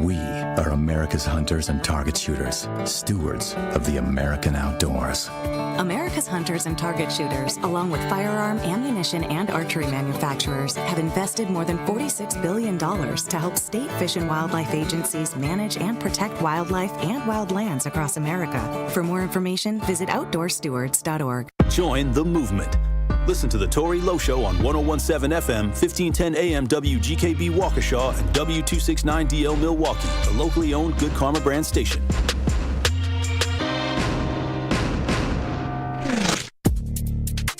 We are America's hunters and target shooters, stewards of the American outdoors. America's hunters and target shooters, along with firearm, ammunition, and archery manufacturers, have invested more than $46 billion to help state fish and wildlife agencies manage and protect wildlife and wildlands across America. For more information, visit outdoorstewards.org. Join the movement. Listen to the Tory Lowe Show on 101.7 FM, 1510 AM WGKB Waukesha, and W269DL Milwaukee, the locally owned Good Karma brand station.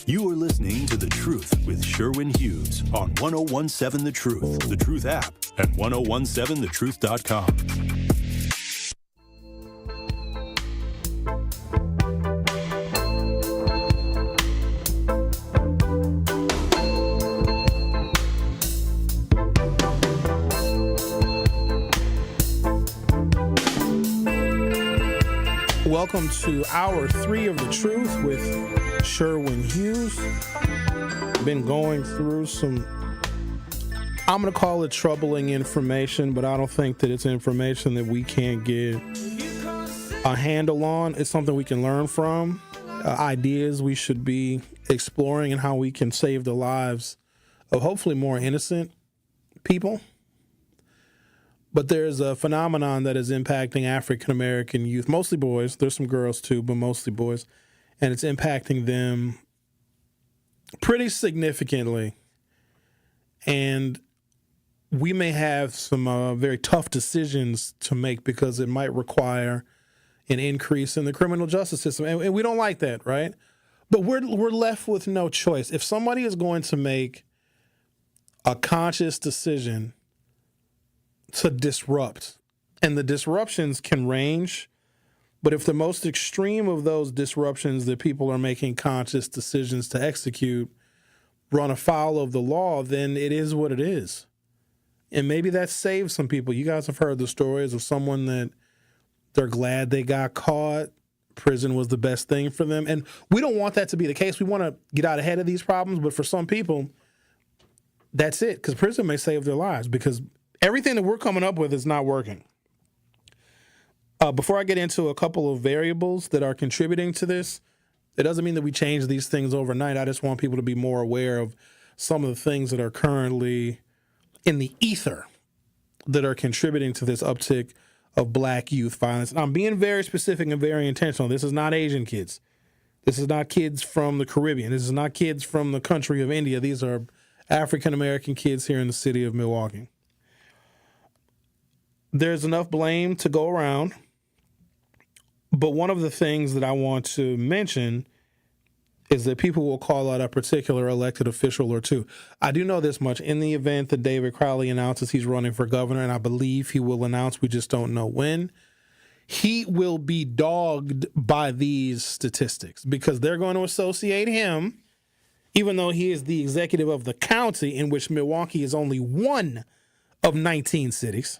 You are listening to The Truth with Sherwin Hughes on 101.7 The Truth, The Truth app, and 101.7thetruth.com. Welcome to Hour 3 of The Truth with Sherwin Hughes. Been going through some, I'm going to call it troubling information, but I don't think that it's information that we can't get a handle on. It's something we can learn from, ideas we should be exploring, and how we can save the lives of hopefully more innocent people. But there's a phenomenon that is impacting African-American youth, mostly boys. There's some girls too, but mostly boys. And it's impacting them pretty significantly. And we may have some very tough decisions to make because it might require an increase in the criminal justice system. And we don't like that, right? But we're left with no choice. If somebody is going to make a conscious decision to disrupt, and the disruptions can range, but if the most extreme of those disruptions that people are making conscious decisions to execute run afoul of the law, then it is what it is. And maybe that saves some people. You guys have heard the stories of someone that they're glad they got caught. Prison was the best thing for them. And we don't want that to be the case. We want to get out ahead of these problems, but for some people, that's it, because prison may save their lives, because everything that we're coming up with is not working. Before I get into a couple of variables that are contributing to this, it doesn't mean that we change these things overnight. I just want people to be more aware of some of the things that are currently in the ether that are contributing to this uptick of black youth violence. And I'm being very specific and very intentional. This is not Asian kids. This is not kids from the Caribbean. This is not kids from the country of India. These are African-American kids here in the city of Milwaukee. There's enough blame to go around, but one of the things that I want to mention is that people will call out a particular elected official or two. I do know this much. In the event that David Crowley announces he's running for governor, and I believe he will announce, we just don't know when, he will be dogged by these statistics because they're going to associate him, even though he is the executive of the county in which Milwaukee is only one of 19 cities.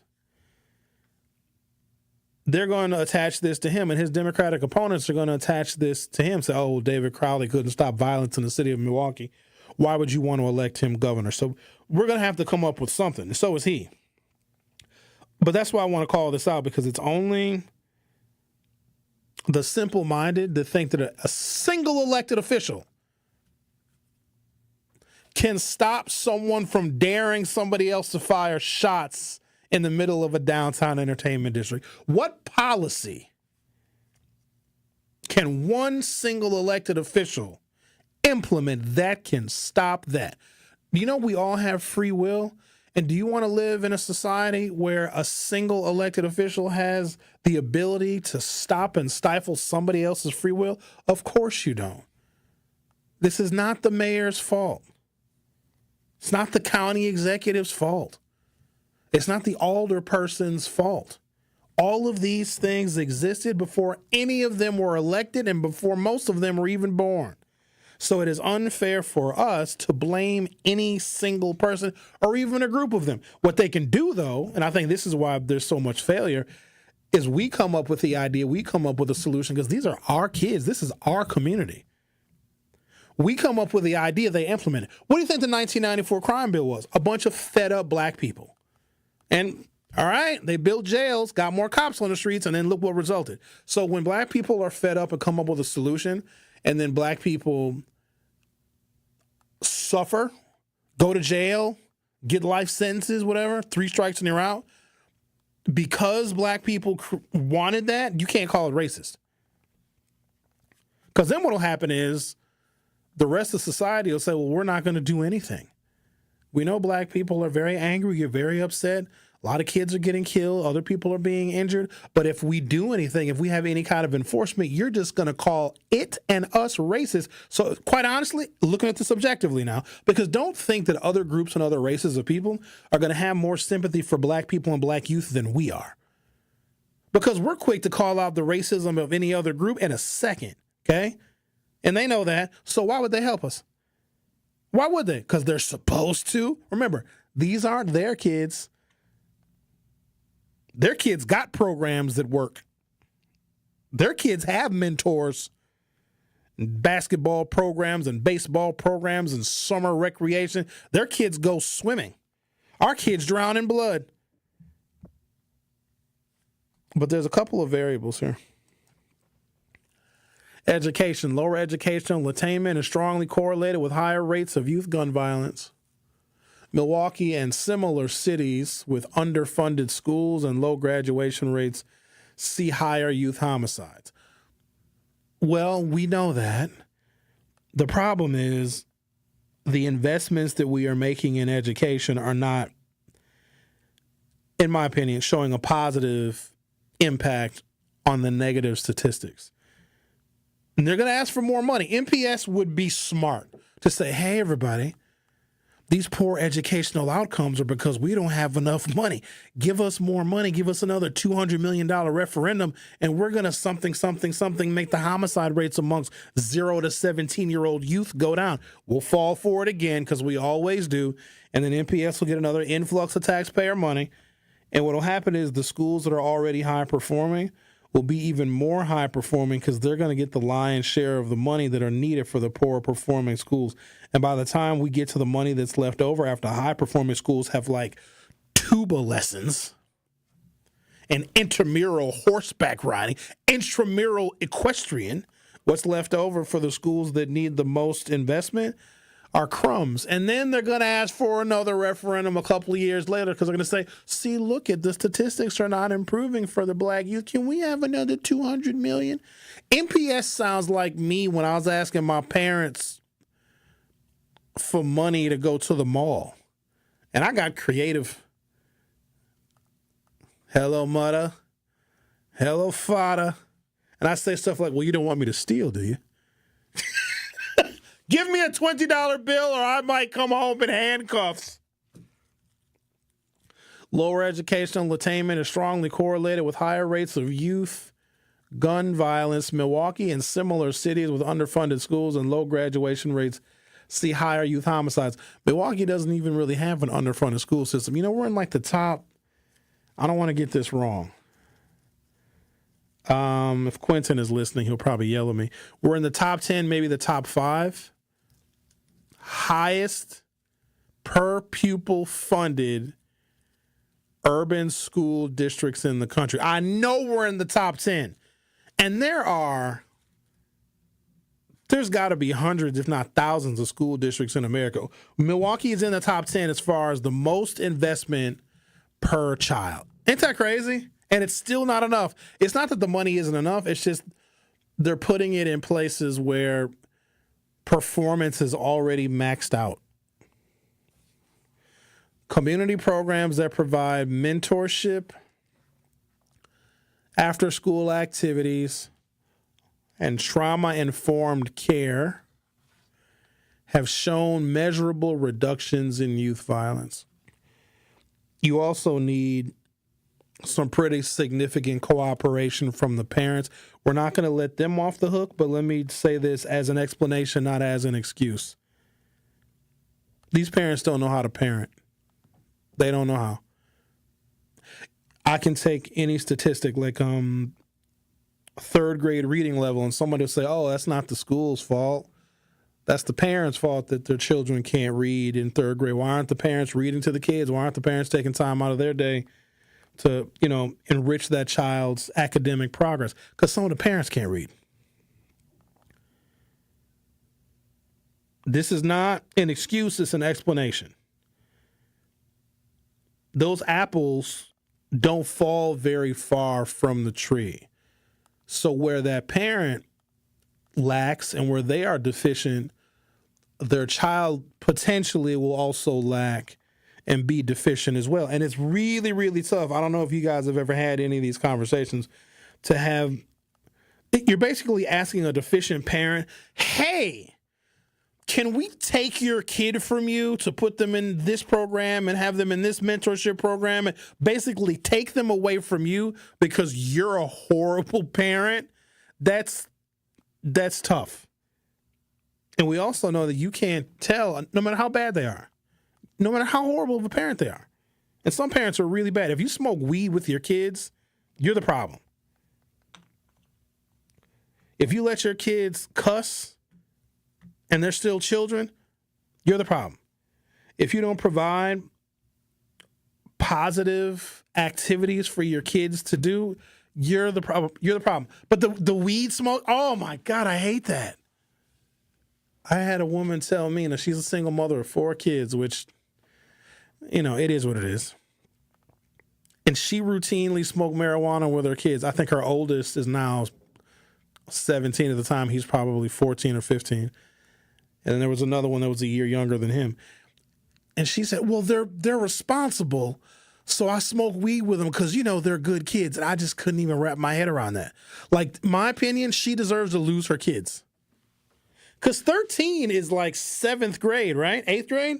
They're going to attach this to him, and his Democratic opponents are going to attach this to him. Say, oh, David Crowley couldn't stop violence in the city of Milwaukee. Why would you want to elect him governor? So we're going to have to come up with something, and so is he. But that's why I want to call this out, because it's only the simple-minded that think that a single elected official can stop someone from daring somebody else to fire shots in the middle of a downtown entertainment district. What policy can one single elected official implement that can stop that? You know, we all have free will. And do you want to live in a society where a single elected official has the ability to stop and stifle somebody else's free will? Of course you don't. This is not the mayor's fault. It's not the county executive's fault. It's not the alderperson's fault. All of these things existed before any of them were elected and before most of them were even born. So it is unfair for us to blame any single person or even a group of them. What they can do, though, and I think this is why there's so much failure, is we come up with the idea, we come up with a solution, because these are our kids. This is our community. We come up with the idea, they implement it. What do you think the 1994 crime bill was? A bunch of fed up black people. And, all right, they built jails, got more cops on the streets, and then look what resulted. So when black people are fed up and come up with a solution, and then black people suffer, go to jail, get life sentences, whatever, 3 strikes and you're out, because black people wanted that, you can't call it racist. Because then what will happen is the rest of society will say, well, we're not going to do anything. We know black people are very angry, you're very upset. A lot of kids are getting killed, other people are being injured. But if we do anything, if we have any kind of enforcement, you're just going to call it and us racist. So quite honestly, looking at this objectively now, because don't think that other groups and other races of people are going to have more sympathy for black people and black youth than we are. Because we're quick to call out the racism of any other group in a second, okay? And they know that, so why would they help us? Why would they? Because they're supposed to. Remember, these aren't their kids. Their kids got programs that work. Their kids have mentors, basketball programs and baseball programs and summer recreation. Their kids go swimming. Our kids drown in blood. But there's a couple of variables here. Education. Lower educational attainment is strongly correlated with higher rates of youth gun violence. Milwaukee and similar cities with underfunded schools and low graduation rates see higher youth homicides. Well, we know that. The problem is the investments that we are making in education are not, in my opinion, showing a positive impact on the negative statistics. And they're going to ask for more money. MPS would be smart to say, hey, everybody, these poor educational outcomes are because we don't have enough money. Give us more money. Give us another $200 million referendum, and we're going to something, make the homicide rates amongst 0 to 17-year-old youth go down. We'll fall for it again because we always do, and then MPS will get another influx of taxpayer money. And what will happen is the schools that are already high-performing will be even more high-performing because they're going to get the lion's share of the money that are needed for the poor-performing schools. And by the time we get to the money that's left over after high-performing schools have like tuba lessons and intramural horseback riding, intramural equestrian, what's left over for the schools that need the most investment are crumbs. And then they're going to ask for another referendum a couple of years later because they're going to say, see, look at the statistics are not improving for the black youth. Can we have another $200 million? MPS sounds like me when I was asking my parents for money to go to the mall. And I got creative. Hello, mother. Hello, father. And I say stuff like, well, you don't want me to steal, do you? Give me a $20 bill or I might come home in handcuffs. Lower educational attainment is strongly correlated with higher rates of youth gun violence. Milwaukee and similar cities with underfunded schools and low graduation rates see higher youth homicides. Milwaukee doesn't even really have an underfunded school system. You know, we're in like the top, I don't want to get this wrong. If Quentin is listening, he'll probably yell at me. We're in the top 10, maybe the top 5. Highest per pupil funded urban school districts in the country. I know we're in the top 10. And there's got to be hundreds, if not thousands, of school districts in America. Milwaukee is in the top 10 as far as the most investment per child. Ain't that crazy? And it's still not enough. It's not that the money isn't enough. It's just they're putting it in places where performance is already maxed out. Community programs that provide mentorship, after-school activities, and trauma-informed care have shown measurable reductions in youth violence. You also need some pretty significant cooperation from the parents. We're not going to let them off the hook, but let me say this as an explanation, not as an excuse. These parents don't know how to parent. They don't know how. I can take any statistic like third grade reading level and somebody will say, oh, that's not the school's fault. That's the parents' fault that their children can't read in third grade. Why aren't the parents reading to the kids? Why aren't the parents taking time out of their day to, enrich that child's academic progress? Because some of the parents can't read. This is not an excuse, it's an explanation. Those apples don't fall very far from the tree. So where that parent lacks and where they are deficient, their child potentially will also lack and be deficient as well. And it's really, really tough. I don't know if you guys have ever had any of these conversations to have. You're basically asking a deficient parent, hey, can we take your kid from you to put them in this program and have them in this mentorship program and basically take them away from you because you're a horrible parent? That's tough. And we also know that you can't tell, no matter how bad they are, no matter how horrible of a parent they are. And some parents are really bad. If you smoke weed with your kids, you're the problem. If you let your kids cuss and they're still children, you're the problem. If you don't provide positive activities for your kids to do, you're the problem. You're the problem. But the weed smoke, oh my God, I hate that. I had a woman tell me, she's a single mother of 4 kids, which, it is what it is. And she routinely smoked marijuana with her kids. I think her oldest is now 17 at the time. He's probably 14 or 15. And then there was another one that was a year younger than him. And she said, well, they're responsible, so I smoke weed with them because, they're good kids. And I just couldn't even wrap my head around that. Like, my opinion, she deserves to lose her kids. Because 13 is like 7th grade, right? 8th grade?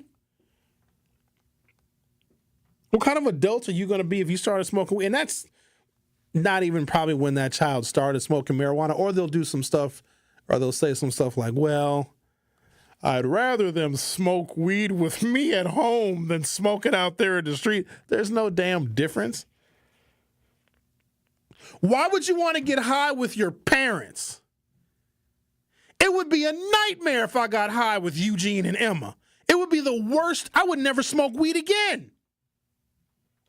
What kind of adult are you going to be if you started smoking weed? And that's not even probably when that child started smoking marijuana. Or they'll do some stuff, or they'll say some stuff like, well, I'd rather them smoke weed with me at home than smoke it out there in the street. There's no damn difference. Why would you want to get high with your parents? It would be a nightmare if I got high with Eugene and Emma. It would be the worst. I would never smoke weed again.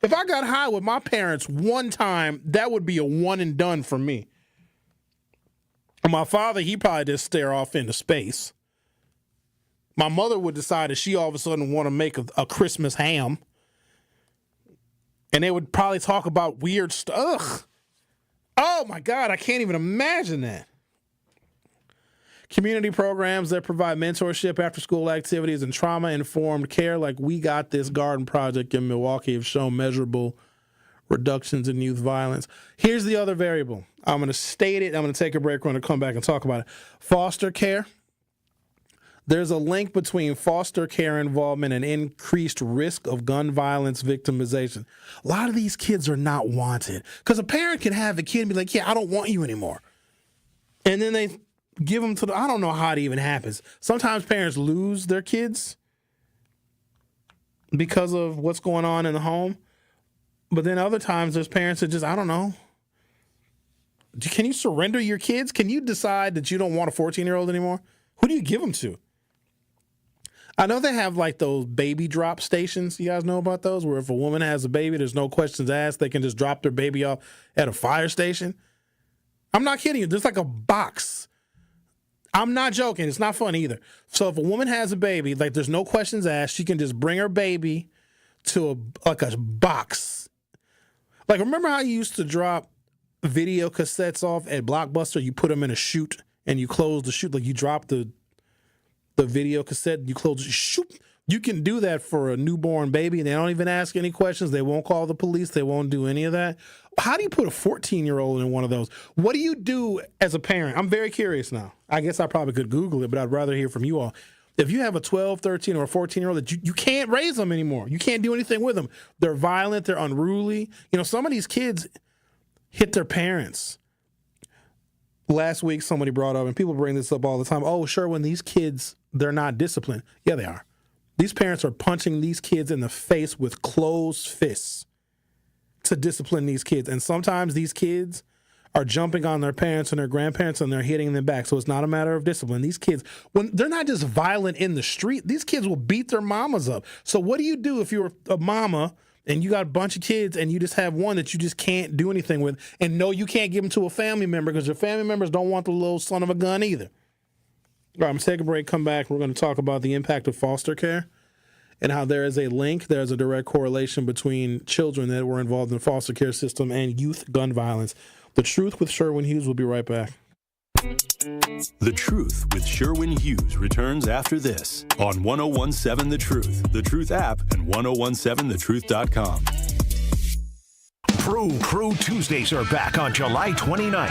If I got high with my parents one time, that would be a one and done for me. And my father, he probably just stare off into space. My mother would decide that she all of a sudden want to make a Christmas ham. And they would probably talk about weird stuff. Oh my God, I can't even imagine that. Community programs that provide mentorship, after-school activities, and trauma-informed care like We Got This Garden Project in Milwaukee have shown measurable reductions in youth violence. Here's the other variable. I'm going to state it. I'm going to take a break. We're going to come back and talk about it. Foster care. There's a link between foster care involvement and increased risk of gun violence victimization. A lot of these kids are not wanted because a parent can have a kid and be like, yeah, I don't want you anymore. And then they give them I don't know how it even happens. Sometimes parents lose their kids because of what's going on in the home. But then other times there's parents that just, I don't know. Can you surrender your kids? Can you decide that you don't want a 14-year-old anymore? Who do you give them to? I know they have like those baby drop stations. You guys know about those? Where if a woman has a baby, there's no questions asked. They can just drop their baby off at a fire station. I'm not kidding you. There's like a box. I'm not joking. It's not fun either. So if a woman has a baby, like there's no questions asked, she can just bring her baby to a box. Like, remember how you used to drop video cassettes off at Blockbuster? You put them in a chute and you close the chute. Like you drop the video cassette and you close the chute. You can do that for a newborn baby and they don't even ask any questions. They won't call the police. They won't do any of that. How do you put a 14-year-old in one of those? What do you do as a parent? I'm very curious now. I guess I probably could Google it, but I'd rather hear from you all. If you have a 12, 13, or a 14-year-old that you can't raise them anymore. You can't do anything with them. They're violent. They're unruly. Some of these kids hit their parents. Last week, somebody brought up, and people bring this up all the time, oh, Sherwin, these kids, they're not disciplined. Yeah, they are. These parents are punching these kids in the face with closed fists to discipline these kids. And sometimes these kids are jumping on their parents and their grandparents and they're hitting them back. So it's not a matter of discipline. These kids, when they're not just violent in the street, these kids will beat their mamas up. So what do you do if you're a mama and you got a bunch of kids and you just have one that you just can't do anything with? And no, you can't give them to a family member because your family members don't want the little son of a gun either. All right, I'm going to take a break, come back. We're going to talk about the impact of foster care and how there is a link, there's a direct correlation between children that were involved in the foster care system and youth gun violence. The Truth with Sherwin Hughes. Will be right back. The Truth with Sherwin Hughes returns after this on 1017 The Truth, the Truth app, and 1017thetruth.com. Crew Tuesdays are back on July 29th.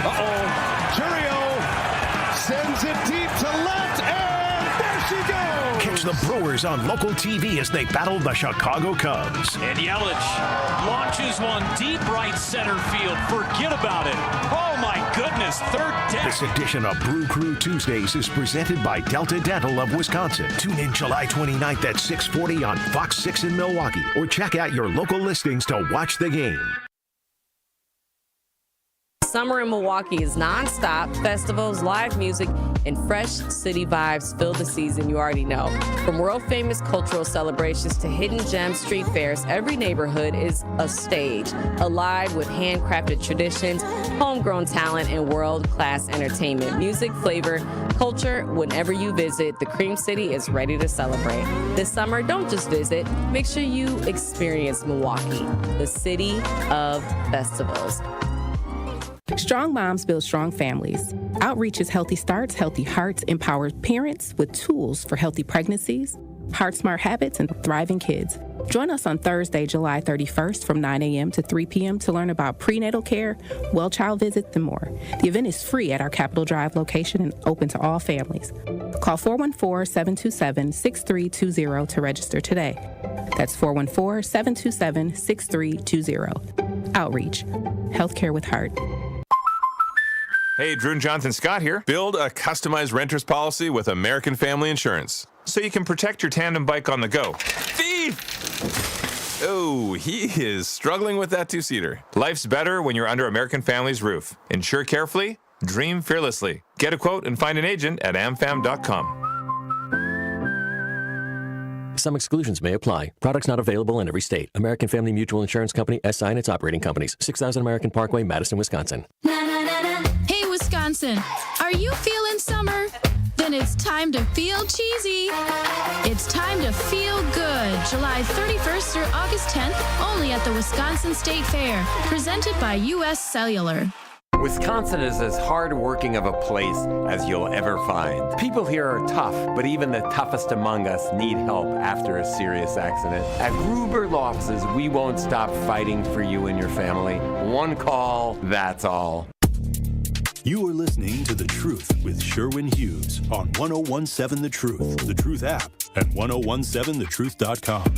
Churio sends it deep to left, and there she goes. Catch the Brewers on local TV as they battle the Chicago Cubs. And Yelich launches one deep right center field. Forget about it. Oh, my goodness. Third deck. This edition of Brew Crew Tuesdays is presented by Delta Dental of Wisconsin. Tune in July 29th at 6:40 on Fox 6 in Milwaukee, or check out your local listings to watch the game. summer in Milwaukee is nonstop. Festivals, live music, and fresh city vibes fill the season you already know. From world-famous cultural celebrations to hidden gem street fairs, every neighborhood is a stage, alive with handcrafted traditions, homegrown talent, and world-class entertainment. Music, flavor, culture, whenever you visit, the Cream City is ready to celebrate. This summer, don't just visit. Make sure you experience Milwaukee, the city of festivals. Strong moms build strong families. Outreach's Healthy Starts, Healthy Hearts empowers parents with tools for healthy pregnancies, heart-smart habits, and thriving kids. Join us on Thursday, July 31st from 9 a.m. to 3 p.m. to learn about prenatal care, well child visits, and more. The event is free at our Capitol Drive location and open to all families. Call 414-727-6320 to register today. That's 414-727-6320. Outreach. Healthcare with heart. Hey, Drew and Jonathan Scott here. Build a customized renter's policy with American Family Insurance so you can protect your tandem bike on the go. Thief! Oh, he is struggling with that two-seater. Life's better when you're under American Family's roof. Insure carefully, dream fearlessly. Get a quote and find an agent at amfam.com. Some exclusions may apply. Products not available in every state. American Family Mutual Insurance Company, SI, and its operating companies. 6000 American Parkway, Madison, Wisconsin. Hey, Wisconsin, are you feeling summer? Then it's time to feel cheesy. It's time to feel good. July 31st through August 10th, only at the Wisconsin State Fair. Presented by U.S. Cellular. Wisconsin is as hard-working of a place as you'll ever find. People here are tough, but even the toughest among us need help after a serious accident. At Gruber Law Offices, we won't stop fighting for you and your family. One call, that's all. You are listening to The Truth with Sherwin Hughes on 1017 The Truth, The Truth app, and 1017thetruth.com.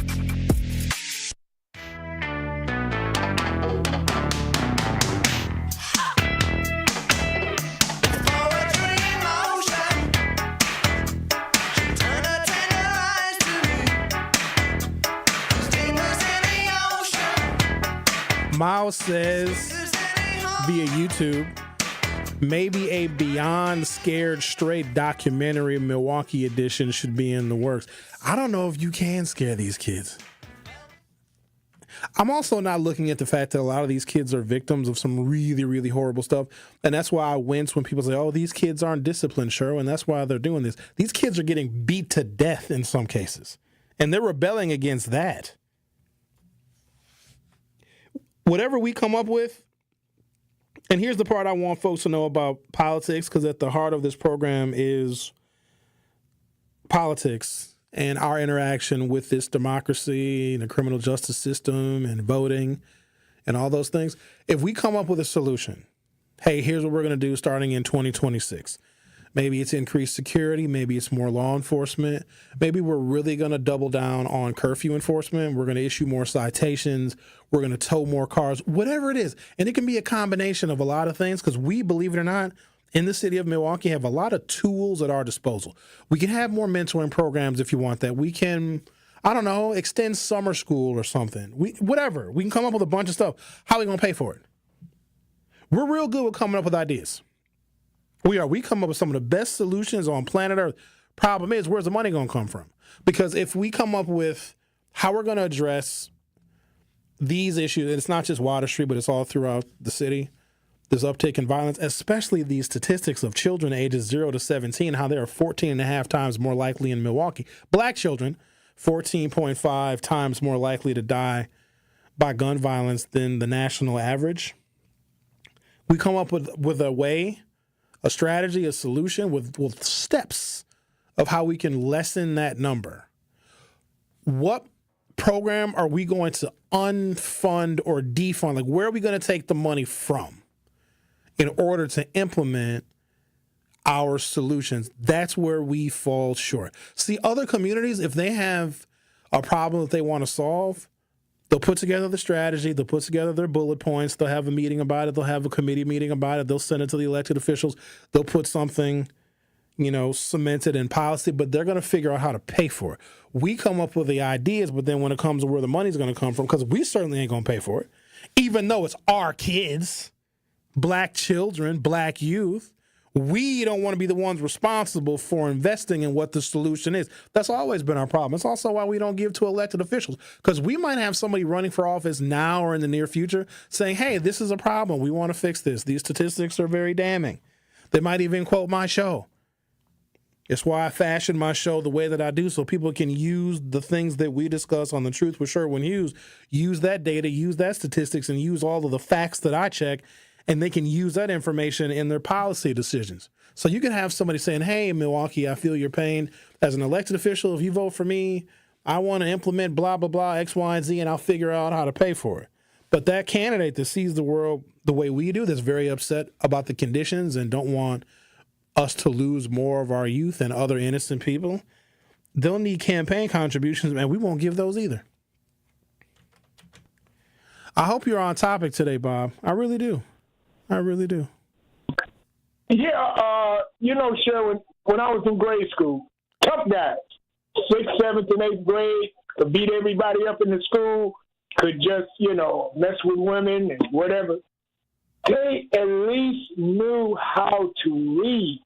Miles says via YouTube, maybe a Beyond Scared Straight documentary Milwaukee edition should be in the works. I don't know if you can scare these kids. I'm also not looking at the fact that a lot of these kids are victims of some really, really horrible stuff. And that's why I wince when people say, oh, these kids aren't disciplined, Sherwin. That's why they're doing this. These kids are getting beat to death in some cases. And they're rebelling against that. Whatever we come up with, and here's the part I want folks to know about politics, because at the heart of this program is politics and our interaction with this democracy and the criminal justice system and voting and all those things. If we come up with a solution, hey, here's what we're going to do starting in 2026. Maybe it's increased security. Maybe it's more law enforcement. Maybe we're really going to double down on curfew enforcement. We're going to issue more citations. We're going to tow more cars, whatever it is. And it can be a combination of a lot of things because we, believe it or not, in the city of Milwaukee have a lot of tools at our disposal. We can have more mentoring programs if you want that. We can, I don't know, extend summer school or something. Whatever. We can come up with a bunch of stuff. How are we going to pay for it? We're real good with coming up with ideas. We come up with some of the best solutions on planet Earth. Problem is, where's the money going to come from? Because if we come up with how we're going to address these issues, and it's not just Water Street, but it's all throughout the city, this uptick in violence, especially these statistics of children ages 0 to 17, how they are 14.5 times more likely in Milwaukee. Black children, 14.5 times more likely to die by gun violence than the national average. We come up with a way, a strategy, a solution with steps of how we can lessen that number. What program are we going to unfund or defund? Like, where are we going to take the money from in order to implement our solutions? That's where we fall short. See, other communities, if they have a problem that they want to solve, they'll put together the strategy. They'll put together their bullet points. They'll have a meeting about it. They'll have a committee meeting about it. They'll send it to the elected officials. They'll put something, cemented in policy, but they're going to figure out how to pay for it. We come up with the ideas, but then when it comes to where the money's going to come from, because we certainly ain't going to pay for it, even though it's our kids, black children, black youth. We don't want to be the ones responsible for investing in what the solution is. That's always been our problem. It's also why we don't give to elected officials, because we might have somebody running for office now or in the near future saying, hey, this is a problem. We want to fix this. These statistics are very damning. They might even quote my show. It's why I fashioned my show the way that I do, so people can use the things that we discuss on The Truth with Sherwin Hughes, use that data, use that statistics, and use all of the facts that I check, and they can use that information in their policy decisions. So you can have somebody saying, hey, Milwaukee, I feel your pain. As an elected official, if you vote for me, I want to implement blah, blah, blah, X, Y, and Z, and I'll figure out how to pay for it. But that candidate that sees the world the way we do, that's very upset about the conditions and don't want us to lose more of our youth and other innocent people, they'll need campaign contributions, and we won't give those either. I hope you're on topic today, Bob. I really do. I really do. Yeah, Sherwin, when I was in grade school, tough guys, 6th, 7th, and 8th grade, could beat everybody up in the school, could just, mess with women and whatever. They at least knew how to read.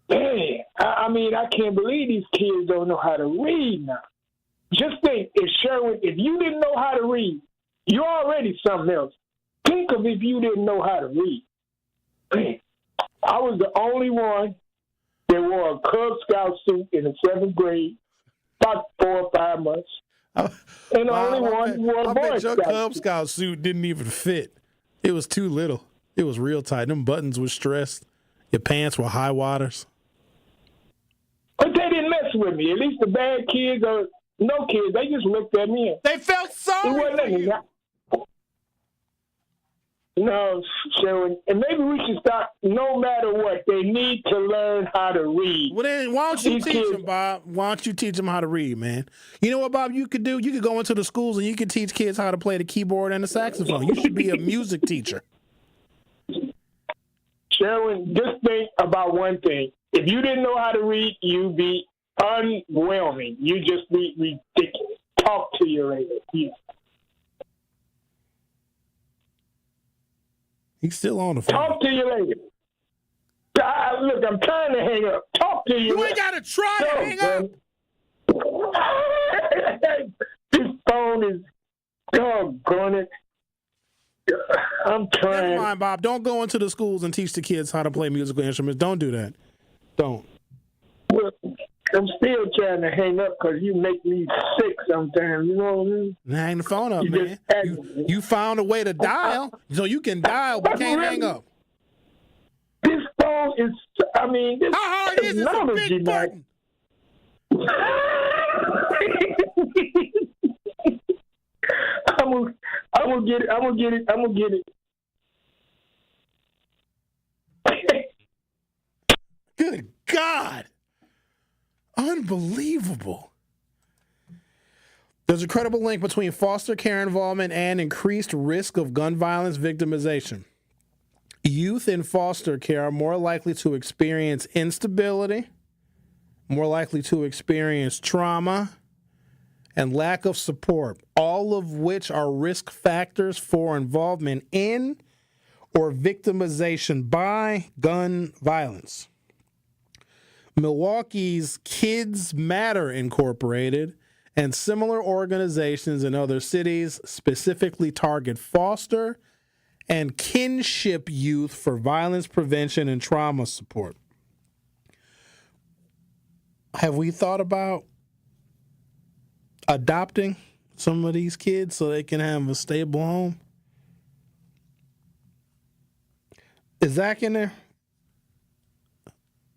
Man, I can't believe these kids don't know how to read now. Just think, if you didn't know how to read, you're already something else. Think of if you didn't know how to read. Man, I was the only one that wore a Cub Scout suit in the 7th grade, about 4 or 5 months. And the only one who wore a Boy Scout Cub Scout suit didn't even fit. It was too little. It was real tight. Them buttons were stressed. Your pants were high waters. But they didn't mess with me. At least the bad kids or no kids, they just looked at me. They felt sorry for you. No, Sherwin, and maybe we should stop. No matter what, they need to learn how to read. Well, then why don't you teach them, Bob? Why don't you teach them how to read, man? You know what, Bob? You could do. You could go into the schools and you could teach kids how to play the keyboard and the saxophone. You should be a music teacher. Sherwin, just think about one thing. If you didn't know how to read, you'd be unwhelming. You just be ridiculous. Talk to your later. Yeah. He's still on the phone. Talk to you later. Look, I'm trying to hang up. Talk to you. You ain't got to try to hang up. This phone is doggone it. I'm trying. Never mind, Bob. Don't go into the schools and teach the kids how to play musical instruments. Don't do that. Don't. Well, I'm still trying to hang up because you make me sick sometimes. You know what I mean? Hang the phone up, man. You found a way to dial, so you can dial, but can't hang up. This phone is, this how hard is it? It's a big button. I'm gonna get it. Good God. Unbelievable. There's a credible link between foster care involvement and increased risk of gun violence victimization. Youth in foster care are more likely to experience instability, more likely to experience trauma, and lack of support, all of which are risk factors for involvement in or victimization by gun violence. Milwaukee's Kids Matter Incorporated and similar organizations in other cities specifically target foster and kinship youth for violence prevention and trauma support. Have we thought about adopting some of these kids so they can have a stable home? Is Zach in there?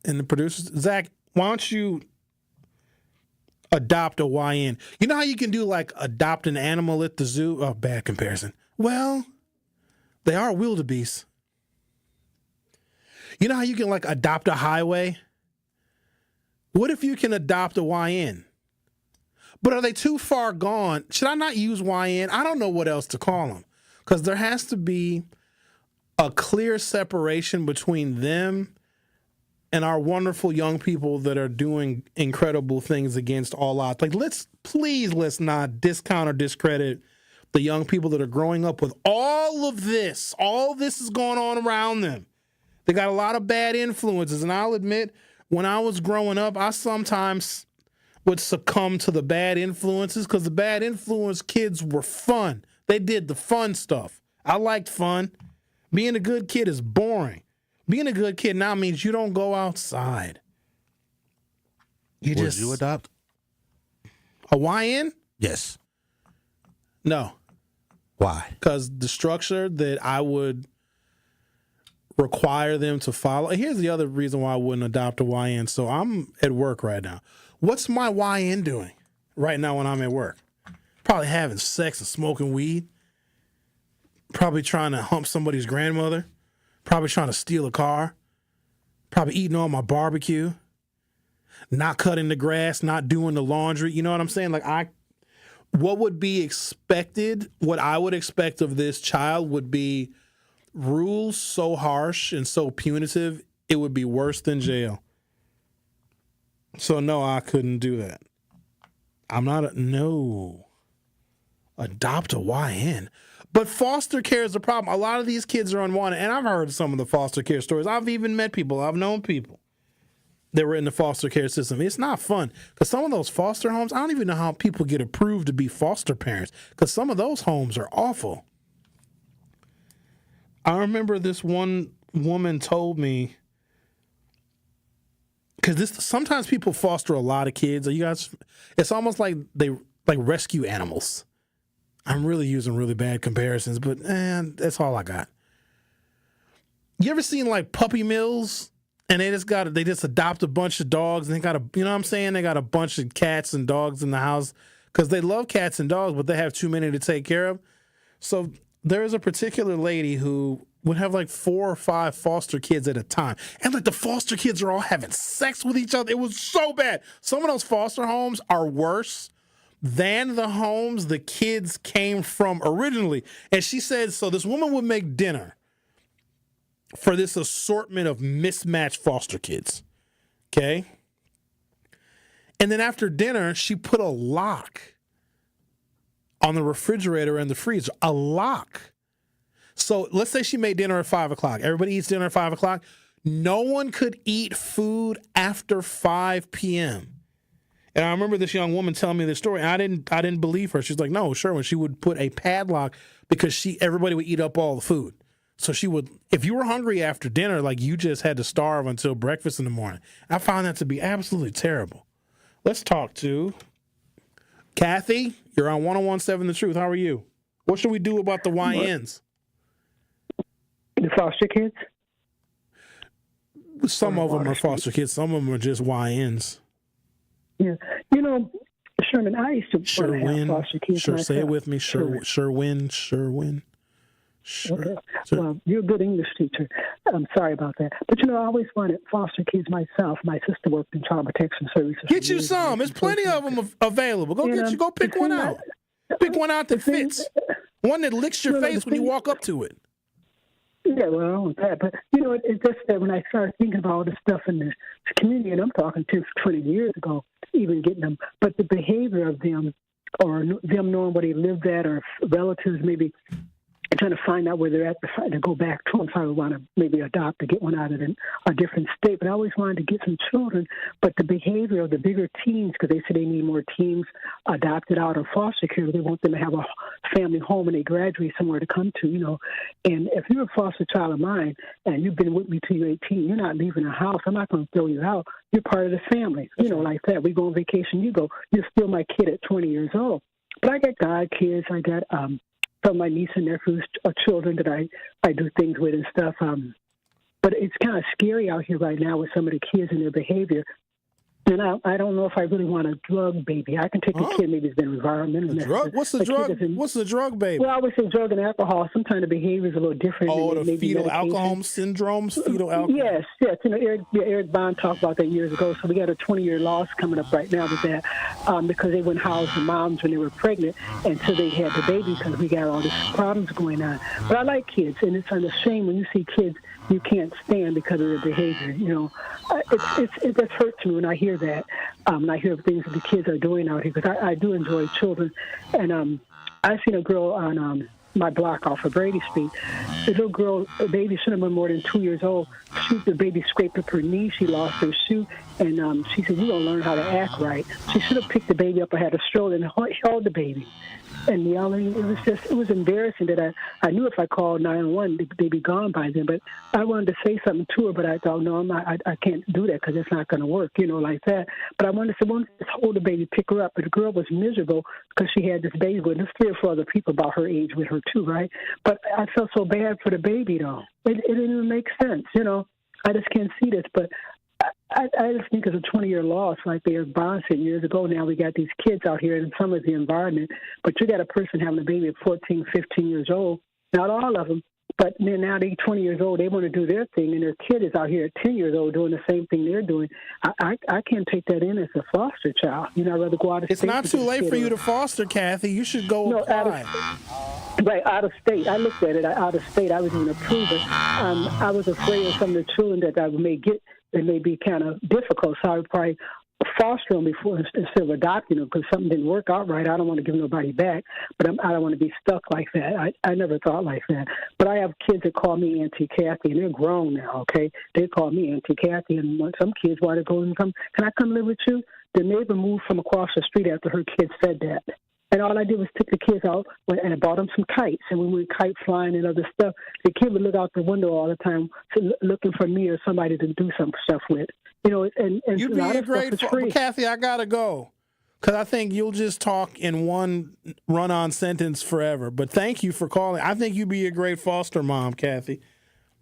And the producers, Zach, why don't you adopt a YN? You know how you can do like adopt an animal at the zoo? Oh, bad comparison. Well, they are wildebeests. You know how you can like adopt a highway? What if you can adopt a YN? But are they too far gone? Should I not use YN? I don't know what else to call them, because there has to be a clear separation between them and our wonderful young people that are doing incredible things against all odds. Like, let's not discount or discredit the young people that are growing up with all this is going on around them. They got a lot of bad influences. And I'll admit, when I was growing up, I sometimes would succumb to the bad influences because the bad influence kids were fun. They did the fun stuff. I liked fun. Being a good kid is boring. Being a good kid now means you don't go outside. Would you adopt? Hawaiian? Yes. No. Why? Because the structure that I would require them to follow. Here's the other reason why I wouldn't adopt a YN. So I'm at work right now. What's my YN doing right now when I'm at work? Probably having sex and smoking weed. Probably trying to hump somebody's grandmother. Probably trying to steal a car. Probably eating all my barbecue. Not cutting the grass, not doing the laundry. You know what I'm saying? What would be expected, what I would expect of this child would be rules so harsh and so punitive, it would be worse than jail. So no, I couldn't do that. No. Adopt a YN. But foster care is a problem. A lot of these kids are unwanted, and I've heard some of the foster care stories. I've even met people. I've known people that were in the foster care system. It's not fun because some of those foster homes, I don't even know how people get approved to be foster parents because some of those homes are awful. I remember this one woman told me, because sometimes people foster a lot of kids. You guys, it's almost like they rescue animals. I'm really using really bad comparisons, but that's all I got. You ever seen like puppy mills and they just adopt a bunch of dogs and they got you know what I'm saying? They got a bunch of cats and dogs in the house because they love cats and dogs, but they have too many to take care of. So there is a particular lady who would have like 4 or 5 foster kids at a time. And like the foster kids are all having sex with each other. It was so bad. Some of those foster homes are worse than the homes the kids came from originally. And she said, so this woman would make dinner for this assortment of mismatched foster kids. Okay? And then after dinner, she put a lock on the refrigerator and the freezer. A lock. So let's say she made dinner at 5 o'clock. Everybody eats dinner at 5 o'clock. No one could eat food after 5 p.m. And I remember this young woman telling me this story. And I didn't believe her. She's like, no, Sherwin. She would put a padlock because everybody would eat up all the food. So she would, if you were hungry after dinner, like you just had to starve until breakfast in the morning. I found that to be absolutely terrible. Let's talk to Kathy. You're on 101.7 The Truth. How are you? What should we do about the YNs? The foster kids? Some of them are foster kids. Some of them are just YNs. Yeah. You know, Sherman, I used to have foster kids myself. Say it with me. Sherwin. Okay. Well, you're a good English teacher. I'm sorry about that. But, you know, I always wanted foster kids myself. My sister worked in child protection services. Get you some. There's plenty of them available. Go pick one out. Pick one out that fits. One that licks your face when you walk up to it. Yeah, well, I don't want that. But, you know, it's just that when I started thinking about all this stuff in the community, and I'm talking 10, 20 years ago, even getting them, but the behavior of them or them knowing where they lived at or relatives maybe trying to find out where they're at to go back to them. So I would want to maybe adopt or get one out of a different state. But I always wanted to get some children. But the behavior of the bigger teens, because they say they need more teens adopted out of foster care. They want them to have a family home when they graduate somewhere to come to, you know. And if you're a foster child of mine and you've been with me till you're 18, you're not leaving the house. I'm not going to throw you out. You're part of the family. You know, like that. We go on vacation, you go. You're still my kid at 20 years old. But I got godkids. I got some of my niece and nephews are children that I do things with and stuff. But it's kind of scary out here right now with some of the kids and their behavior. And I don't know if I really want a drug baby. I can take a kid maybe it's been environmental. Drug? What's the drug? What's the drug baby? Well, I would say drug and alcohol. Sometimes the behavior is a little different. Oh, the fetal alcohol syndromes? Fetal alcohol? Yes. You know, Eric Bond talked about that years ago. So we got a 20-year loss coming up right now with that because they wouldn't house the moms when they were pregnant until they had the baby because we got all these problems going on. But I like kids, and it's a shame when you see kids you can't stand because of their behavior. You know, it just hurts me when I hear that. And I hear things that the kids are doing out here because I do enjoy children, and I seen a girl on my block off of Brady Street. The little girl, a baby, shouldn't have been more than 2 years old. The baby scraped up her knee. She lost her shoe, and she said, "You don't learn how to act right." She should have picked the baby up. I had a stroller and held the baby. And yelling, it was embarrassing that I knew if I called 911, they'd be gone by then. But I wanted to say something to her, but I thought, no, I can't do that because it's not going to work, like that. But I wanted to say, just hold the baby, pick her up. But the girl was miserable because she had this baby with, and there's 3 or 4 other people about her age with her too, right? But I felt so bad for the baby, though. It didn't even make sense, I just can't see this, but I just think it's a 20-year loss, like they were bouncing years ago. Now we got these kids out here, and some of the environment. But you got a person having a baby at 14, 15 years old. Not all of them, but now they're 20 years old. They want to do their thing, and their kid is out here at 10 years old doing the same thing they're doing. I can't take that in as a foster child. I'd rather go out of state. It's not too late for you to foster, Kathy. You should go apply. Out of state. I looked at it. Out of state, I was going to approve it. I was afraid of some of the children that I may get. It may be kind of difficult, so I would probably foster them before instead of adopting them because something didn't work out right. I don't want to give nobody back, but I don't want to be stuck like that. I never thought like that. But I have kids that call me Auntie Kathy, and they're grown now, okay? They call me Auntie Kathy, and some kids want to go and come, can I come live with you? The neighbor moved from across the street after her kids said that. And all I did was take the kids out and I bought them some kites. And we went kite flying and other stuff. The kid would look out the window all the time looking for me or somebody to do some stuff with. And you'd be a great Kathy, I got to go. Because I think you'll just talk in one run-on sentence forever. But thank you for calling. I think you'd be a great foster mom, Kathy.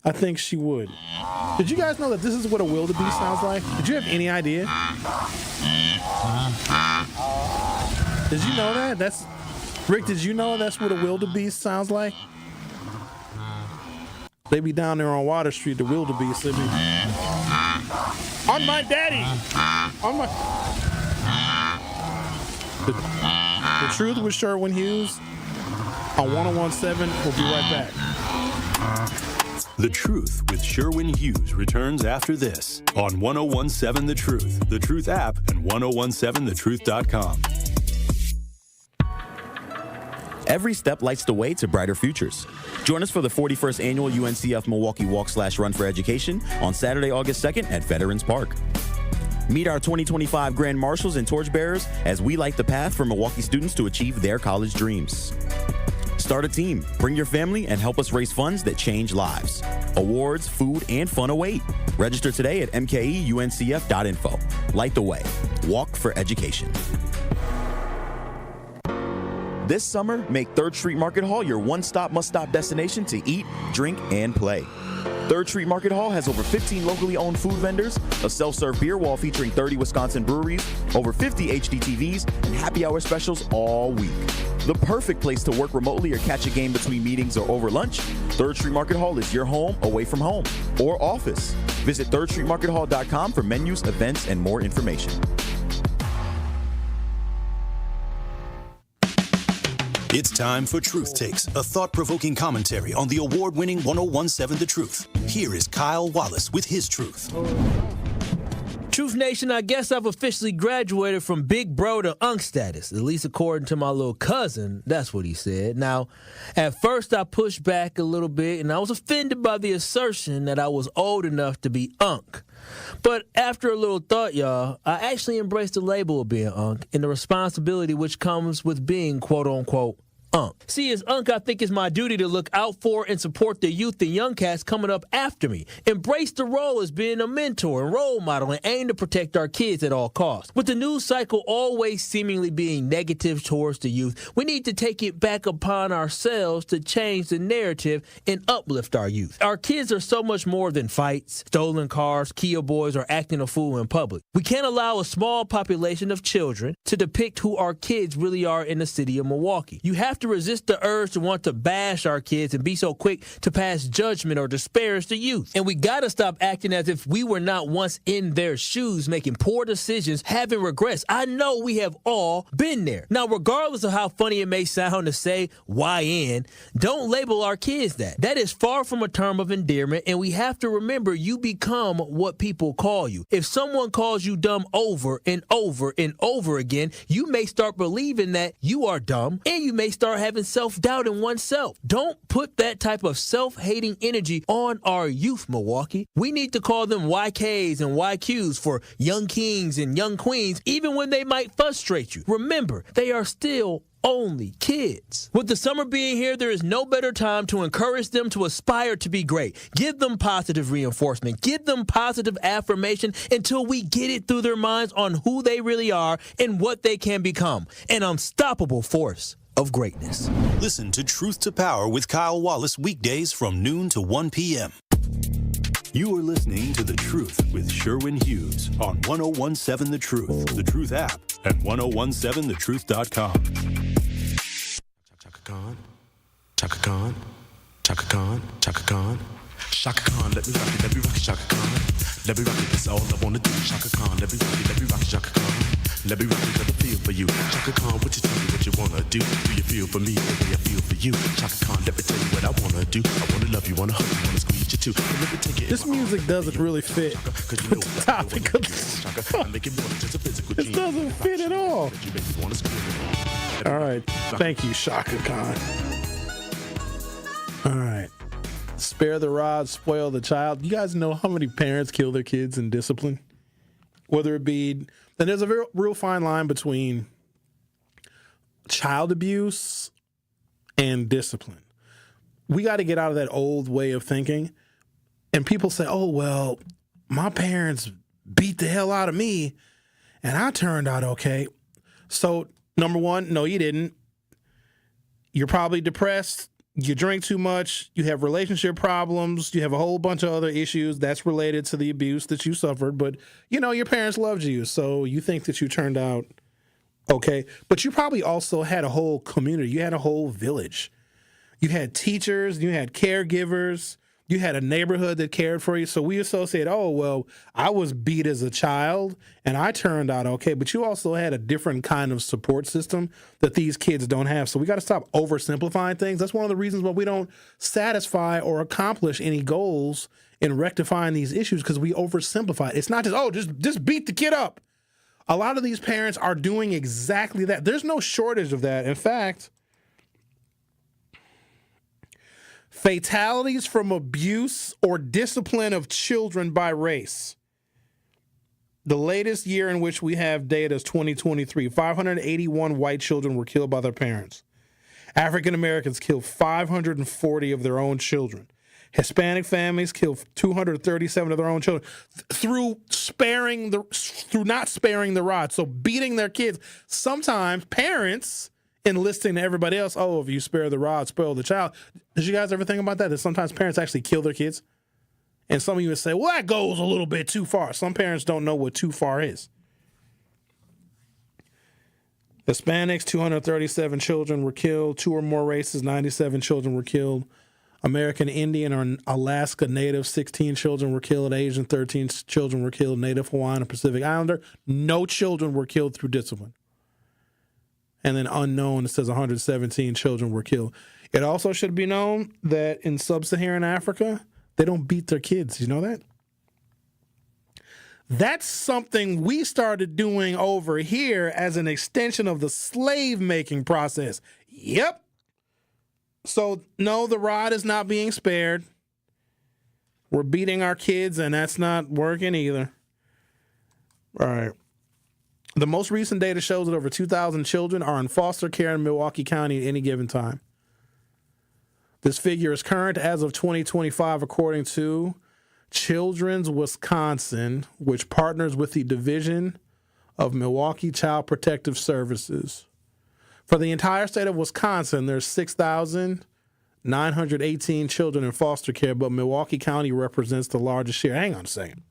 I think she would. Did you guys know that this is what a wildebeest sounds like? Did you have any idea? Did you know that? Rick, did you know that's what a wildebeest sounds like? They be down there on Water Street, the wildebeest. They be on my daddy. On my. The Truth with Sherwin Hughes on 1017. We'll be right back. The Truth with Sherwin Hughes returns after this on 1017 The Truth app, and 1017thetruth.com. Every step lights the way to brighter futures. Join us for the 41st annual UNCF Milwaukee Walk/Run for Education on Saturday, August 2nd at Veterans Park. Meet our 2025 Grand Marshals and Torchbearers as we light the path for Milwaukee students to achieve their college dreams. Start a team, bring your family, and help us raise funds that change lives. Awards, food, and fun await. Register today at mkeuncf.info. Light the way. Walk for education. This summer, make 3rd Street Market Hall your one-stop, must-stop destination to eat, drink, and play. 3rd Street Market Hall has over 15 locally owned food vendors, a self-serve beer wall featuring 30 Wisconsin breweries, over 50 HD TVs, and happy hour specials all week. The perfect place to work remotely or catch a game between meetings or over lunch, 3rd Street Market Hall is your home away from home or office. Visit 3rdstreetmarkethall.com for menus, events, and more information. It's time for Truth Takes, a thought-provoking commentary on the award-winning 1017 The Truth. Here is Kyle Wallace with his truth. Truth Nation, I guess I've officially graduated from big bro to unk status, at least according to my little cousin. That's what he said. Now, at first I pushed back a little bit, and I was offended by the assertion that I was old enough to be unk. But after a little thought, y'all, I actually embraced the label of being unk and the responsibility which comes with being quote-unquote unk. See, as unk, I think it's my duty to look out for and support the youth and young cats coming up after me. Embrace the role as being a mentor and role model and aim to protect our kids at all costs. With the news cycle always seemingly being negative towards the youth, we need to take it back upon ourselves to change the narrative and uplift our youth. Our kids are so much more than fights, stolen cars, Kia boys, or acting a fool in public. We can't allow a small population of children to depict who our kids really are in the city of Milwaukee. You have to resist the urge to want to bash our kids and be so quick to pass judgment or disparage the youth. And we gotta stop acting as if we were not once in their shoes, making poor decisions, having regrets. I know we have all been there. Now, regardless of how funny it may sound to say YN, don't label our kids that. That is far from a term of endearment, and we have to remember you become what people call you. If someone calls you dumb over and over and over again, you may start believing that you are dumb, and you may start start having self-doubt in oneself. Don't put that type of self-hating energy on our youth, Milwaukee. We need to call them YKs and YQs for young kings and young queens, even when they might frustrate you. Remember, they are still only kids. With the summer being here, there is no better time to encourage them to aspire to be great. Give them positive reinforcement. Give them positive affirmation until we get it through their minds on who they really are and what they can become. An unstoppable force of greatness. Listen to Truth to Power with Kyle Wallace weekdays from noon to 1 p.m. You are listening to The Truth with Sherwin Hughes on 1017 The Truth, The Truth app, and 1017thetruth.com. Chaka Khan, Chaka Khan, Chaka Khan, Chaka Khan, Chaka Khan, let me rock it, Chaka Khan, let me rock it, that's all I wanna do, Chaka Khan, let me rock it, Chaka Khan, let me rock it, let me feel for you, Chaka Khan, what you tell me what you wanna do you feel for me the way I feel for you, Chaka Khan, let me tell you what I wanna do, I wanna love you, wanna hug you, wanna squeeze you too, let me take it. This music doesn't really fit with the topic of this. It doesn't fit at all. All right. Thank you, Shaka Khan. All right. Spare the rod, spoil the child. You guys know how many parents kill their kids in discipline? Whether it be, and there's a real fine line between child abuse and discipline. We got to get out of that old way of thinking. And people say, oh, well, my parents beat the hell out of me and I turned out okay. So, number one, no, you didn't. You're probably depressed. You drink too much. You have relationship problems. You have a whole bunch of other issues that's related to the abuse that you suffered. But, you know, your parents loved you, so you think that you turned out okay. But you probably also had a whole community. You had a whole village. You had teachers. You had caregivers. You had a neighborhood that cared for you. So we associate, oh, well, I was beat as a child and I turned out okay. But you also had a different kind of support system that these kids don't have. So we got to stop oversimplifying things. That's one of the reasons why we don't satisfy or accomplish any goals in rectifying these issues, because we oversimplify it. It's not just, oh, just beat the kid up. A lot of these parents are doing exactly that. There's no shortage of that. In fact, fatalities from abuse or discipline of children by race. The latest year in which we have data is 2023. 581 white children were killed by their parents. African Americans killed 540 of their own children. Hispanic families killed 237 of their own children through not sparing the rod. So beating their kids. Sometimes parents enlisting to everybody else, oh, if you spare the rod, spoil the child. Did you guys ever think about that? That sometimes parents actually kill their kids? And some of you would say, well, that goes a little bit too far. Some parents don't know what too far is. Hispanics, 237 children were killed. 2 or more races, 97 children were killed. American Indian or Alaska Native, 16 children were killed. Asian, 13 children were killed. Native Hawaiian and Pacific Islander, no children were killed through discipline. And then unknown, it says 117 children were killed. It also should be known that in sub-Saharan Africa, they don't beat their kids. You know that? That's something we started doing over here as an extension of the slave-making process. Yep. So, no, the rod is not being spared. We're beating our kids, and that's not working either. All right. The most recent data shows that over 2,000 children are in foster care in Milwaukee County at any given time. This figure is current as of 2025, according to Children's Wisconsin, which partners with the Division of Milwaukee Child Protective Services. For the entire state of Wisconsin, there's 6,918 children in foster care, but Milwaukee County represents the largest share. Hang on a second.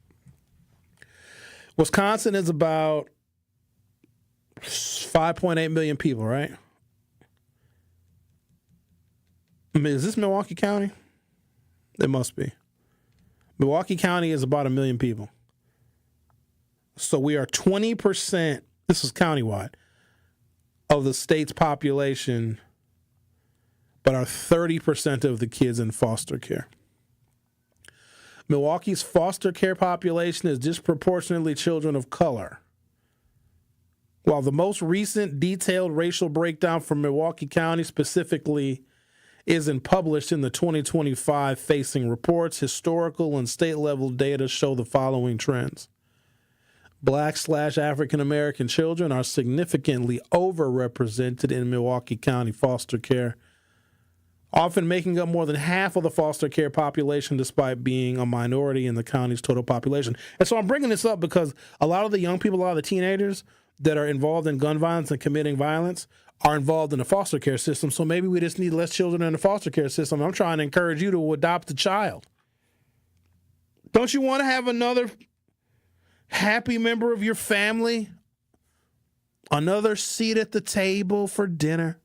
Wisconsin is about 5.8 million people, right? I mean, is this Milwaukee County? It must be. Milwaukee County is about 1 million people. So we are 20%, this is countywide, of the state's population, but are 30% of the kids in foster care. Milwaukee's foster care population is disproportionately children of color. While the most recent detailed racial breakdown from Milwaukee County specifically isn't published in the 2025 Facing Reports, historical and state-level data show the following trends. Black/African American children are significantly overrepresented in Milwaukee County foster care, often making up more than half of the foster care population despite being a minority in the county's total population. And so I'm bringing this up because a lot of the young people, a lot of the teenagers that are involved in gun violence and committing violence are involved in the foster care system. So maybe we just need less children in the foster care system. I'm trying to encourage you to adopt a child. Don't you want to have another happy member of your family? Another seat at the table for dinner?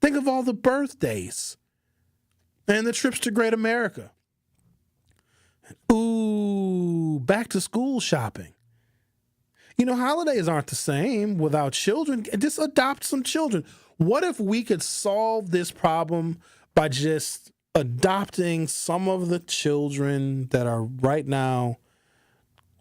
Think of all the birthdays and the trips to Great America. Ooh, back to school shopping. You know, holidays aren't the same without children. Just adopt some children. What if we could solve this problem by just adopting some of the children that are right now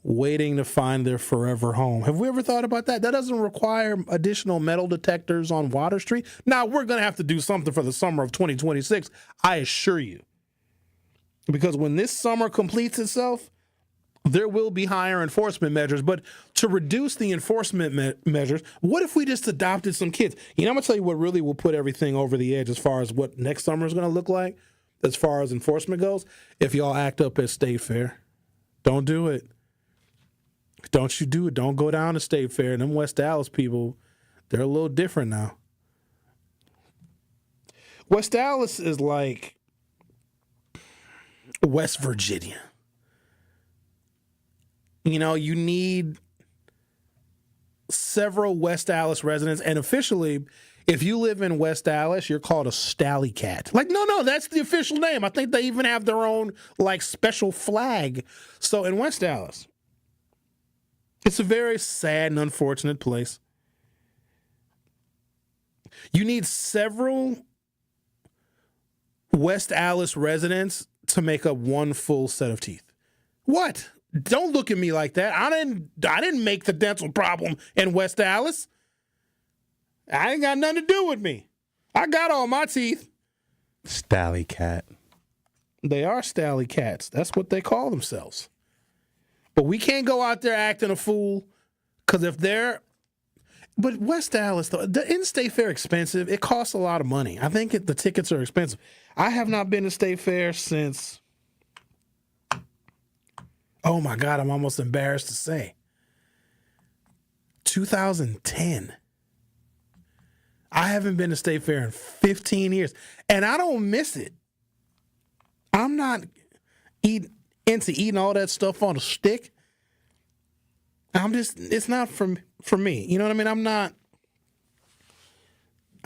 waiting to find their forever home? Have we ever thought about that? That doesn't require additional metal detectors on Water Street. Now, we're going to have to do something for the summer of 2026, I assure you. Because when this summer completes itself, there will be higher enforcement measures. But to reduce the enforcement measures, what if we just adopted some kids? You know, I'm going to tell you what really will put everything over the edge as far as what next summer is going to look like, as far as enforcement goes. If y'all act up at State Fair, don't do it. Don't you do it. Don't go down to State Fair. And them West Dallas people, they're a little different now. West Dallas is like West Virginia. You know, you need several West Dallas residents, and officially, if you live in West Dallas, you're called a Stally Cat. Like, no, that's the official name. I think they even have their own, like, special flag. So in West Dallas, it's a very sad and unfortunate place. You need several West Dallas residents to make up one full set of teeth. What? Don't look at me like that. I didn't make the dental problem in West Dallas. I ain't got nothing to do with me. I got all my teeth. Stally Cat. They are Stally Cats. That's what they call themselves. But we can't go out there acting a fool, because if they're... But West Dallas, though, isn't State Fair expensive? It costs a lot of money. I think the tickets are expensive. I have not been to State Fair since... Oh, my God, I'm almost embarrassed to say. 2010. I haven't been to State Fair in 15 years, and I don't miss it. I'm not into eating all that stuff on a stick. It's not for me. You know what I mean?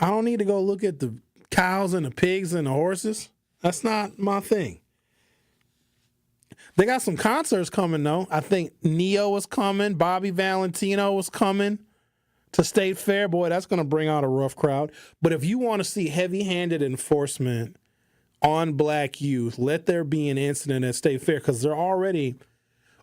I don't need to go look at the cows and the pigs and the horses. That's not my thing. They got some concerts coming, though. I think Neo is coming. Bobby Valentino is coming to State Fair. Boy, that's going to bring out a rough crowd. But if you want to see heavy-handed enforcement on black youth, let there be an incident at State Fair, because they're already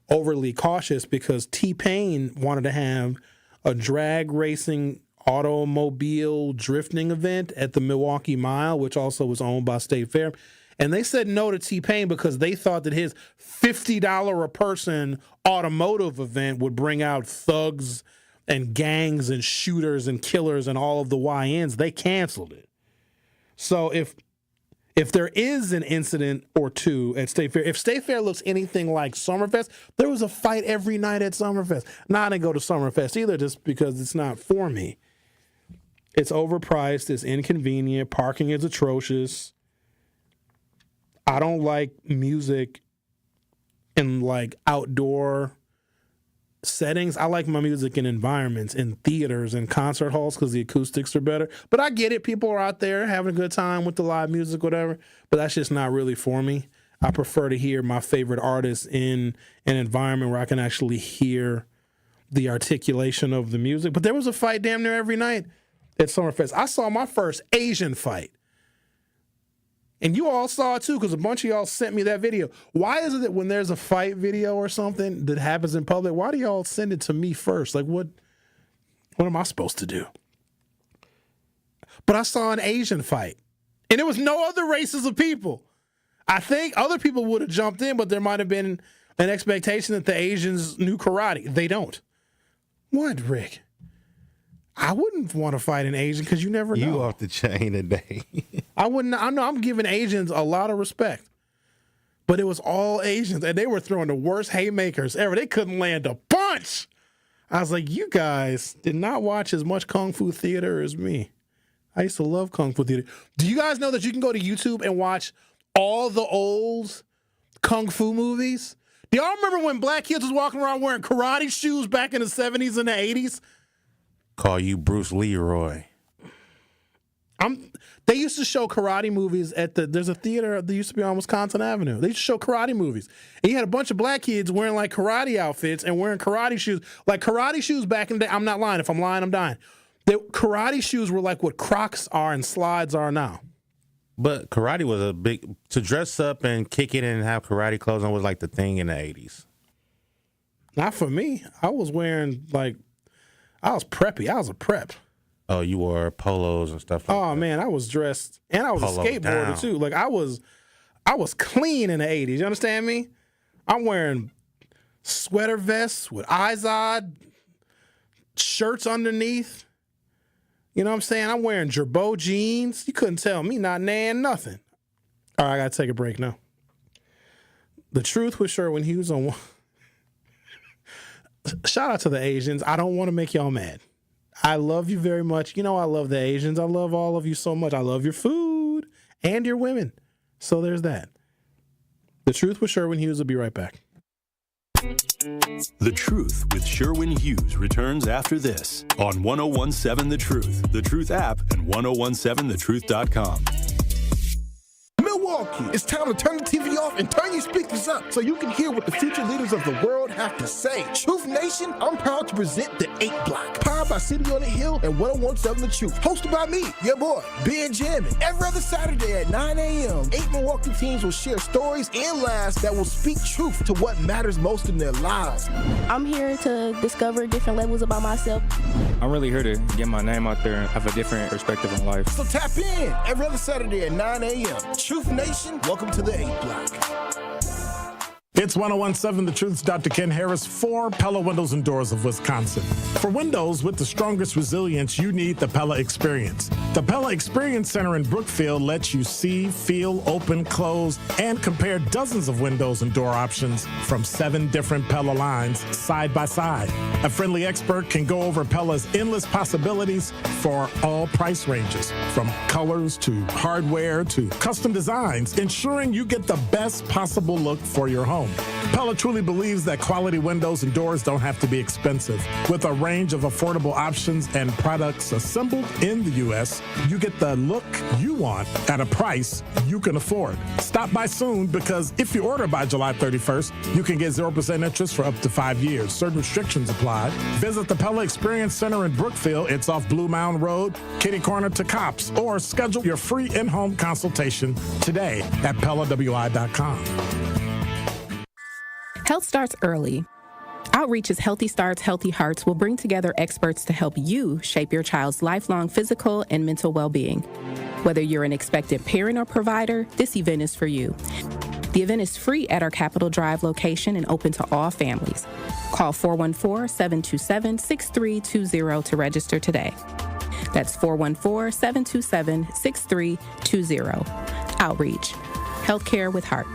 overly cautious, because T-Pain wanted to have a drag racing automobile drifting event at the Milwaukee Mile, which also was owned by State Fair. And they said no to T-Pain because they thought that his $50 a person automotive event would bring out thugs and gangs and shooters and killers and all of the YNs. They canceled it. So if there is an incident or two at State Fair, if State Fair looks anything like Summerfest, there was a fight every night at Summerfest. Now, I didn't go to Summerfest either, just because it's not for me. It's overpriced. It's inconvenient. Parking is atrocious. I don't like music in like outdoor settings. I like my music in environments, in theaters and concert halls, because the acoustics are better. But I get it. People are out there having a good time with the live music, whatever. But that's just not really for me. I prefer to hear my favorite artists in an environment where I can actually hear the articulation of the music. But there was a fight damn near every night at Summerfest. I saw my first Asian fight. And you all saw it too, because a bunch of y'all sent me that video. Why is it that when there's a fight video or something that happens in public, why do y'all send it to me first? Like, what? What am I supposed to do? But I saw an Asian fight, and there was no other races of people. I think other people would have jumped in, but there might have been an expectation that the Asians knew karate. They don't. What, Rick? I wouldn't want to fight an Asian because you never know. You off the chain today. I wouldn't. I know I'm giving Asians a lot of respect, but it was all Asians, and they were throwing the worst haymakers ever. They couldn't land a punch. I was like, you guys did not watch as much Kung Fu theater as me. I used to love Kung Fu theater. Do you guys know that you can go to YouTube and watch all the old Kung Fu movies? Do y'all remember when black kids was walking around wearing karate shoes back in the 70s and the 80s? Call you Bruce Leroy. They used to show karate movies there's a theater that used to be on Wisconsin Avenue. They used to show karate movies. And you had a bunch of black kids wearing like karate outfits and wearing karate shoes. Like karate shoes back in the day, I'm not lying. If I'm lying, I'm dying. The karate shoes were like what Crocs are and slides are now. But karate was a big, to dress up and kick it and have karate clothes on was like the thing in the 80s. Not for me. I was wearing I was preppy. I was a prep. Oh, you wore polos and stuff like that. Oh, man, I was dressed. And I was a skateboarder, too. Like, I was clean in the 80s. You understand me? I'm wearing sweater vests with Izod, shirts underneath. You know what I'm saying? I'm wearing Gerbeau jeans. You couldn't tell me not nan nothing. All right, I got to take a break now. The Truth with Sherwin Hughes on one. Shout out to the Asians. I don't want to make y'all mad. I love you very much. You know I love the Asians. I love all of you so much. I love your food and your women. So there's that. The Truth with Sherwin Hughes will be right back. The Truth with Sherwin Hughes returns after this on 1017 The Truth app, and 1017thetruth.com. Milwaukee, it's time to turn the TV off and turn your speakers up so you can hear what the future leaders of the world have to say. Truth Nation, I'm proud to present the 8 Block, powered by City on the Hill and 1017 The Truth, hosted by me, your boy, Ben Jammin. Every other Saturday at 9 a.m., 8 Milwaukee teams will share stories and laughs that will speak truth to what matters most in their lives. I'm here to discover different levels about myself. I'm really here to get my name out there and have a different perspective on life. So tap in every other Saturday at 9 a.m. Truth Nation, welcome to the 8 Block. It's 1017 The Truth's Dr. Ken Harris for Pella Windows and Doors of Wisconsin. For windows with the strongest resilience, you need the Pella Experience. The Pella Experience Center in Brookfield lets you see, feel, open, close, and compare dozens of windows and door options from 7 different Pella lines side by side. A friendly expert can go over Pella's endless possibilities for all price ranges, from colors to hardware to custom designs, ensuring you get the best possible look for your home. Pella truly believes that quality windows and doors don't have to be expensive. With a range of affordable options and products assembled in the U.S., you get the look you want at a price you can afford. Stop by soon, because if you order by July 31st, you can get 0% interest for up to 5 years. Certain restrictions apply. Visit the Pella Experience Center in Brookfield. It's off Blue Mound Road, kitty corner to Cops, or schedule your free in-home consultation today at PellaWI.com. Health starts early. Outreach's Healthy Starts, Healthy Hearts will bring together experts to help you shape your child's lifelong physical and mental well-being. Whether you're an expectant parent or provider, this event is for you. The event is free at our Capitol Drive location and open to all families. Call 414-727-6320 to register today. That's 414-727-6320. Outreach. Healthcare with heart.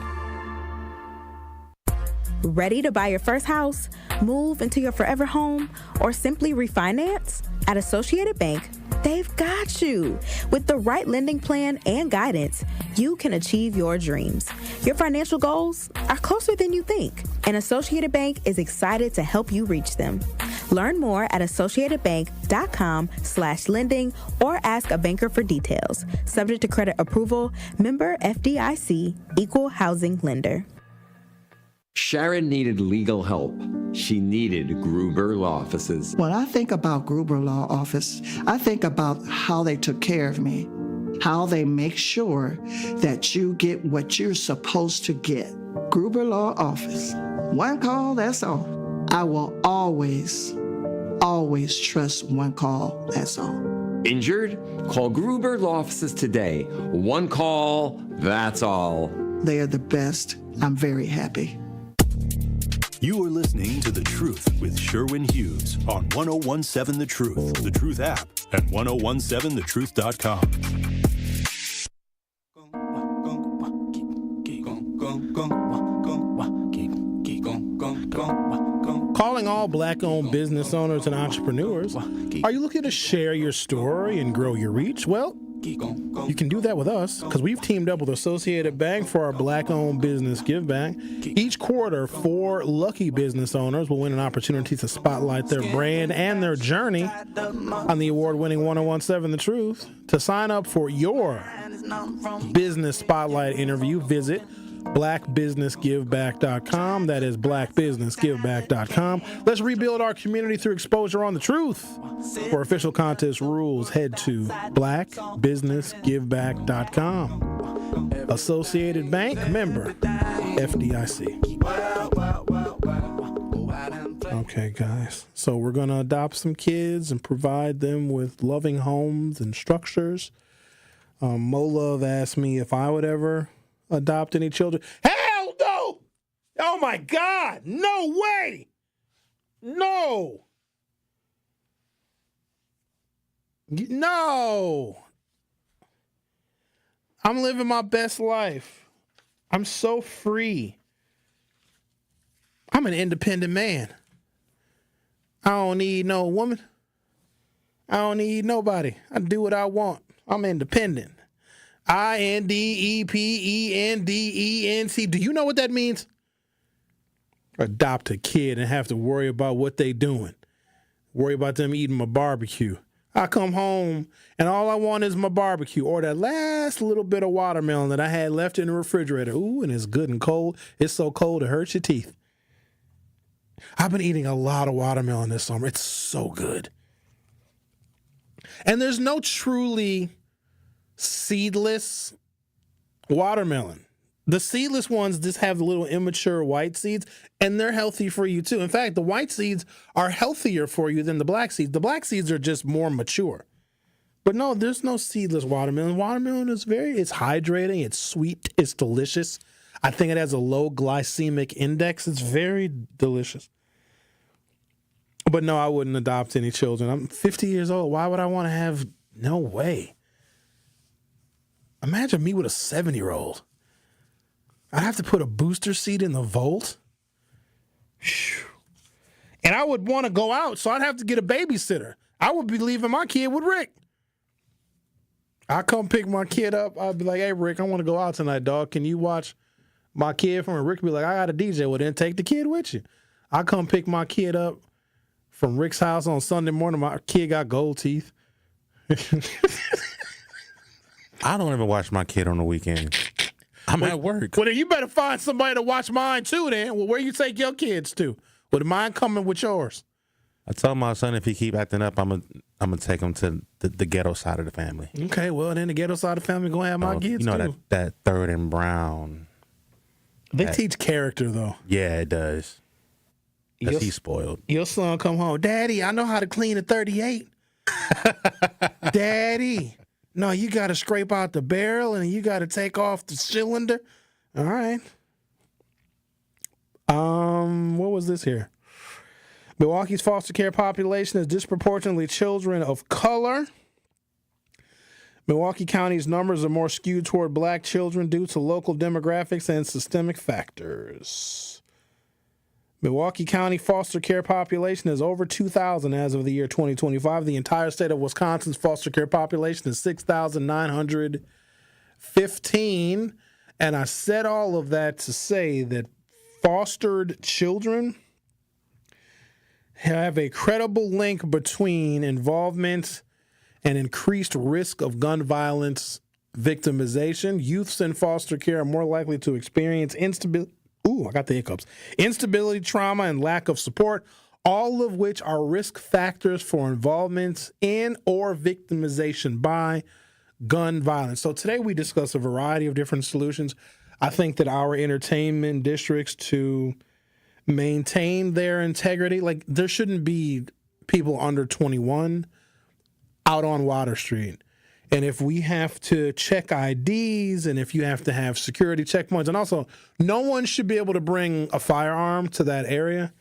Ready to buy your first house, move into your forever home, or simply refinance? At Associated Bank, they've got you. With the right lending plan and guidance, you can achieve your dreams. Your financial goals are closer than you think, and Associated Bank is excited to help you reach them. Learn more at associatedbank.com/lending or ask a banker for details. Subject to credit approval, member FDIC, equal housing lender. Sharon needed legal help. She needed Gruber Law Offices. When I think about Gruber Law Office, I think about how they took care of me, how they make sure that you get what you're supposed to get. Gruber Law Office. One call, that's all. I will always always trust one call, that's all. Injured? Call Gruber Law Offices today. One call, that's all. They are the best. I'm very happy. You are listening to The Truth with Sherwin Hughes on 1017 The Truth, The Truth app, and 1017thetruth.com. Calling all black-owned business owners and entrepreneurs. Are you looking to share your story and grow your reach? Well, you can do that with us because we've teamed up with Associated Bank for our Black-Owned Business Give Back. Each quarter, 4 lucky business owners will win an opportunity to spotlight their brand and their journey on the award-winning 1017 The Truth. To sign up for your business spotlight interview, visit blackbusinessgiveback.com. That is blackbusinessgiveback.com. Let's rebuild our community through exposure on the truth. For official contest rules, head to blackbusinessgiveback.com. Associated Bank, member FDIC. Okay, guys. So we're going to adopt some kids and provide them with loving homes and structures. Mo Love asked me if I would ever adopt any children. Hell no! Oh my God! No way! No! No! I'm living my best life. I'm so free. I'm an independent man. I don't need no woman. I don't need nobody. I do what I want. I'm independent. INDEPENDENT. Do you know what that means? Adopt a kid and have to worry about what they doing. Worry about them eating my barbecue. I come home and all I want is my barbecue or that last little bit of watermelon that I had left in the refrigerator. Ooh, and it's good and cold. It's so cold it hurts your teeth. I've been eating a lot of watermelon this summer. It's so good. And there's no truly seedless watermelon. The seedless ones just have the little immature white seeds, and they're healthy for you too. In fact, the white seeds are healthier for you than the black seeds. The black seeds are just more mature. But no, there's no seedless watermelon. Watermelon is it's hydrating, it's sweet, it's delicious. I think it has a low glycemic index. It's very delicious. But no, I wouldn't adopt any children. I'm 50 years old. Why would I want to have? No way. Imagine me with a 7-year-old. I'd have to put a booster seat in the Volt. Whew. And I would want to go out, so I'd have to get a babysitter. I would be leaving my kid with Rick. I come pick my kid up. I'd be like, hey, Rick, I want to go out tonight, dog. Can you watch my kid from? And Rick would be like, I got a DJ. Well, then take the kid with you. I come pick my kid up from Rick's house on Sunday morning. My kid got gold teeth. I don't even watch my kid on the weekend. I'm at work. Well, then you better find somebody to watch mine too then. Well, where you take your kids to? Well, mine coming with yours? I told my son if he keep acting up, I'm gonna take him to the ghetto side of the family. Okay, well, then the ghetto side of the family going to have my kids you know too. that Third and Brown. They teach character, though. Yeah, it does. Because he's spoiled. Your son come home, Daddy, I know how to clean a 38. Daddy, no, you got to scrape out the barrel and you got to take off the cylinder. All right. What was this here? Milwaukee's foster care population is disproportionately children of color. Milwaukee County's numbers are more skewed toward black children due to local demographics and systemic factors. Milwaukee County foster care population is over 2,000 as of the year 2025. The entire state of Wisconsin's foster care population is 6,915. And I said all of that to say that fostered children have a credible link between involvement and increased risk of gun violence victimization. Youths in foster care are more likely to experience instability, trauma, and lack of support, all of which are risk factors for involvement in or victimization by gun violence. So today we discuss a variety of different solutions. I think that our entertainment districts, to maintain their integrity, like there shouldn't be people under 21 out on Water Street. And if we have to check IDs and if you have to have security checkpoints, and also no one should be able to bring a firearm to that area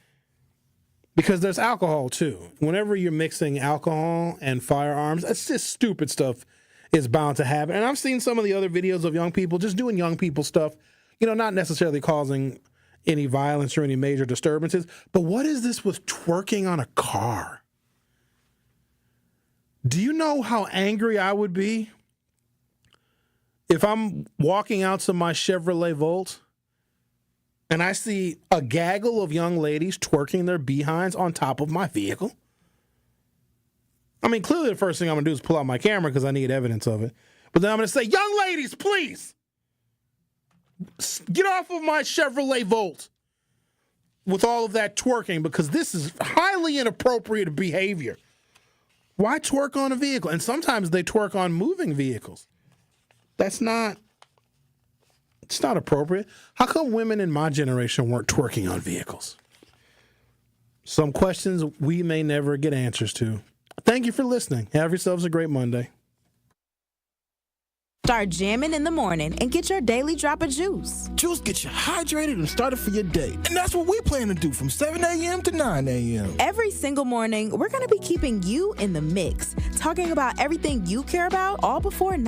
because there's alcohol too. Whenever you're mixing alcohol and firearms, it's just stupid stuff is bound to happen. And I've seen some of the other videos of young people just doing young people stuff, not necessarily causing any violence or any major disturbances. But what is this with twerking on a car? Do you know how angry I would be if I'm walking out to my Chevrolet Volt and I see a gaggle of young ladies twerking their behinds on top of my vehicle? I mean, clearly the first thing I'm going to do is pull out my camera because I need evidence of it. But then I'm going to say, young ladies, please, get off of my Chevrolet Volt with all of that twerking because this is highly inappropriate behavior. Why twerk on a vehicle? And sometimes they twerk on moving vehicles. It's not appropriate. How come women in my generation weren't twerking on vehicles? Some questions we may never get answers to. Thank you for listening. Have yourselves a great Monday. Start jamming in the morning and get your daily drop of juice. Juice gets you hydrated and started for your day. And that's what we plan to do from 7 a.m. to 9 a.m. Every single morning, we're going to be keeping you in the mix, talking about everything you care about all before 9